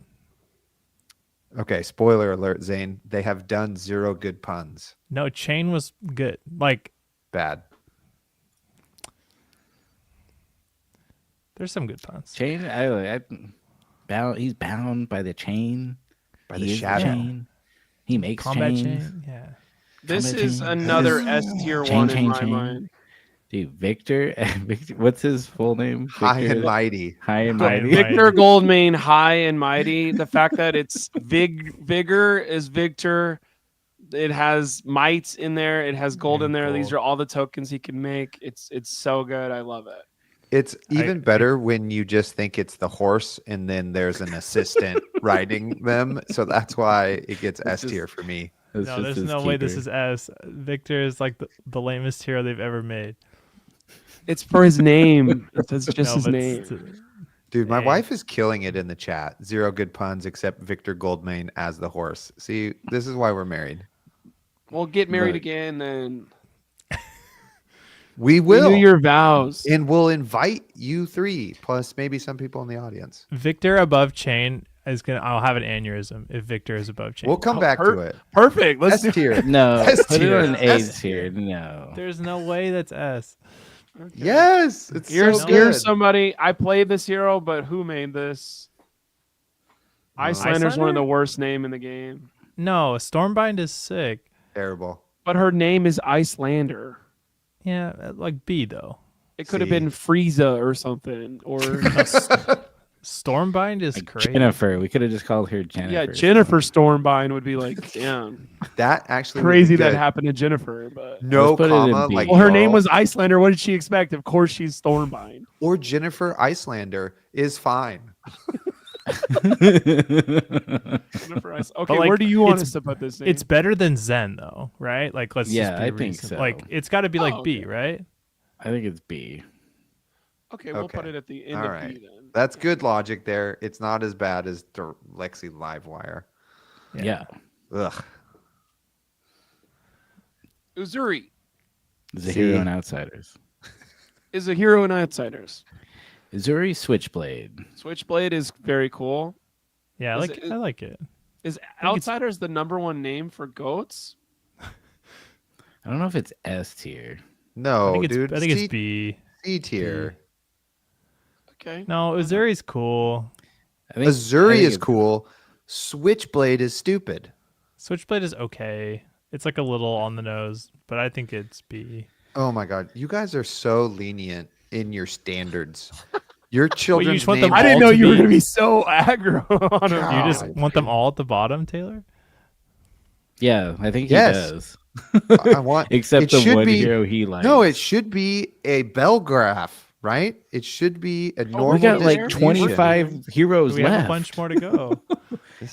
Okay, spoiler alert, Zane. They have done 0 good puns. No, Chain was good. Like Bad. there's some good puns. Chain, he's bound by the chain. By He the is shadow. chain. He makes Combat chains. Chain, yeah. This Combat is chain. another This S tier chain, one chain, in my chain. mind. Dude, Victor, what's his full name? High Victor? and mighty. High and High and mighty. mighty. Victor Goldmain, high and mighty. The fact that it's Vigor is Victor, It has mites in there. It has gold And in there. These gold. are all the tokens he can make. It's so good. I love it. It's even better when you just think it's the horse and then there's an assistant riding them. So that's why it gets S tier for me. It's No, just there's his no way this keeper. is S. Victor is like the lamest hero they've ever made. It's for his name. It's just No, his but name. Dude, my Hey. wife is killing it in the chat. Zero good puns except Victor Goldmane as the horse. See, this is why we're married. We'll get married Look. again then. We will. Renew your vows. And we'll invite you three, plus maybe some people in the audience. Victor above chain is gonna. I'll have an aneurysm if Victor is above chain. We'll come back to it. Perfect. Let's S do tier. No, S put it tier. on S AIDS here. No. There's no way that's S. Okay. Yes. It's Here's so here's good. somebody. I played this hero, but who made this? Icelander's one of Icelander? the worst name in the game. No, Stormbind is sick. Terrible. But her name is Icelander. Yeah, like B though. It could have See. been Frieza or something. Or Stormbind is Like crazy. Jennifer. We could have just called her Jennifer. yeah, Jennifer Stormbind would be like, damn. That actually would Crazy be that good. happened to Jennifer. But No Let's put it in comma, B. like well, her name girl. was Icelander. What did she expect? Of course she's Stormbind. Or Jennifer Icelander is fine. Jennifer Okay, like, where do you want it's- us to put this name? It's better than Zen though, right? Like let's Yeah, just be I think reasonable. so. Like it's got to be like Oh, B, okay. right? I think it's B. okay, we'll Okay. put it at the end All of right. B then. That's good logic there. It's not as bad as Lexi Livewire. Yeah. Ugh. Uzuri The See? hero and outsiders. is a hero in Outsiders. Zuri Switchblade. Switchblade is very cool. Yeah, Is like it- I like it. Is it's- Outsiders the #1 name for goats? I don't know if it's S tier. No, I think it's dude. I think C, it's B. C tier. Okay. No, Uzuri's cool. I think Azuri is it's- cool. Switchblade is stupid. Switchblade is okay. It's like a little on the nose, but I think it's B. Oh my god, you guys are so lenient in your standards. Your children. just want them I didn't all know to you were be- going to be so aggro on him. God. You just want them all at the bottom, Taylor? Yeah, I think he Yes. does. I want. Except it the should one be- hero he likes. No, it should be a bell graph, right? It should be a normal. We got like distribution. 25 heroes We left. have a bunch more to go.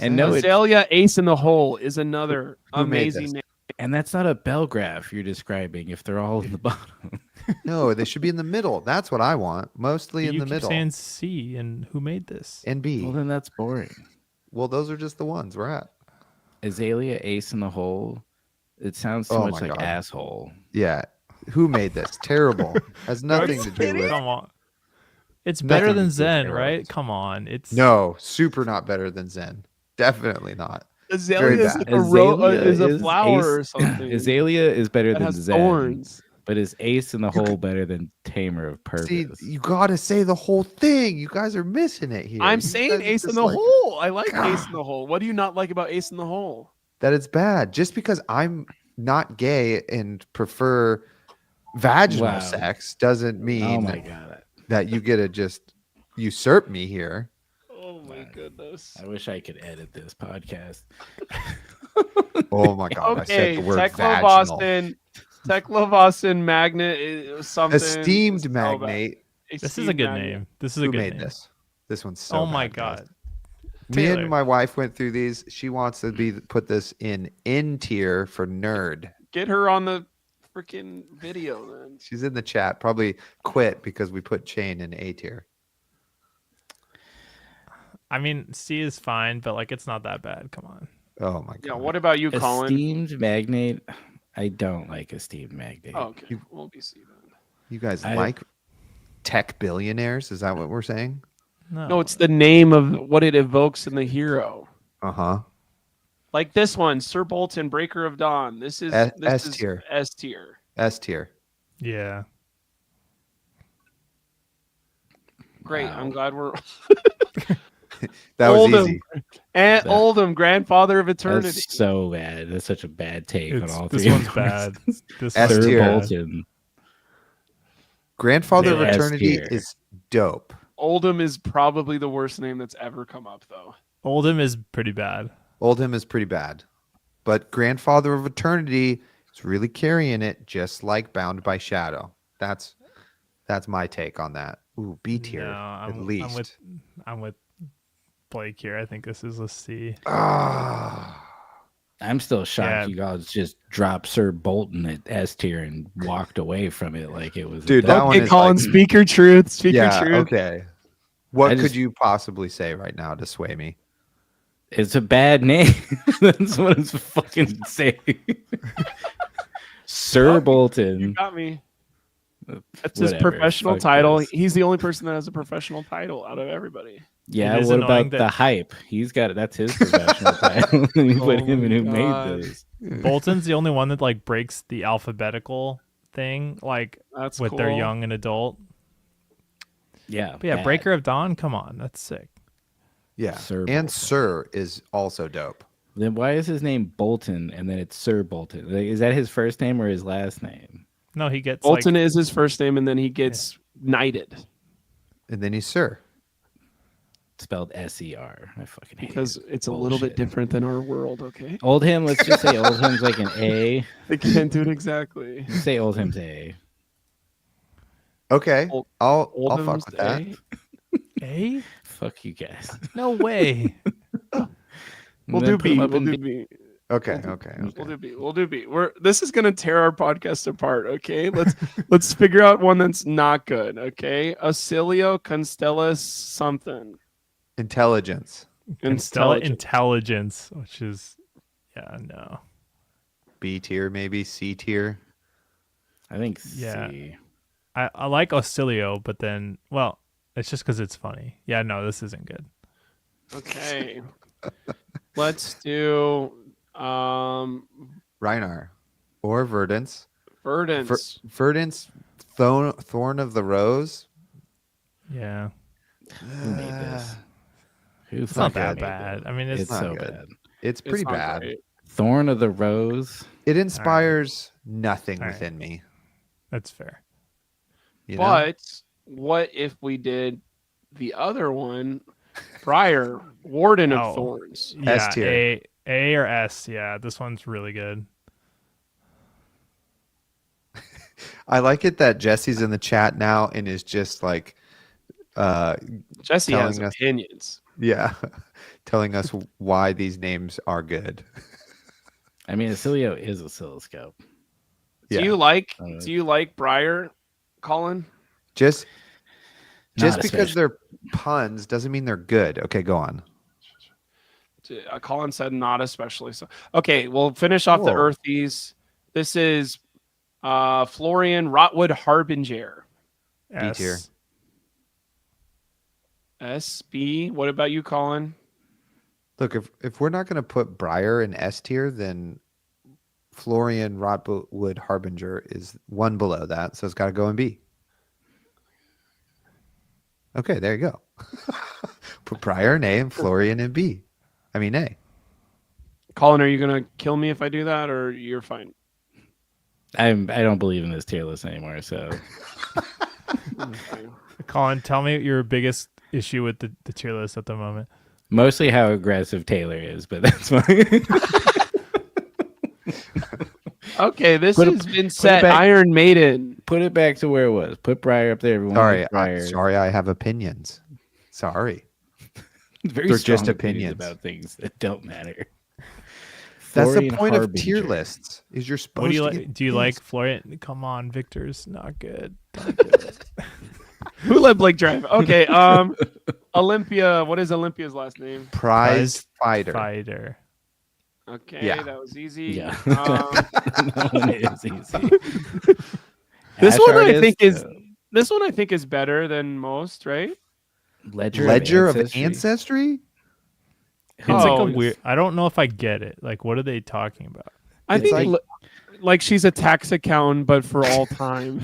And no, it's, Azalea Ace in the Hole is another Who made amazing this? name. and that's not a bell graph you're describing if they're all in the bottom. No, they should be in the middle. That's what I want. Mostly in you the keep middle. saying C, and who made this? And B. Well, then that's boring. Well, those are just the ones we're at. Azalea Ace in the hole. It sounds too Oh much my like God. asshole. Yeah. Who made this? Terrible. Has nothing to do with. Come on. It's Nothing better to than do with Zen, heroes. right? Come on. It's No, super not better than Zen. Definitely not. Azalea is bad. like Azalea is a is flower or Ace- something. Azalea is better that than has Zen, thorns. but is Ace in the hole better than Tamer of Purpose? See, you gotta say the whole thing. You guys are missing it here. I'm You saying guys are Ace in just the like, Hole. I like Ace in the Hole. What do you not like about Ace in the Hole? That it's bad. Just because I'm not gay and prefer vaginal Wow. sex doesn't Oh mean my god! that you get to just usurp me here. Oh my goodness. I wish I could edit this podcast. Oh my god! I Okay, said the word Tekla vaginal. Boston. Tekla Boston Magnet is something. Esteemed so bad. magnate. This is a Esteemed good Magnet. name. This is a Who good made name. this? This one's so. Oh my bad, guys. god. Me Taylor. and my wife went through these. She wants to be put this in N tier for nerd. Get her on the freaking video then. She's in the chat. Probably quit because we put Chain in A tier. I mean, C is fine, but like it's not that bad. Come on. Oh my god. Yeah, what about you, Colin? Esteemed magnate. I don't like esteemed magnate. Oh, okay. We'll be C then. You guys I- like tech billionaires? Is that what we're saying? No, it's the name of what it evokes in the hero. Uh huh. Like this one, Sir Bolton, Breaker of Dawn. This is S this is tier. S tier. S tier. Yeah. Great. Wow. I'm glad we're That was Oldham. easy. and That- Oldham, Grandfather of Eternity. That's so bad. That's such a bad take on all This three. one's of bad. those. This S one's Sir tier. bad. Bolton. Grandfather of S Eternity tier. is dope. Oldham is probably the worst name that's ever come up, though. Oldham is pretty bad. Oldham is pretty bad, but Grandfather of Eternity is really carrying it, just like Bound by Shadow. That's my take on that. Ooh, B tier No, at I'm least. I'm with Blake here. I think this is a C. Ah, I'm still shocked Yeah. you guys just dropped Sir Bolton at S tier and walked away from it like it was. Dude, that one Okay, is Colin, like- speak your truth. Speak your yeah. truth. Okay. What I could just- you possibly say right now to sway me? It's a bad name. That's what it's fucking saying. Sir You Bolton. got me. That's his Whatever, professional fuck title. this. He's the only person that has a professional title out of everybody. Yeah, It is what annoying about that- the hype? He's got it. That's his professional title. You put Oh him in my who God. made this. Bolton's the only one that like breaks the alphabetical thing, like That's with cool. their young and adult. Yeah. But yeah, bad. Breaker of Dawn. Come on, that's sick. Yeah. Sir and Bolton. Sir is also dope. Then why is his name Bolton and then it's Sir Bolton? Like, is that his first name or his last name? No, he gets Bolton like is his first name, and then he gets knighted And then he's Sir. Spelled S-E-R. I fucking hate because it. it's a little bit Bullshit. different than our world. Okay, Oldham, let's just say Oldham's like an A. they can't do it exactly. Let's say Oldham's A. Okay. Old- I'll fuck Oldham's with that. A. A. Fuck you guys. No way. We'll And do then put B. him up We'll in do B. B. Okay. We'll Okay. We'll Okay. do B. We'll do B. This is gonna tear our podcast apart. Okay, let's figure out one that's not good. Okay, Acilio Constellus something. Intelligence. Constella Intelligent. Intelligence, which is no. B tier, maybe C tier. I think C. Yeah. I like Oscillio, but then it's just because it's funny. Yeah, no, this isn't good. Okay, let's do Reinar. Or Verdance. Verdance. Verdance, Thorn of the Rose. Yeah, Who made this? Who it's not fucking that made bad. this? I mean, It's not so good. bad. It's It's pretty not bad. great. Thorn of the Rose. It inspires nothing All right. within me. that's fair. You know? But what if we did the other one, Briar, Warden of Oh. Thorns? Yeah, S tier. A or S. Yeah, this one's really good. I like it that Jesse's in the chat now and is just like, Jesse has telling us- opinions. yeah, telling us why these names are good. I mean, Acilio is oscilloscope. Yeah. Do you like Uh, Briar, Colin? Just Not because especially. they're puns doesn't mean they're good. Okay, go on. Colin said not especially so. Okay, we'll finish off the Whoa. Earthies. This is Florian Rotwood Harbinger. B tier. S. SB. What about you, Colin? Look, if we're not going to put Briar in S tier, then Florian Rotwood Harbinger is one below that, so it's got to go in B. Okay, there you go. Put Briar in A and Florian in B. I mean A. Colin, are you gonna kill me if I do that, or you're fine? I don't believe in this tier list anymore. So Okay. Colin, tell me your biggest issue with the tier list at the moment. mostly how aggressive Taylor is, but that's fine. Okay, this Put it- has been it set. back- Iron Maiden. Put it back to where it was. Put Briar up there. Everyone Sorry, likes Briar. sorry, I have opinions. Sorry. Very They're strong just opinions. about things that don't matter. That's the Florian point of tier Harbinger. lists. Is you're supposed What do you to like? get Do you things. like Florian? Come on, Victor's not good. Don't do it. Who let Blake drive? Okay. Olympia. What is Olympia's last name? prize fighter? Fighter. Okay, Yeah. that was easy. Yeah. Um, That one is easy. This Ash one I artist, think this one I think is better than most, right? Ledger of Ancestry? It's Oh, like a weird. I don't know if I get it. Like, what are they talking about? I It's think like- like she's a tax accountant, but for all time.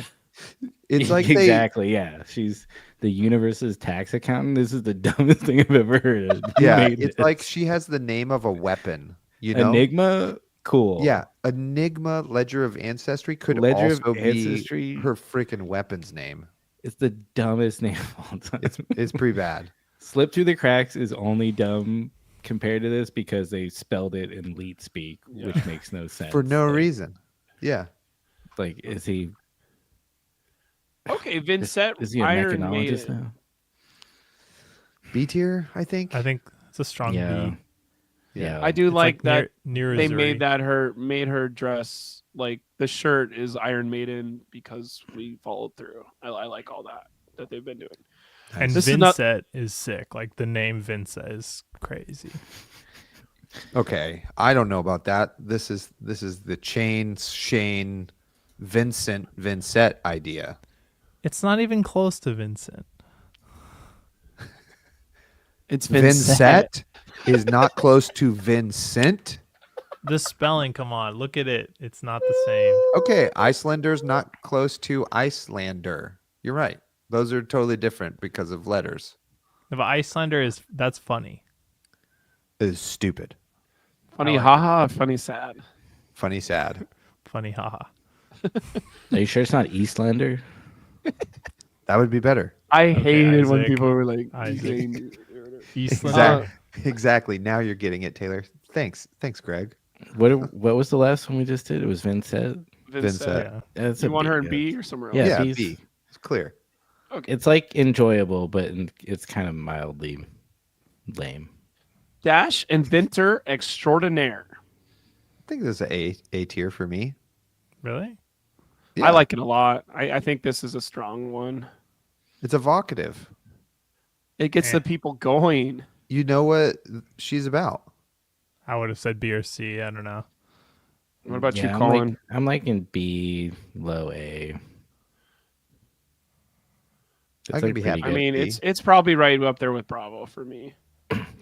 It's like they exactly. Yeah, she's the universe's tax accountant. This is the dumbest thing I've ever heard of. Who yeah, made it's this? like she has the name of a weapon, you know? Enigma. Cool. Yeah, Enigma Ledger of Ancestry could Ledger of also be Ancestry. her freaking weapon's name. It's the dumbest name of all time. It's pretty bad. Slip through the cracks is only dumb compared to this because they spelled it in leet speak, which makes no sense. For no Like- reason. Yeah. Like, is he Okay, Vincent is he a Iron mechanologist Maiden. now? B tier, I think. I think it's a strong Yeah. B. Yeah. I do It's like that near they Missouri. made her dress like the shirt is Iron Maiden because we followed through. I like all that they've been doing. And This is not- Vincent is sick. Like the name Vincent is crazy. Okay. I don't know about that. This is the Shane Vincent idea. It's not even close to Vincent. It's Vincent is not close to Vincent. The spelling, come on, look at it. It's not the same. Okay, Icelander's not close to Icelander. You're right. Those are totally different because of letters. If Icelander that's funny. It is stupid. Funny I like haha, funny sad. Funny sad. Funny, haha. Are you sure it's not Eastlander? That would be better. I hated when Isaac. people were like Isaac. saying- Eastlander. Exactly. Now you're getting it, Taylor. Thanks, Greg. What was the last one we just did? It was Vincent. Vincent. Yeah. That's You a want her in yeah. B or somewhere else? Yeah, Yeah, B's- B. It's clear. It's like enjoyable, but it's kind of mildly lame. Dash Inventor Extraordinaire. I think this is A tier for me. Really? Yeah. I like it a lot. I think this is a strong one. It's evocative. It gets Eh. the people going. You know what she's about. I would have said B or C. I don't know. What about you, Yeah, Colin? I'm like in B, low A. I can be pretty happy. I Yeah, mean, B. it's probably right up there with Bravo for me.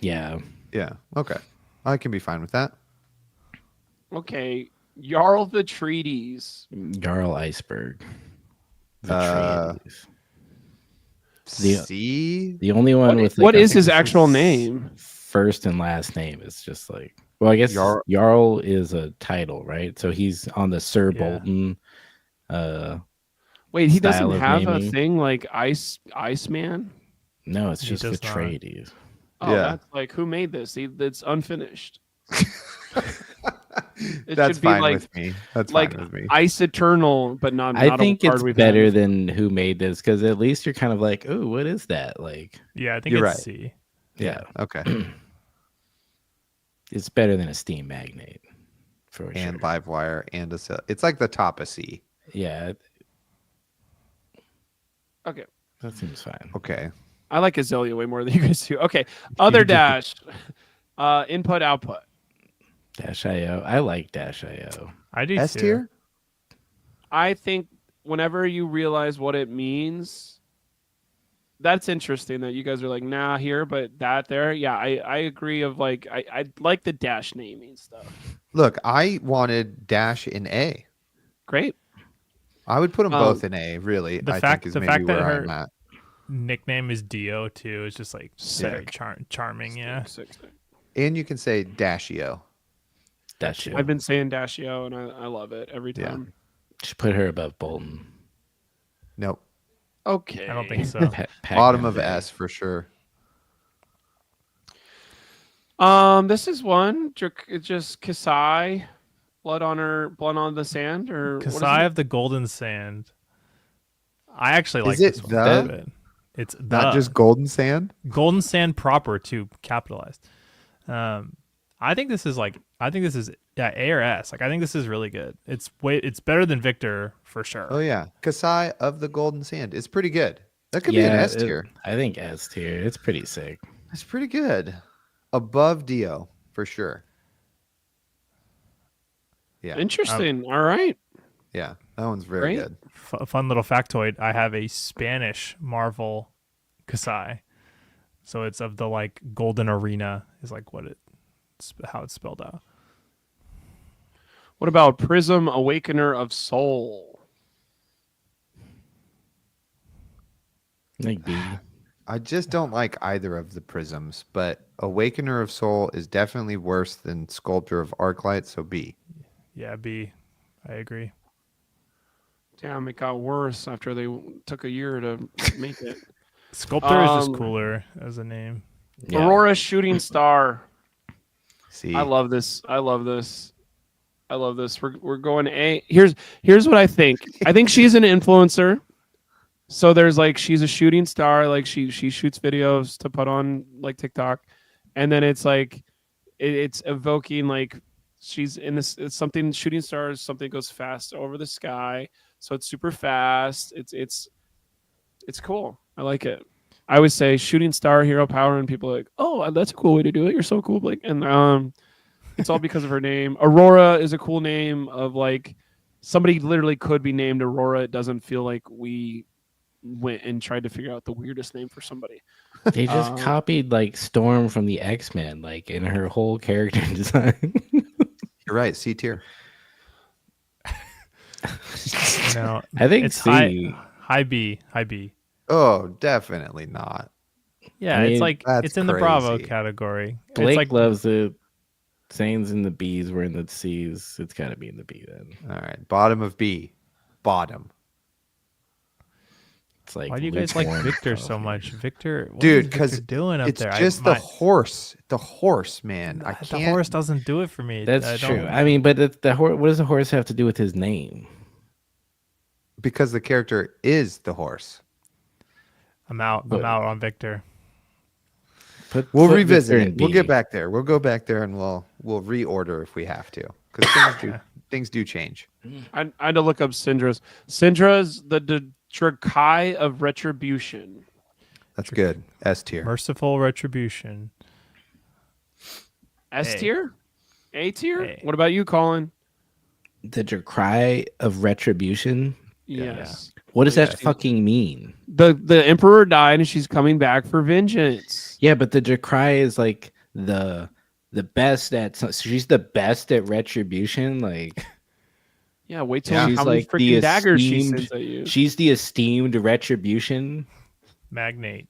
Yeah. Yeah. Okay. I can be fine with that. Okay, Jarl the Treaties. Jarl Iceberg. The Uh, trees. The- C. The only one with What like, is a his actual name? first and last name is just like, well, I guess Jarl is a title, right? So he's on the Sir Yeah. Bolton. Wait, he style doesn't of have a naming. thing like Iceman? No, it's He just does not. Atreides. Oh, Yeah. that's like who made this? It's unfinished. It That's should be fine like with me. That's like fine with me. Ice Eternal, but not. I not think a card it's we've better had. than who made this because at least you're kind of like, oh, what is that? Like, Yeah, I think You're it's right. C. yeah, Okay. it's better than a Steam Magnate for And sure. Livewire and it's like the top of C. Yeah, Okay, that seems fine. Okay. I like Azalea way more than you guys do. Okay, other dash, input output. Dash IO. I like Dash IO. I do S too. tier? I think whenever you realize what it means, that's interesting that you guys are like, nah, here, but that there. Yeah, I agree of like, I like the dash naming stuff. Look, I wanted Dash in A. Great. I would put them both in A, really. the I fact- think is the maybe fact that where her- I'm at. Nickname is Dio too. It's just like very Sick. charming. Yeah. Sick. And you can say Dashio. Dash IO. I've been saying Dashio, and I love it every Yeah. time. Should put her above Bolton. Nope. Okay. I don't think so. Bottom of Pac-Man. S for sure. This is one. Just Kasai, blood on the sand, or what is Kasai it? of the Golden Sand. I actually like Is it this one the? quite a bit. It's Not just Golden Sand? Golden Sand proper too, capitalized. I think this is A or S. Like I think this is really good. It's better than Victor for sure. Oh, yeah. Kasai of the Golden Sand. It's pretty good. That could be an S tier. I think S tier. It's pretty sick. It's pretty good. Above Dio, for sure. Yeah. Interesting. All right. Yeah. That one's very Great. good. Fun little factoid. I have a Spanish Marvel Kasai, so it's of the like Golden Arena is like how it's spelled out. What about Prism Awakener of Soul? Like B. I just don't like either of the prisms, but Awakener of Soul is definitely worse than Sculptor of Arclight, so B. Yeah, B. I agree. Damn, it got worse after they took a year to make it. Sculptor is just Um, cooler as a name. Yeah. Aurora Shooting Star. See, I love this. I love this. I love this. We're going A. Here's what I think. I think she's an influencer. So there's like she's a shooting star. Like she shoots videos to put on like TikTok, and then it's like it's evoking like she's in this. It's something shooting stars. Something goes fast over the sky. So it's super fast. It's cool. I like it. I would say shooting star hero power, and people are like, oh, that's a cool way to do it. You're so cool, Blake. And it's all because of her name. Aurora is a cool name of like somebody literally could be named Aurora. It doesn't feel like we went and tried to figure out the weirdest name for somebody. They just copied like Storm from the X-Men, like in her whole character design. you're right. C tier. No, I think it's C. high B. High B. Oh, definitely not. Yeah, I mean, it's like that's it's in the Bravo crazy. category. Blake it's like loves it. Zane's in the B's. We're in the C's. It's got to be in the B then. All right, bottom of B, bottom. It's like why do you guys like lukewarm Victor so coffee. much? Victor, what Dude, is Victor 'cause doing up It's there? just the horse. The horse, man. I the can't. horse doesn't do it for me. That's I true. don't- I mean, but the horse. What does the horse have to do with his name? Because the character is the horse. I'm out. But- I'm out on Victor. We'll Put revisit Victor it. in We'll B. get back there. We'll go back there and we'll reorder if we have to, because things do change. I had to look up Syndra's. Syndra's the Drakai of Retribution. That's good. S tier. Merciful Retribution. S A. tier? A tier? A. What about you, Colin? The cry of retribution. Yes. What does Yeah. that fucking mean? The Emperor died and she's coming back for vengeance. Yeah, but the Decry is like the best at. She's the best at retribution. Like Yeah, wait till Yeah. she's how many like the freaking daggers she esteemed. sends at you. She's the esteemed retribution. Magnate.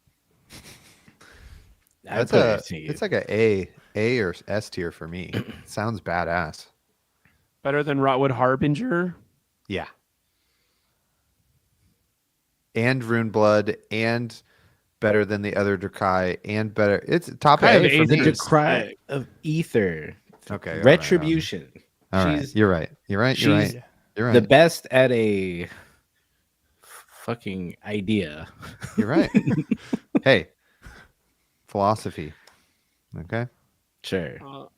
I'd That's put her a. at C. It's like a or S tier for me. Sounds badass. Better than Rotwood Harbinger. Yeah. And Rune Blood, and better than the other Drakai, and better. It's top Kind A of for A the me. tier. Decry of ether. Okay. all right, Retribution. All right. She's You're right. You're right. You're right. she's You're right. the best at a fucking idea. You're right. Hey, philosophy. Okay, Sure.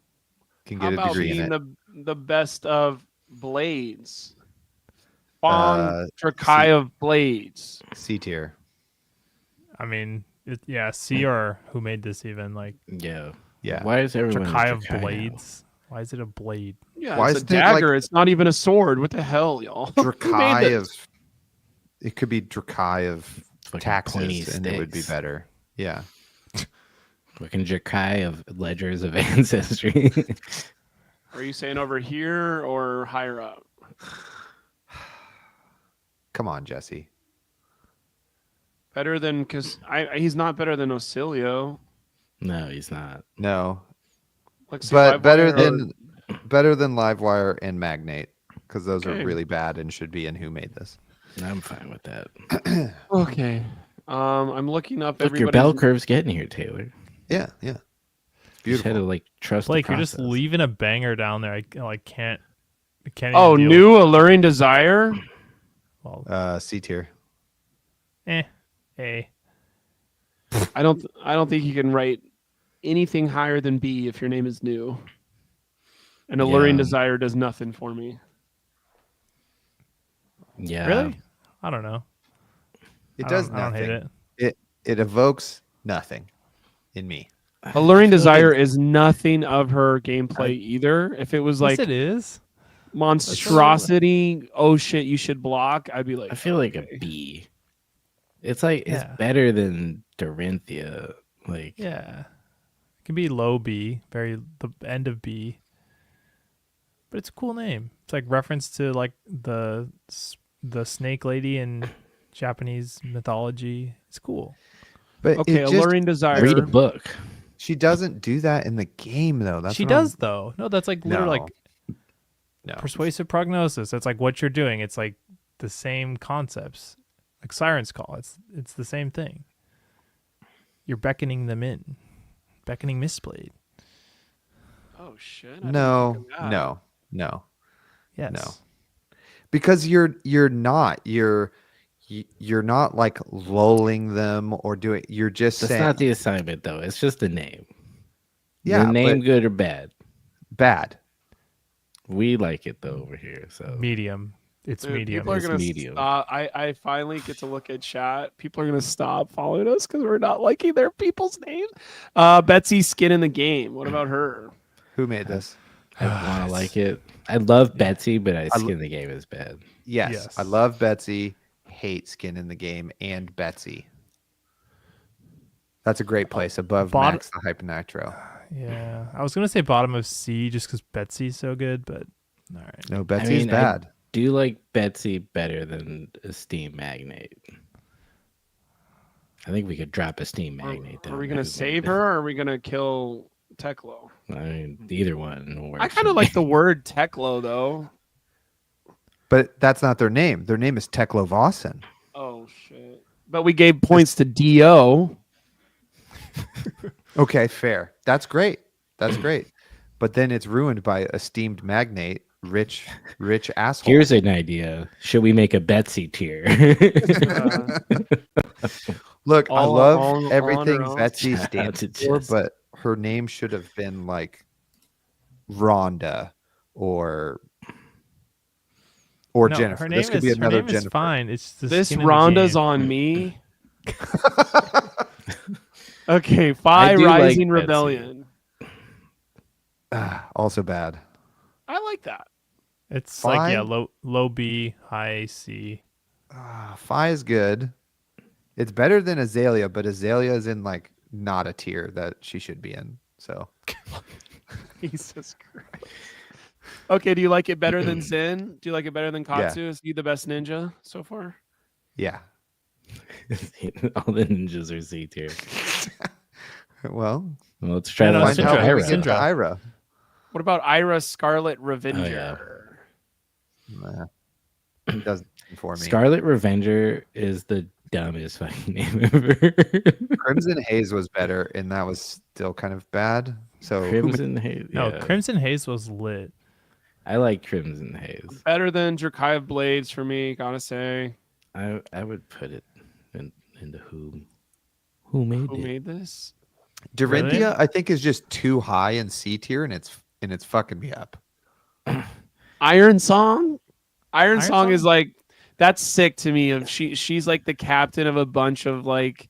can How get a about degree in being it. the best of blades? Bong C. Drakai of blades. C tier. I mean, yeah. C or who made this even like Yeah. Yeah. Why is everyone Drakai a of Drakai now? blades? Why is it a blade? Yeah, Why it's a isn't it like- dagger. It's not even a sword. What the hell, y'all? Who made Drakai this? of. It could be Drakai of Fucking pointy taxes, and it would be sticks. better. Yeah. Fucking Drakai of ledgers of ancestry. Are you saying over here or higher up? Come on, Jesse. Better than because he's not better than Ocilio. No, he's not. No, Let's see, but better Livewire than Livewire and Magnate, because those Okay. are really bad and should be in Who Made This. I'm fine with that. Okay. I'm looking up Look, your everybody's. bell curve's getting here, Taylor. Yeah, yeah. You just Beautiful. had to like trust Blake, the you're just process. leaving a banger down there. I can't. I can't. Oh, even deal new alluring desire. with- Well, C tier. A. I don't think you can write anything higher than B if your name is new. And alluring Yeah. desire does nothing for me. Yeah. Really? I don't know. It I does don't- I don't nothing. hate it. It evokes nothing in me. Alluring I feel desire like is nothing of her gameplay either. If it was like Yes, it is. monstrosity, oh shit, you should block, I'd be like, I feel like okay. a B. It's like Yeah. it's better than Dorinthia. Like Yeah. It can be low B, very the end of B. But it's a cool name. It's like reference to like the snake lady in Japanese mythology. It's cool. But Okay, it just, alluring desire. read a book. she doesn't do that in the game though. That's She what I'm- does though. No, that's like literally like No. persuasive prognosis. That's like what you're doing. It's like the same concepts. Like Siren's Call. It's the same thing. You're beckoning them in. Beckoning Mistplayed. Oh shit! I didn't No, think of that. no. Yes. No. Because you're not like lulling them or doing. You're just That's saying not the assignment though. It's just the name. yeah, the name but good or bad. bad. We like it though over here. So Medium. It's Dude, medium. people are It's gonna medium. stop. I finally get to look at chat. People are gonna stop following us because we're not liking their people's names. Betsy's skin in the game. What about her? Who made this? I want to like it. I love Betsy, but I I- skin the game is bad. Yes, I Yes. love Betsy. Hate Skin in the Game and Betsy. That's a great place above Bottom- Max the Hype Nitro. Yeah. I was gonna say bottom of C just because Betsy's so good, but all right. No, Betsy's mean, bad. Do you like Betsy better than a Steam Magnate? I think we could drop a Steam Magnate. Are we gonna save her, or are we gonna kill Teklo? I mean, either one. I kind of like the word Teklo though. But that's not their name. Their name is Teklo Vossen. Oh shit! But we gave points to Do. Okay, fair. That's great. That's great. But then it's ruined by esteemed magnate, rich asshole. Here's an idea. Should we make a Betsy tier? Look, I all love on her everything own. Betsy Shout out stands to for, Jess. but her name should have been like Rhonda or No, Jennifer. Her name This could is, be her another name is Jennifer. fine. It's the This skin in the Rhonda's game. on me. Okay, Phi I do like Rising Betsy. Rebellion. Also bad. I like that. It's like yeah, Fine. low B, high C. Phi is good. It's better than Azalea, but Azalea is in like not a tier that she should be in. So Jesus Christ. Okay, do you like it better than Zen? Do you like it better than Katsu? Is he the best ninja so far? yeah. All the ninjas are C tier. Well, Well, let's try Yeah, no, to find find out Syndra, when we Ira. get to Syndra. Ira. What about Ira Scarlet Revenger? Nah, it doesn't for me. Scarlet Revenger is the dumbest fucking name ever. Crimson Haze was better, and that was still kind of bad. So who Crimson Haze. No, yeah. Crimson Haze was lit. I like Crimson Haze. Better than Jerkiah Blades for me, gotta say. I would put it into who made Who it. made this? Dorinthia, Really? I think, is just too high in C tier, and it's fucking me up. Iron Song? Iron Iron Song is Song? like that's sick to me. Of she's like the captain of a bunch of like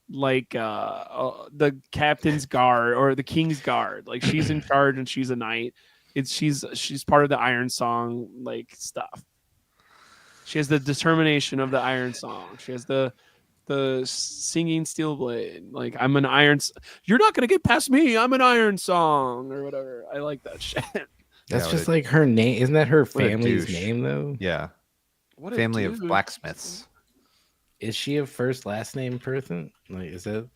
the captain's guard or the king's guard. Like she's in charge and she's a knight. She's part of the Iron Song like stuff. She has the determination of the Iron Song. She has the singing steel blade. Like I'm an iron. You're not gonna get past me. I'm an Iron Song or whatever. I like that shit. That's Yeah, just what like her name. Isn't that her a family's douche. name though? Yeah, What a family of dude. blacksmiths. Is she a first last name person? Like is that?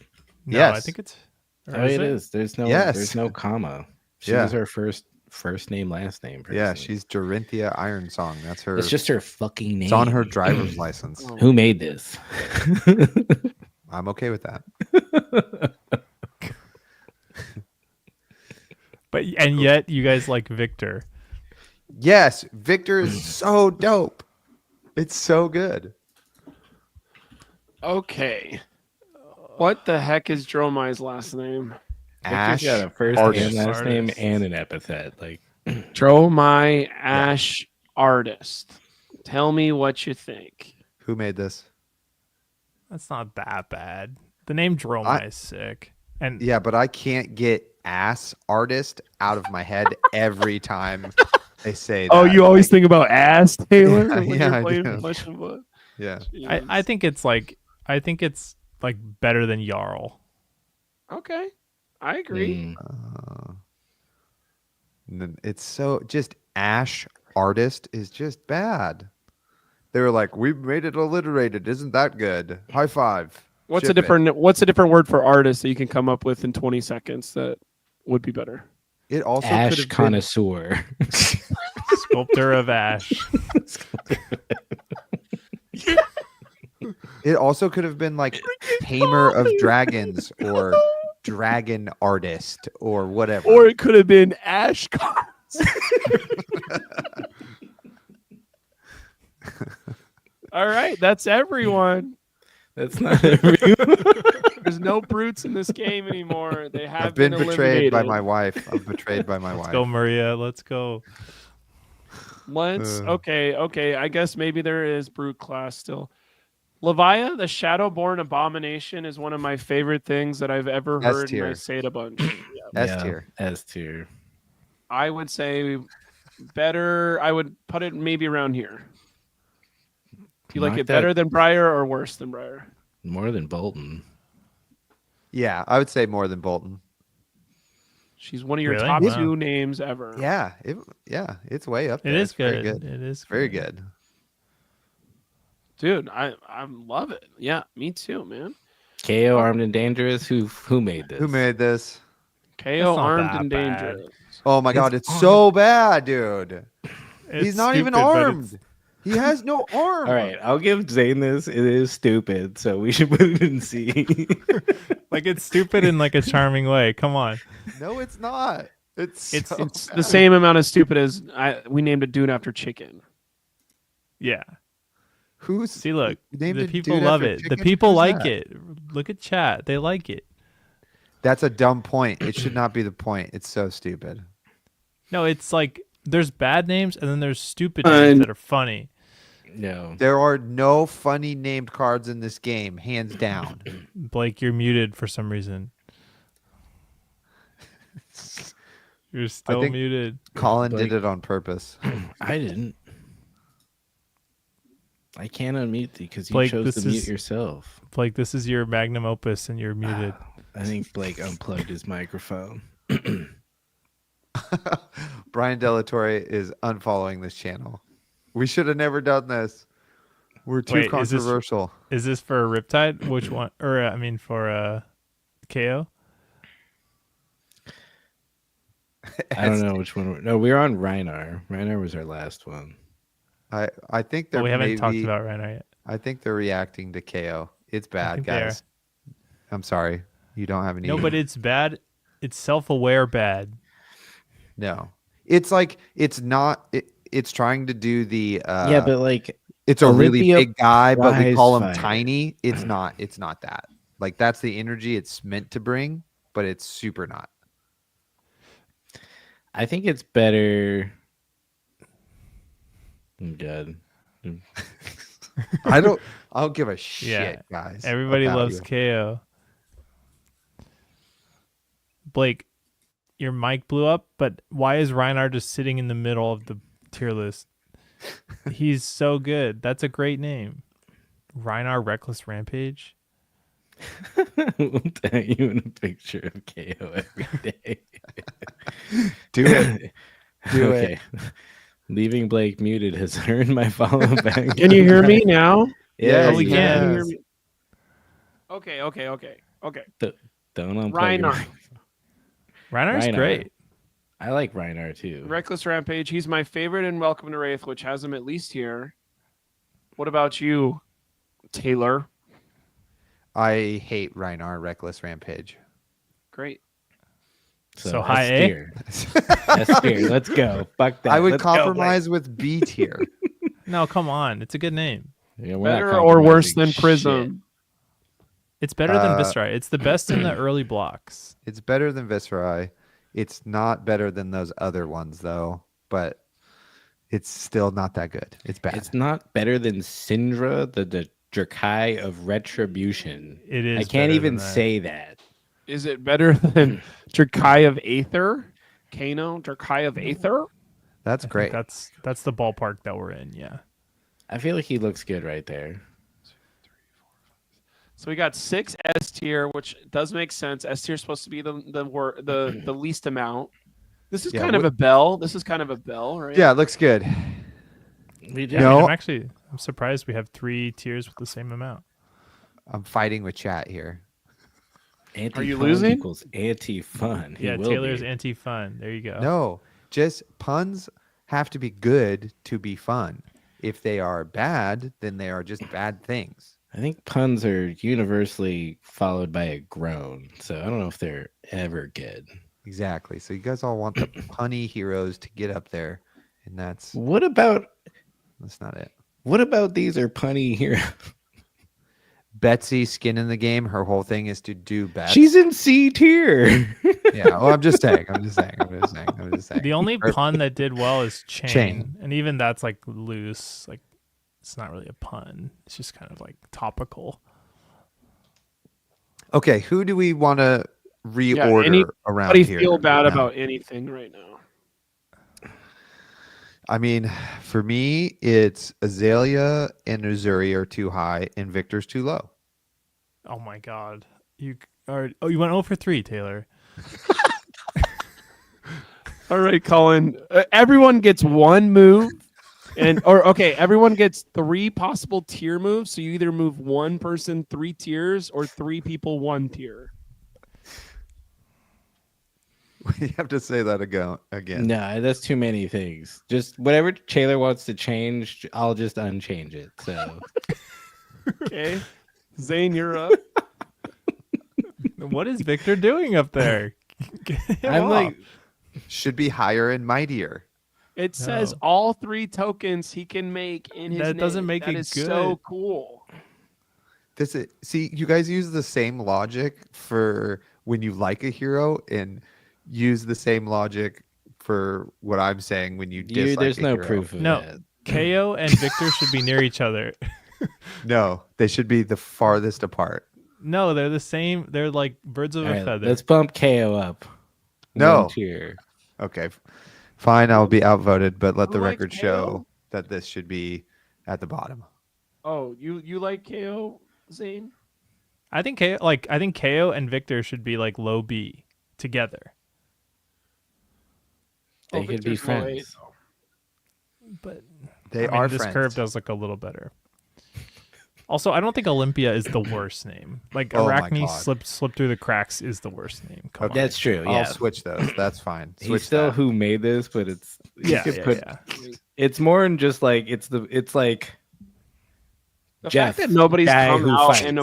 No, I Yes. think it's. or Oh, it is. There's Yes. no comma. She Yeah. was her first name, last name person. Yeah, she's Dorinthia Iron Song. That's her. It's just her fucking name. It's on her driver's license. Oh, Who made this? I'm okay with that. But and yet you guys like Victor. Yes, Victor is so dope. It's so good. Okay. What the heck is Dromai's last name? Ash. Victor's got a first Artist. and last name Artist. and an epithet. Like Dromai Ash Artist. Tell me what you think. Who made this? That's not that bad. The name Dromai is sick. And Yeah, but I can't get ass artist out of my head every time they say that. Oh, you always think about ass, Taylor? Yeah, when yeah, you're I playing do. Flesh and Blood? Yeah. I think it's like better than Jarl. Okay. I agree. It's so just Ash artist is just bad. They were like, we made it alliterated. Isn't that good? High five. What's Ship a it. different word for artist that you can come up with in 20 seconds that would be better? It also could Ash have been, connoisseur. Sculptor of Ash. it also could have been like tamer of dragons or dragon artist or whatever. Or it could have been Ash cards. All right, that's everyone. That's not everyone. There's no brutes in this game anymore. They have I've been betrayed by eliminated. my wife. I'm betrayed by my Let's wife. go, Maria. Let's go. Okay. I guess maybe there is brute class still. Levia, the Shadowborn Abomination, is one of my favorite things that I've ever S heard, and I tier. say it a bunch. S tier. S tier. I would say better. I would put it maybe around here. Do you like Knock it that- better than Briar or worse than Briar? More than Bolton. Yeah, I would say more than Bolton. She's one of your Really? top Wow. 2 names ever. Yeah, it's way up there. It is It's very good. good. It is Very good. Dude, I love it. Yeah, me too, man. KO Armed and Dangerous. Who made this? Who made this? KO not armed that and bad. dangerous. Oh my god, it's so bad, dude. He's It's not even stupid, but armed. He has no arm. All right, I'll give Zane this. It is stupid, so we should put it in C. Like it's stupid in like a charming way. Come on. No, it's not. It's It's so it's the bad. same amount of stupid as we named a dude after chicken. Yeah. Who's See, look, named the a people dude love after it. The chicken? people Who's like that? it. Look at chat. They like it. That's a dumb point. It should not be the point. It's so stupid. No, it's like there's bad names and then there's stupid names that are funny. No. There are no funny named cards in this game, hands down. Blake, you're muted for some reason. You're still think- muted. Colin Like- did it on purpose. I didn't. I can't unmute because you Blake, chose to this mute is- yourself. Blake, this is your magnum opus and you're muted. I think Blake unplugged his microphone. Brian Delatorre is unfollowing this channel. We should have never done this. We're too Wait, is this- controversial. Is this for Riptide? Which one? Or I mean for KO? I don't know which one. No, we were on Reinar. Reinar was our last one. I think they're Well, we haven't talked maybe- about right now yet. I think they're reacting to KO. It's bad, think they are. guys. I'm sorry. You don't have any. No, but it's bad. It's self-aware bad. No. It's like it's not. It's trying to do the. Yeah, but like it's a really Olympia big guy, but we prize call him fighter. tiny. It's not. It's not that. Like that's the energy it's meant to bring, but it's super not. I think it's better. Oh, God. I don't give a shit, Yeah. guys. Everybody about loves you. KO. Blake, your mic blew up, but why is Reinar just sitting in the middle of the tier list? He's so good. That's a great name. Reinar Reckless Rampage. We'll tag you in a picture of KO every day. Do it. Do it. Okay. Leaving Blake muted has earned my follow back. Can you hear me now? Yeah, Oh, we you can. Can you have. hear me? Okay. Don't unplug Reinar. your- Reinar's Reinar. great. I like Reinar too. Reckless Rampage. He's my favorite in Welcome to Wraith, which has him at least here. What about you, Taylor? I hate Reinar Reckless Rampage. Great. So high S A? tier. S tier. Let's go. Fuck that. I would Let's go, Blake. compromise with B tier. No, come on. It's a good name. Yeah, we're not Better or worse than compromising Prism? It's better than Uh, Viscerai. It's the best in the early blocks. It's better than Viscerai. It's not better than those other ones though, but it's still not that good. It's bad. shit. It's not better than Syndra, the Drakai of Retribution. It is. I can't better even than that. say that. Is it better than Drakai of Aether? Kano, Drakai of Aether? That's I think great. That's the ballpark that we're in. Yeah. I feel like he looks good right there. So we got 6 S tier, which does make sense. S tier is supposed to be the least amount. This is Yeah, kind of a bell. This is kind of a bell, right? Yeah, it looks good. We did. Yeah, No. I'm surprised we have 3 tiers with the same amount. I'm fighting with chat here. Anti-fun you losing? Equals anti-fun. He Yeah, will Taylor's be. anti-fun. There you go. No, just puns have to be good to be fun. If they are bad, then they are just bad things. I think puns are universally followed by a groan, so I don't know if they're ever good. Exactly. So you guys all want the punny heroes to get up there, and that's What about not it. these are punny heroes? Betsy, skin in the game. Her whole thing is to do bets. She's in C tier. Yeah. Well, I'm just saying. I'm just saying. The only pun that did well is chain, Chain. and even that's like loose. Like it's not really a pun. It's just kind of like topical. Okay. Who do we want to reorder around Anybody here? feel bad now? about anything right now? I mean, for me, it's Azalea and Uzuri are too high, and Victor's too low. Oh my god, you went 0 for 3, Taylor. All right, Colin. Everyone gets one move, everyone gets 3 possible tier moves. So you either move one person 3 tiers or 3 people 1 tier. You have to say that again. No, that's too many things. Just whatever Taylor wants to change, I'll just unchange it. So Okay, Zane, you're up. What is Victor doing up there? Get him I'm off. like, Should be higher and mightier. It says No. all 3 tokens he can make in his That doesn't name. make That it is so good. cool. See, you guys use the same logic for when you like a hero, and use the same logic for what I'm saying when you dislike there's a no hero. proof of No. that. KO and Victor should be near each other. No, they should be the farthest apart. No, they're the same. They're like birds of All a right, feather. let's bump KO up. No. 1 tier. Okay, fine. I'll be outvoted, but let Who the likes record KO? show that this should be at the bottom. Oh, you like KO, Zane? I think KO and Victor should be like low B together. They could be Victor's low A, friends. though. But They I mean, are this friends. curve does look a little better. Also, I don't think Olympia is the worst name. Like Oh my Arachne God. slip through the cracks is the worst name. Come Okay. That's true. I'll Yeah, switch those. That's fine. he's Switch still that. who made this, but it's on. you Yeah, could yeah, put. yeah. It's more than just like it's like The Jeff, fact that nobody's guy come who out fights. and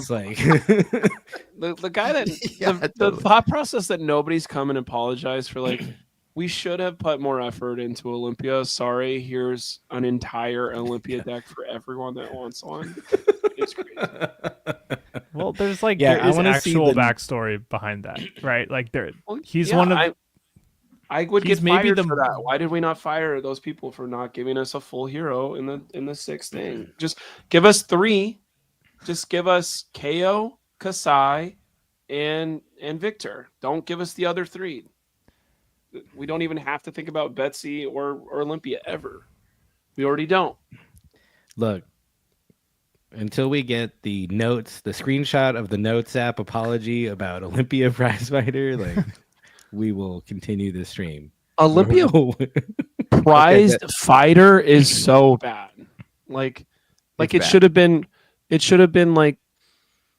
like the guy that Yeah, the totally. thought process that nobody's come and apologized for, like, we should have put more effort into Olympia. Sorry, here's an entire Olympia deck for everyone that wants one. It's crazy. Well, there's like Yeah, there I is wanna see actual the- backstory behind that, right? Like Well, he's yeah, one of I would he's get maybe fired the- for that. Why did we not fire those people for not giving us a full hero in the 6th thing? Just give us 3. Just give us KO, Kasai, and Victor. Don't give us the other 3. We don't even have to think about Betsy or Olympia ever. We already don't. Look, until we get the notes, the screenshot of the notes app apology about Olympia prizefighter, like we will continue the stream. Olympia prized fighter is so bad. Like It's it bad. should have been. It should have been like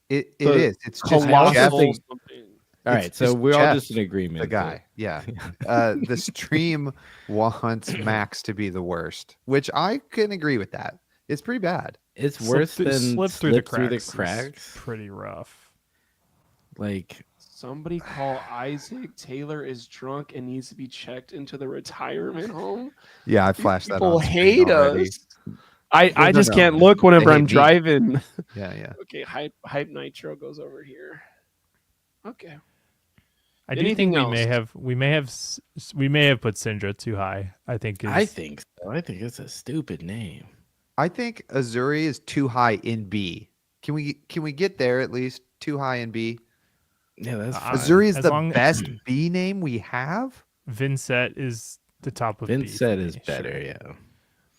It the is. It's just also Jeff, colossal think- something. All It's right, so just we're all Jeff, just in agreement. the guy. Yeah. The stream wants Max to be the worst, which I can agree with that. It's pretty bad. It's worse than slip through the cracks. is pretty rough. Like Somebody call Isaac. Taylor is drunk and needs to be checked into the retirement home. Yeah, I flashed that. People on screen hate already. us. I No, just no. can't look whenever They hate I'm me. driving. Yeah. Okay, hype nitro goes over here. Okay. I do Anything think else? we may have put Syndra too high. I think I think so. I think it's a stupid name. I think Azuri is too high in B. Can we get there at least? Too high in B. Yeah, that's fine. Azuri is As the long- best B name we have. Vincent is the top of B. Vincent for is me, better. sure. Yeah.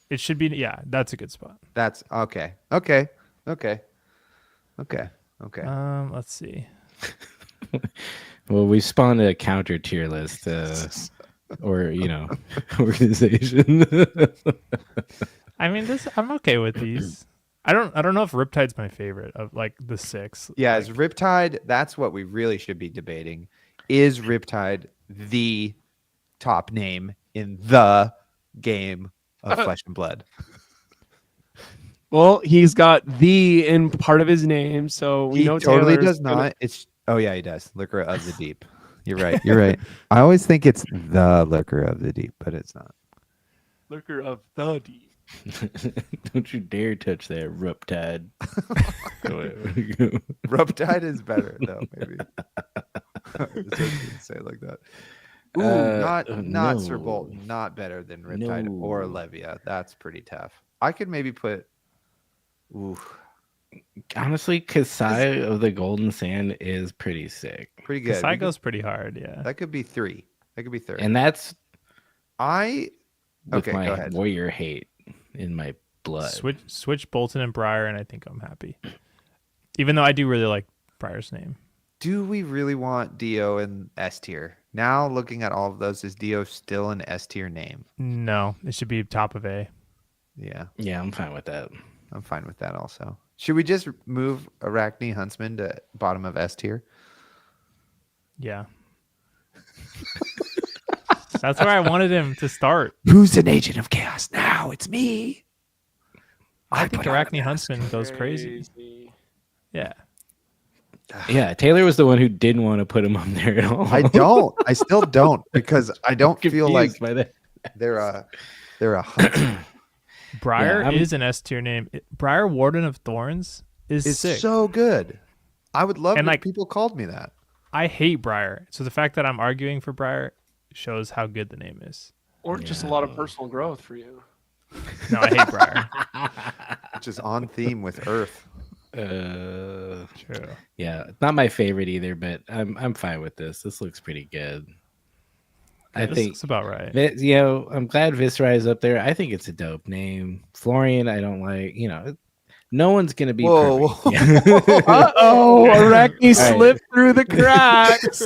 It should be. Yeah, that's a good spot. That's okay. Let's see. Well, we spawned a counter tier list, or organization. I mean, I'm okay with these. I don't know if Riptide's my favorite of like the 6. Yeah, is Riptide, that's what we really should be debating. Is Riptide the top name in the game of Flesh and Blood? Well, he's got the in part of his name, so we He know totally Taylor's does not. It's yeah, he does. Liquor of the deep. You're right. You're right. I always think it's the liquor of the deep, but it's not. Liquor of the deep. Don't you dare touch that Riptide. Ruptide is better though. Maybe. It's okay to say it like that. Ooh, not Sir no. Bolton. Not better than Riptide or No. Levia. That's pretty tough. I could maybe put. Ooh, Honestly, Kasai of the Golden Sand is pretty sick. pretty good. Kasai We could- goes pretty hard, yeah. that could be 3. That could be third. And that's I with Okay, go my ahead. warrior hate in my blood. Switch Bolton and Briar, and I think I'm happy. Even though I do really like Briar's name. Do we really want Dio in S tier? Now looking at all of those, is Dio still an S tier name? No, it should be top of A. Yeah, Yeah, I'm fine with that. I'm fine with that also. Should we just move Arachne Huntsman to bottom of S tier? Yeah. That's where I wanted him to start. Who's an agent of chaos now? It's me. I think Arachne Huntsman goes crazy. Yeah. Yeah, Taylor was the one who didn't want to put him on there at all. I don't. I still don't because I don't feel like Confused by that. they're a huntsman. Briar I'm- is an S tier name. Briar Warden of Thorns is It's sick. so good. I would love And, if like- people called me that. I hate Briar. So the fact that I'm arguing for Briar shows how good the name is. Or just a lot of personal growth for you. No, I hate Briar. Which is on theme with Earth. True. Yeah, not my favorite either, but I'm fine with this. This looks pretty good. I This think looks about right. I'm glad Viscera is up there. I think it's a dope name. Florian, I don't like. No one's gonna be Whoa, perfect. Uh-oh, Arachne right. slipped through the cracks.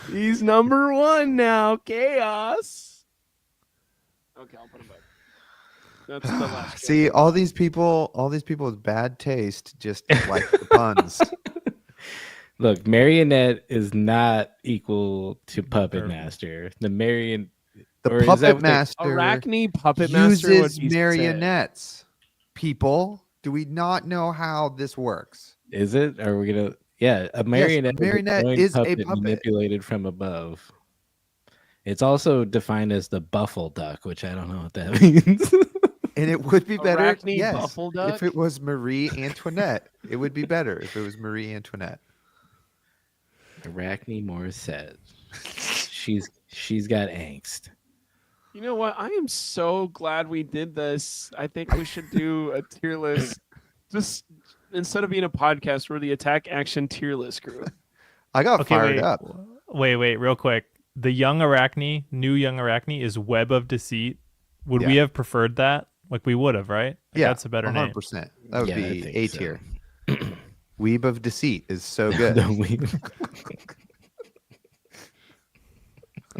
He's number 1 now. Chaos. Okay, I'll put him back. That's the last. See, all these people with bad taste just like the puns. Look, Marionette is not equal to Puppet Perfect. Master. The Or is that puppet what they- master Arachne Puppet Master uses would be sick. marionettes. People, do we not know how this works? Is it? Are we gonna? Yeah, a marionette, marionette glowing is a puppet puppet. manipulated from above. It's also defined as the buffle duck, which I don't know what that means. And it would be better, Arachne yes, Buffle Duck? if it was Marie Antoinette. It would be better if it was Marie Antoinette. Arachne Morissette. She's got angst. You know what? I am so glad we did this. I think we should do a tier list. Just instead of being a podcast, we're the Attack Action tier list group. I got Okay, fired wait. up. Wait, real quick. The young Arachne, new young Arachne is Web of Deceit. Would we Yeah. have preferred that? Like we would have, right? Like, Yeah, that's a better name. 100%. That would Yeah, I be think A so. tier. Weeb of Deceit is so good. The we-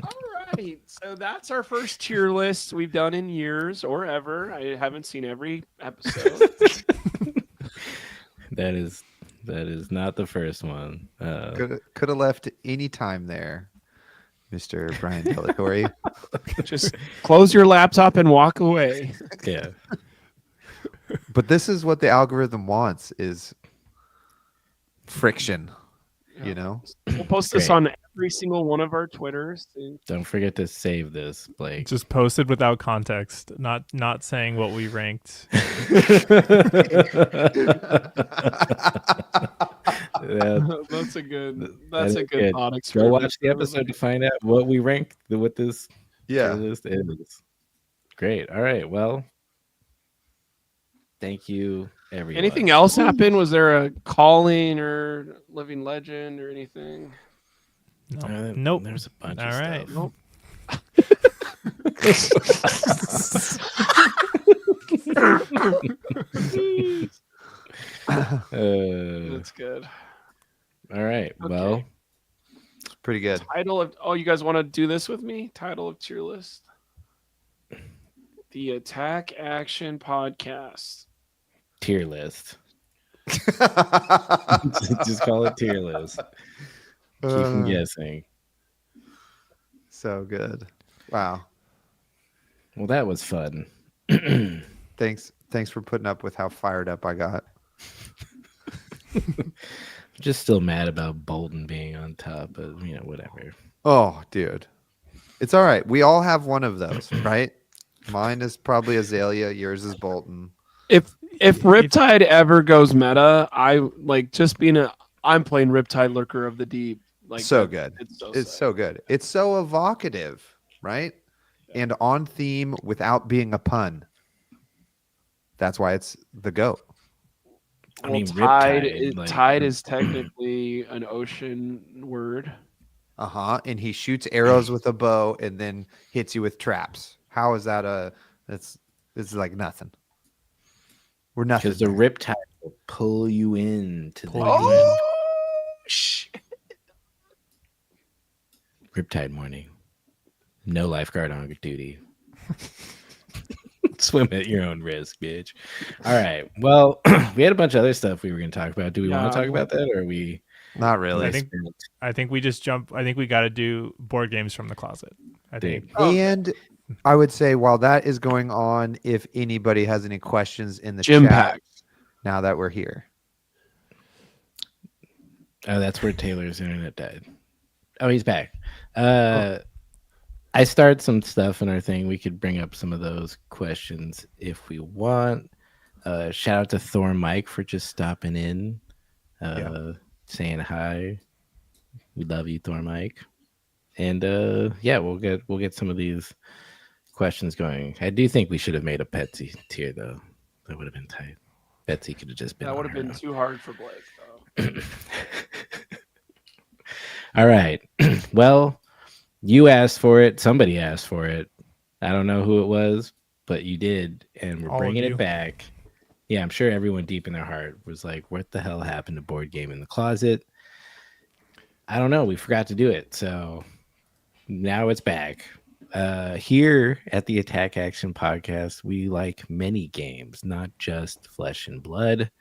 All right. So that's our first tier list we've done in years or ever. I haven't seen every episode. that is not the first one. Could have left any time there, Mr. Brian Delatorre. Just close your laptop and walk away. Yeah. But this is what the algorithm wants is friction, you know? We'll post this Great. on every single one of our Twitters. Don't forget to save this, Blake. Just posted without context, not saying what we ranked. Yeah, That's a good. That That's is a good good. thought Go experiment. watch the episode to find out what we ranked what this tier Yeah. list is. Great. All right. Well, thank you, everyone. Anything else happen? Was there a calling or living legend or anything? No. Nope. There's a bunch All of right. stuff. That's good. All right. Okay. Well, It's pretty good. Title of you guys want to do this with me? Title of tier list. The Attack Action Podcast. tier list. Just call it tier list. Keep them guessing. So good. Wow. Well, that was fun. Thanks for putting up with how fired up I got. Just still mad about Bolton being on top, but whatever. Oh, dude. It's all right. We all have one of those, right? Mine is probably Azalea. Yours is Bolton. If Riptide ever goes meta, I like just being I'm playing Riptide Lurker of the Deep. Like So good. It's so It's sick. so good. It's so evocative, right? And on theme without being a pun. That's why it's the GOAT. I mean, Tide, Riptide, like, tide is technically an ocean word. Uh-huh. And he shoots arrows with a bow and then hits you with traps. How is that it's like nothing. We're nothing. because the there. Riptide will pull you into the Pull you deep. in. Shit. Riptide morning. No lifeguard on duty. Swim at your own risk, bitch. All right. Well, we had a bunch of other stuff we were going to talk about. Do we want to talk about that, or are we? Not really. I think we just jump. I think we got to do board games from the closet. I think. And I would say while that is going on, if anybody has any questions in the Gym chat, pack. now that we're here. Oh, that's where Taylor's internet died. Oh, he's back. I started some stuff in our thing. We could bring up some of those questions if we want. Shout out to Thor Mike for just stopping in, saying hi. We love you, Thor Mike. And we'll get some of these questions going. I do think we should have made a Betsy tier though. That would have been tight. Betsy could have just been. That would have been too hard for Blake though. All right. Well, you asked for it. Somebody asked for it. I don't know who it was, but you did, and we're All of bringing you. it back. Yeah, I'm sure everyone deep in their heart was like, "What the hell happened to Board Game in the Closet?" I don't know. We forgot to do it, so now it's back. Here at the Attack Action Podcast, we like many games, not just Flesh and Blood,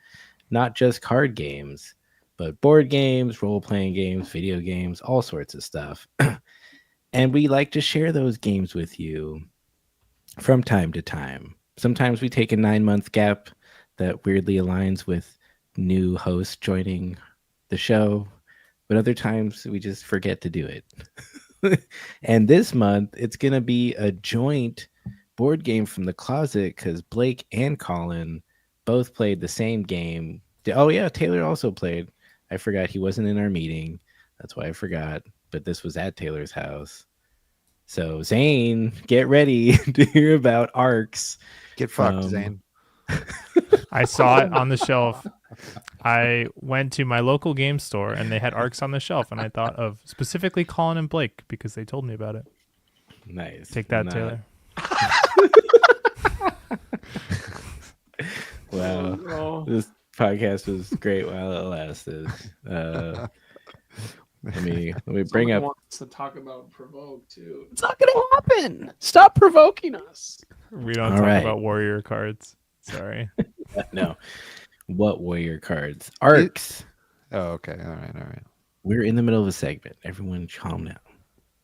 not just card games, but board games, role-playing games, video games, all sorts of stuff. And we like to share those games with you from time to time. Sometimes we take a 9-month gap that weirdly aligns with new hosts joining the show, but other times we just forget to do it. And this month, it's going to be a joint board game from the closet because Blake and Colin both played the same game. Oh, yeah, Taylor also played. I forgot he wasn't in our meeting. That's why I forgot. But this was at Taylor's house. So, Zane, get ready to hear about ARCs. Get fucked, Zane. I saw it on the shelf. I went to my local game store and they had ARCs on the shelf, and I thought of specifically Colin and Blake because they told me about it. Nice. Take that, Taylor. Wow. Oh. This podcast was great while it lasted. Let me bring up. Wants to talk about provoke too. It's not gonna happen. Stop provoking us. We don't All talk right. about warrior cards. Sorry. No. What warrior cards? ARCs. Oh, okay. All right. We're in the middle of a segment. Everyone calm down.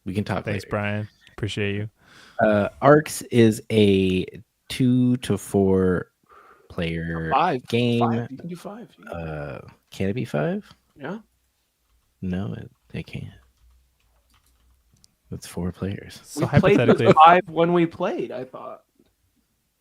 We can talk Thanks, later. Brian. Appreciate you. ARCs is a 2 to 4 player Five game. 5. You can do 5. Can it be 5? Yeah. No, it can't. It's 4 players. So We played hypothetically, with 5 when we played. I thought.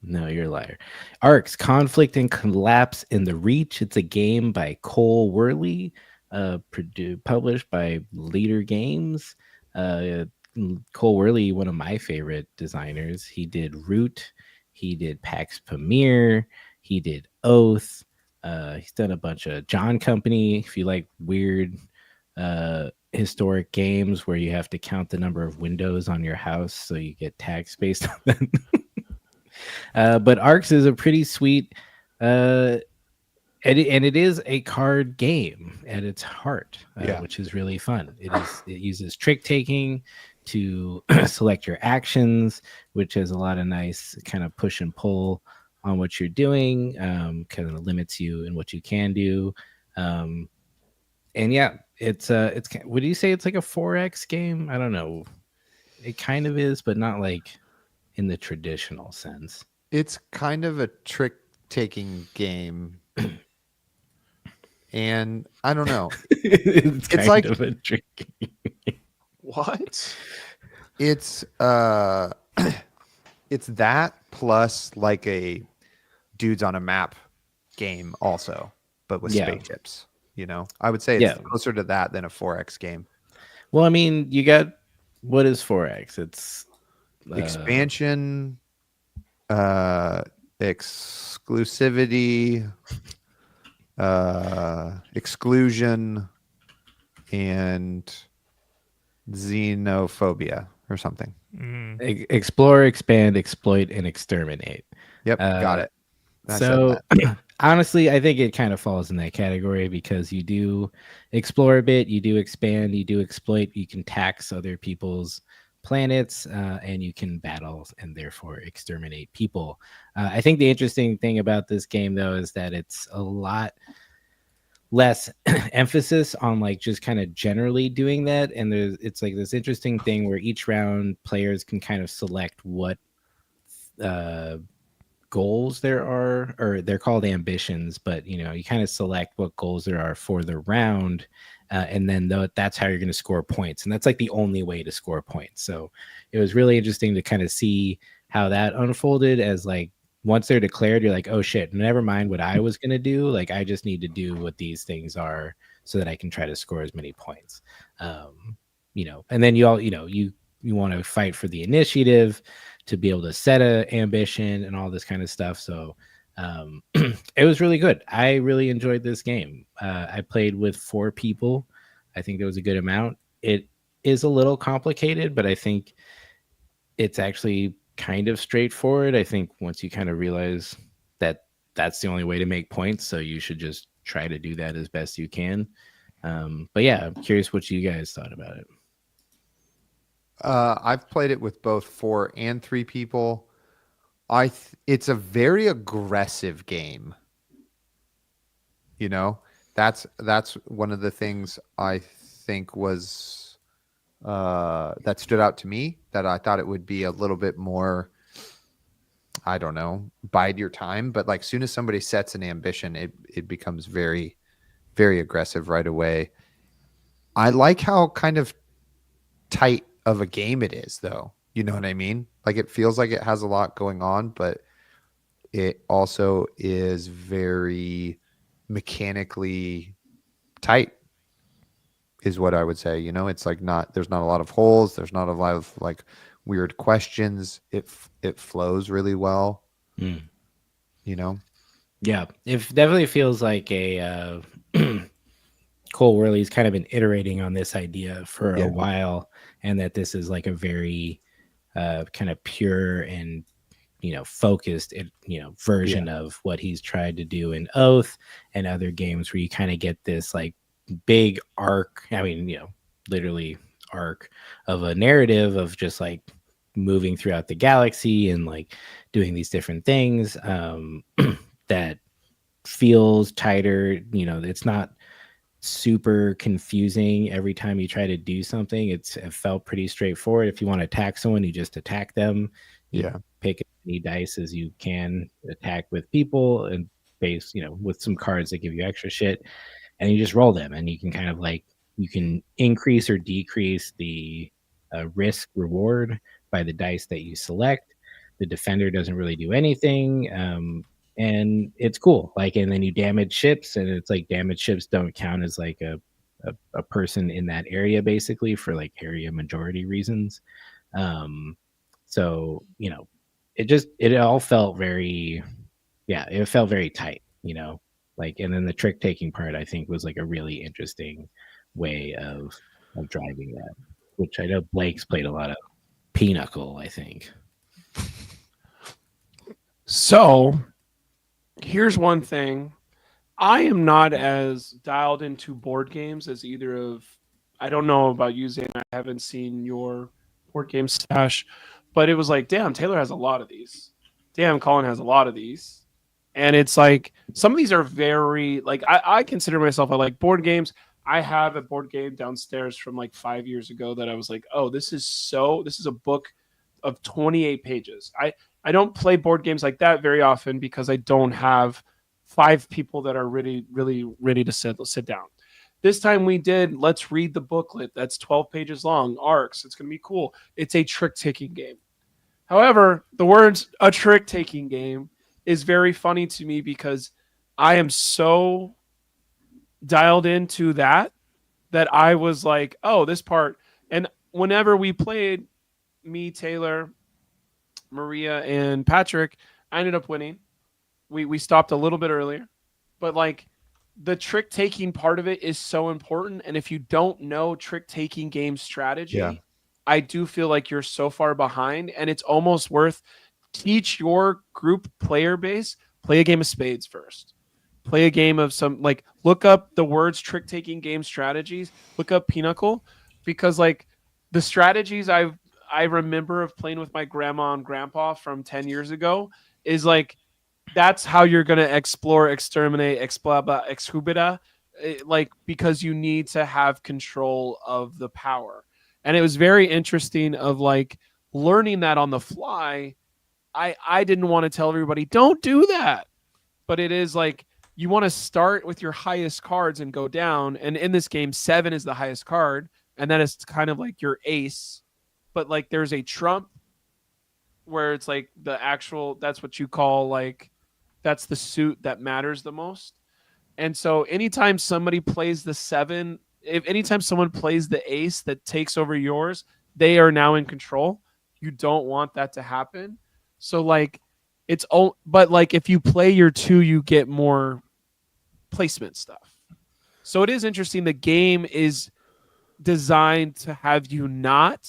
No, you're a liar. ARCs, Conflict and Collapse in the Reach. It's a game by Cole Worley, published by Leader Games. Cole Worley, one of my favorite designers. He did Root. He did Pax Pamir. He did Oath. He's done a bunch of John Company. If you like weird historic games where you have to count the number of windows on your house so you get tax based on that. But ARCs is a pretty sweet and it is a card game at its heart, which is really fun. It uses trick taking to select your actions, which has a lot of nice kind of push and pull on what you're doing, kind of limits you in what you can do. And yeah, it's would you say it's like a 4X game? I don't know. It kind of is, but not like in the traditional sense. It's kind of a trick-taking game, and I don't know. It's It's kind like of a trick. What? it's it's that plus like a dudes on a map game also, but with Yeah. spaceships. You know, I would say it's Yeah. closer to that than a 4X game. Well, I mean, you got what is 4X? It's Expansion, exclusivity, exclusion, and xenophobia or something. Mm. explore, expand, exploit, and exterminate. Yep, got Uh, it. I said So that. honestly, I think it kind of falls in that category because you do explore a bit, you do expand, you do exploit, you can tax other people's planets, and you can battle and therefore exterminate people. I think the interesting thing about this game, though, is that it's a lot less emphasis on like just kind of generally doing that, and it's like this interesting thing where each round players can kind of select what uh goals there are, or they're called ambitions, but you kind of select what goals there are for the round, and then that's how you're going to score points, and that's like the only way to score points. So it was really interesting to kind of see how that unfolded, as like once they're declared, you're like, oh shit, never mind what I was going to do, like I just need to do what these things are so that I can try to score as many points. And then you want to fight for the initiative to be able to set a ambition and all this kind of stuff. So it was really good. I really enjoyed this game. I played with 4 people. I think there was a good amount. It is a little complicated, but I think it's actually kind of straightforward. I think once you kind of realize that that's the only way to make points, so you should just try to do that as best you can. But yeah, I'm curious what you guys thought about it. I've played it with both 4 and 3 people. It's a very aggressive game. You know, that's one of the things I think was that stood out to me, that I thought it would be a little bit more, I don't know, bide your time. But like soon as somebody sets an ambition, it becomes very, very aggressive right away. I like how kind of tight of a game it is, though. You know what I mean? Like it feels like it has a lot going on, but it also is very mechanically tight, is what I would say. You know, it's like there's not a lot of holes. There's not a lot of like weird questions. It flows really well. Mm. You know? Yeah, it definitely feels like a Cole Worley's kind of been iterating on this idea for a Yeah. while, and that this is like a very kind of pure and focused version of what he's tried to do in Oath and other games, where you kind of get this like big arc. I mean, literally arc of a narrative of just like moving throughout the galaxy and like doing these different things that feels tighter. It's not super confusing every time you try to do something. It felt pretty straightforward. If you want to attack someone, you just attack them. You pick as many dice as you can attack with people, and base, with some cards that give you extra shit, and you just roll them, and you can kind of like, you can increase or decrease the risk reward by the dice that you select. The defender doesn't really do anything. And it's cool. Like, and then you damage ships, and it's like damage ships don't count as like a person in that area, basically, for like area majority reasons. So it all felt very, yeah, it felt very tight, like, and then the trick taking part, I think, was like a really interesting way of driving that, which I know Blake's played a lot of Pinochle, I think. So here's one thing. I am not as dialed into board games as either of. I don't know about you, Zane. I haven't seen your board game stash, but it was like, damn, Taylor has a lot of these. Damn, Colin has a lot of these. And it's like some of these are very like I consider myself, I like board games. I have a board game downstairs from like 5 years ago that I was like, oh, this is a book of 28 pages. I don't play board games like that very often because I don't have 5 people that are really ready to sit down. This time we did let's read the booklet that's 12 pages long, arcs. It's going to be cool. It's a trick taking game. However, the words a trick taking game is very funny to me because I am so dialed into that I was like, oh, this part. And whenever we played, me, Taylor, Maria, and Patrick, I ended up winning. We stopped a little bit earlier, but like the trick taking part of it is so important. And if you don't know trick taking game Yeah. strategy, I do feel like you're so far behind, and it's almost worth teach your group player base play a game of spades first, play a game of some like look up the words trick taking game strategies, look up Pinnacle, because like the strategies I remember of playing with my grandma and grandpa from 10 years ago is like that's how you're going to explore, exterminate, explaba, exhubita, like because you need to have control of the power. And it was very interesting of like learning that on the fly. I didn't want to tell everybody don't do that, but it is like you want to start with your highest cards and go down. And in this game, 7 is the highest card, and that is kind of like your ace. But like there's a trump where it's like the actual that's what you call like that's the suit that matters the most. And so anytime somebody plays the 7, if anytime someone plays the ace that takes over yours, they are now in control. You don't want that to happen. So like it's all but like if you play your 2, you get more placement stuff. So it is interesting. The game is designed to have you not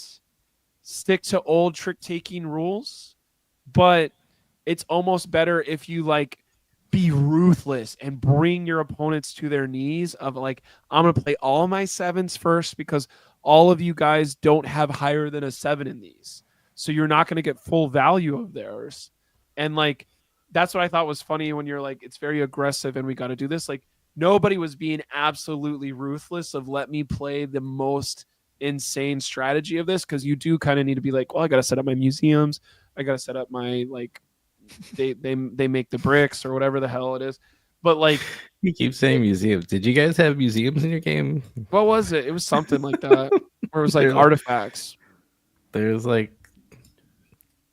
stick to old trick taking rules, but it's almost better if you like be ruthless and bring your opponents to their knees of like I'm going to play all my 7s first because all of you guys don't have higher than a 7 in these. So you're not going to get full value of theirs. And like that's what I thought was funny when you're like it's very aggressive and we got to do this. Like nobody was being absolutely ruthless of let me play the most insane strategy of this, because you do kind of need to be like, well, I got to set up my museums, I got to set up my like they make the bricks or whatever the hell it is. But like You keep saying museums. Did you guys have museums in your game? what was it? It was something like that where it was like There's- artifacts. There's like,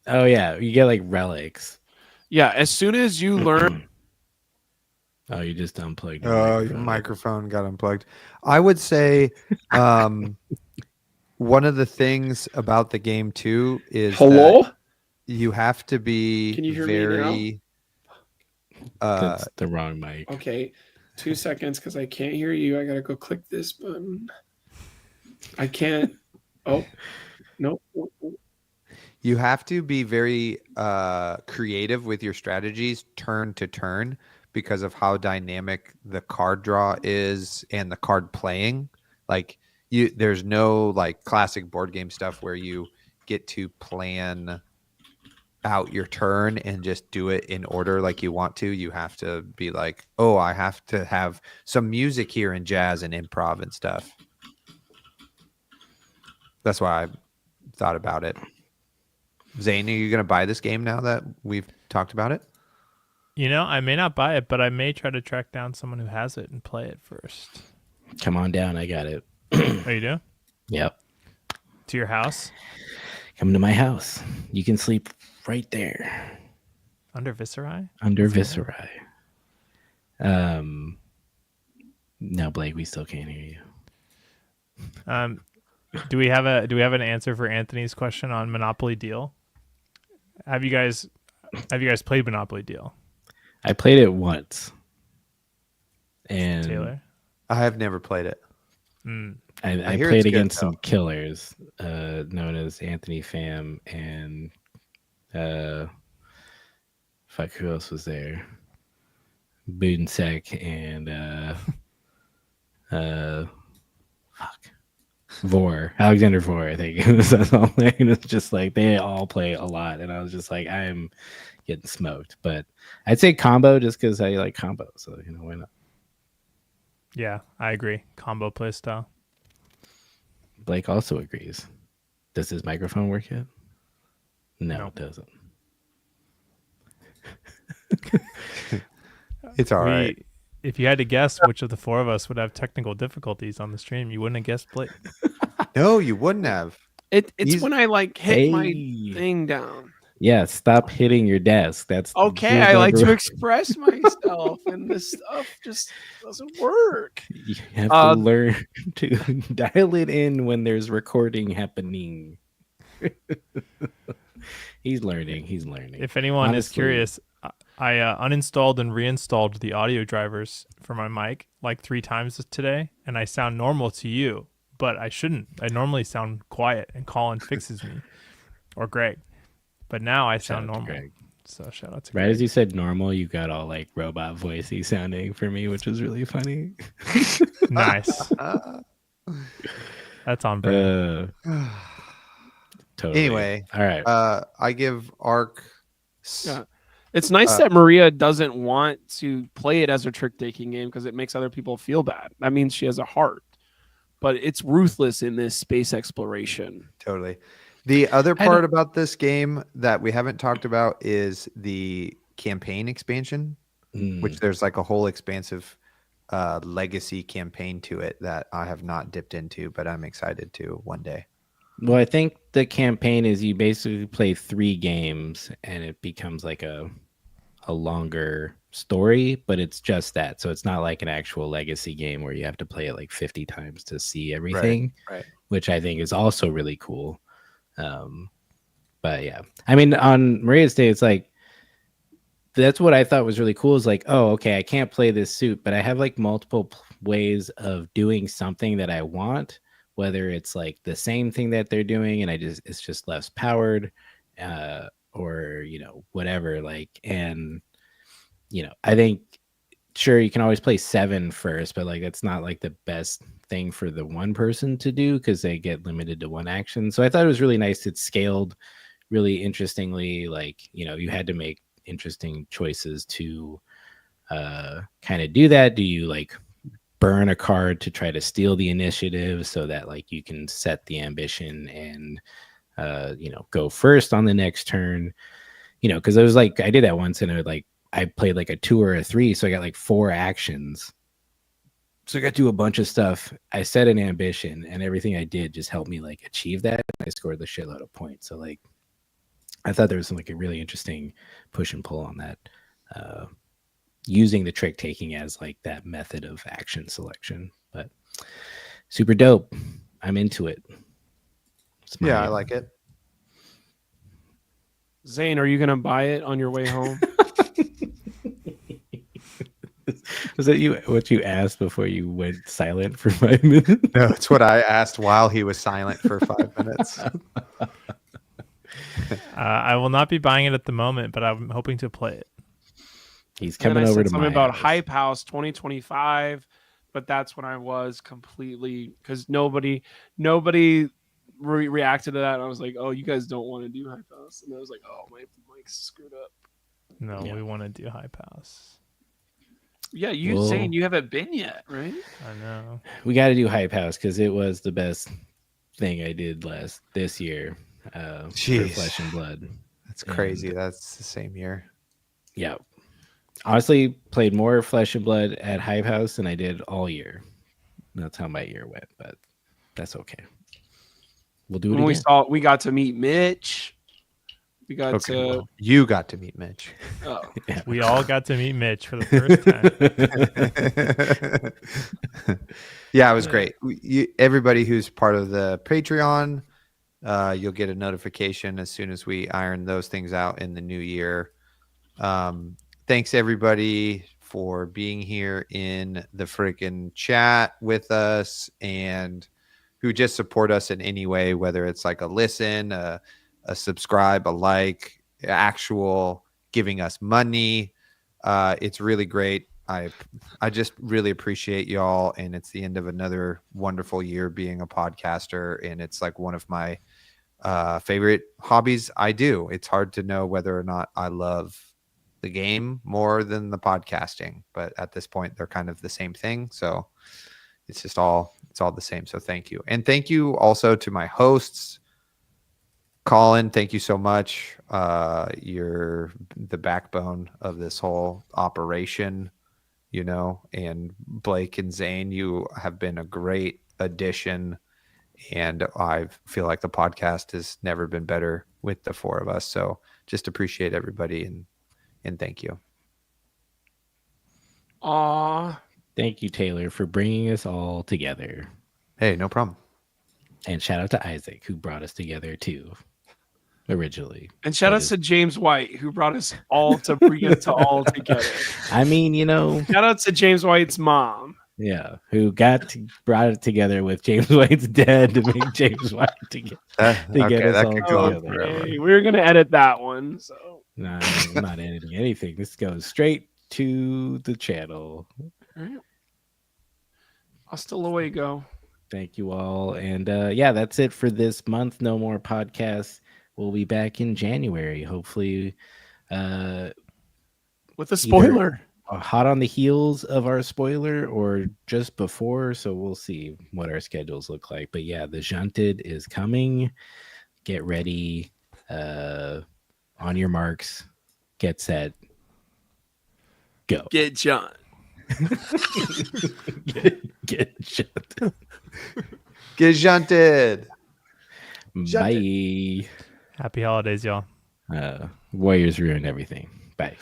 oh yeah, you get like relics. Yeah, as soon as you learn. Oh, you just unplugged. Oh, your microphone got unplugged. I would say one of the things about the game too is that you have to be Can you hear me now? very That's the wrong mic. Okay, 2 seconds because I can't hear you. I gotta go click this button. I can't. Oh, no. you have to be very creative with your strategies turn to turn because of how dynamic the card draw is and the card playing. Like there's no like classic board game stuff where you get to plan out your turn and just do it in order like you want to. You have to be like, oh, I have to have some music here and jazz and improv and stuff. That's why I thought about it. Zane, are you going to buy this game now that we've talked about it? You know, I may not buy it, but I may try to track down someone who has it and play it first. Come on down, I got it. Oh, you do? Yep. To your house? Come to my house. You can sleep right there. Under Visceri? Under Visceri. No, Blake, we still can't hear you. Do we have an answer for Anthony's question on Monopoly Deal? Have you guys played Monopoly Deal? I played it once. And Taylor? I have never played it. I hear played it's good, against though. some killers, known as Anthony Pham and fuck, who else was there? Budensek and fuck. Alexander Vore, I think. That's all. It's just like they all play a lot, and I was just like, I'm getting smoked. But I'd say combo just because I like combo, so why not? Yeah, I agree. Combo play style. Blake also agrees. Does his microphone work yet? No, No. it doesn't. It's all right. If you had to guess which of the four of us would have technical difficulties on the stream, you wouldn't have guessed Blake. No, you wouldn't have. It's He's- when I like hit my Hey. thing down. Yeah, stop hitting your desk. That's Okay, rule I like number to express myself, and this stuff just doesn't work. You have to learn to dial it in when there's recording happening. He's learning. If anyone is Honestly. curious, I uninstalled and reinstalled the audio drivers for my mic like 3 times today, and I sound normal to you, but I shouldn't. I normally sound quiet, and Colin fixes me, or Greg. But now I sound Shout out to normal. Greg. So shout out to Right Greg. as you said normal, you got all like robot voicey sounding for me, which was really funny. Nice. That's on brand. Totally. Anyway, all right. I give Ark. Yeah. It's nice that Maria doesn't want to play it as a trick-taking game because it makes other people feel bad. That means she has a heart. But it's ruthless in this space exploration. Totally. The other part about this game that we haven't talked about is the campaign expansion, which there's like a whole expansive legacy campaign to it that I have not dipped into, but I'm excited to one day. Well, I think the campaign is you basically play 3 games and it becomes like a longer story, but it's just that. So it's not like an actual legacy game where you have to play it like 50 times to see everything, Right. which I think is also really cool. But yeah, I mean, on Maria's Day, it's like, that's what I thought was really cool is like, oh, okay, I can't play this suit, but I have like multiple ways of doing something that I want, whether it's like the same thing that they're doing and it's just less powered, or, you know, whatever, like, and, you know, I think, sure, you can always play 7 first, but like, that's not like the best thing for the one person to do because they get limited to one action. So I thought it was really nice. It scaled really interestingly. Like, you know, you had to make interesting choices to kind of do that. Do you like burn a card to try to steal the initiative so that like you can set the ambition and you know, go first on the next turn, you know, because it was like I did that once and it would like I played like a 2 or a 3, so I got like 4 actions. So I got to do a bunch of stuff. I set an ambition and everything I did just helped me like achieve that. I scored the shitload of points. So like I thought there was some like a really interesting push and pull on that. Using the trick taking as like that method of action selection, but super dope. I'm into it. Yeah, I like it. Zane, are you going to buy it on your way home? Was that you? What you asked before you went silent for 5 minutes? No, it's what I asked while he was silent for 5 minutes. I will not be buying it at the moment, but I'm hoping to play it. He's coming over to my something about house. Hype House 2025, but that's when I was completely because nobody reacted to that. And I was like, "Oh, you guys don't want to do Hype House," and I was like, "Oh, my mic's screwed up." No, Yeah. we want to do Hype House. Yeah, you Well- saying you haven't been yet, right? I know. We got to do Hype House because it was the best thing I did this year. For Jeez. Flesh and Blood. That's crazy. That's the same year. Yeah. Honestly, played more Flesh and Blood at Hype House than I did all year. That's how my year went, but that's okay. We'll do it When again. we got to meet Mitch. We got Okay, to well, you got to meet Mitch. oh, Yeah. We all got to meet Mitch for the first time. Yeah, it was great. Everybody who's part of the Patreon, you'll get a notification as soon as we iron those things out in the new year. Thanks everybody for being here in the freaking chat with us and who just support us in any way, whether it's like a listen, a subscribe, a like, actual giving us money. It's really great. I just really appreciate y'all, and it's the end of another wonderful year being a podcaster, and it's like one of my favorite hobbies I do. It's hard to know whether or not I love the game more than the podcasting, but at this point they're kind of the same thing, so it's all the same. So thank you, and thank you also to my hosts. Colin, thank you so much. You're the backbone of this whole operation. you know, and Blake and Zane, you have been a great addition. And I feel like the podcast has never been better with the four of us. So just appreciate everybody and thank you. Aw. Thank you, Taylor, for bringing us all together. Hey, no problem. And shout out to Isaac, who brought us together too, originally. And shout But out to James White, who brought us all to bring us to all together. I mean, you know, Shout out to James White's mom. yeah, who brought it together with James White's dad to make James White to get us that all could go on together. forever. Okay, we're gonna edit that one. So No, I'm not editing anything. This goes straight to the channel. all right. Hasta luego. Thank you all. And yeah, that's it for this month. No more podcasts. We'll be back in January, hopefully. With a spoiler. Hot on the heels of our spoiler or just before. So we'll see what our schedules look like. But yeah, the Junted is coming. Get ready. On your marks. Get set. Go. Get John. Get shunted. Get shunted. Bye. Happy holidays, y'all. Warriors ruin everything. Bye.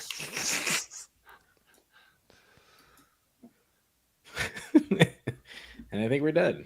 And I think we're done.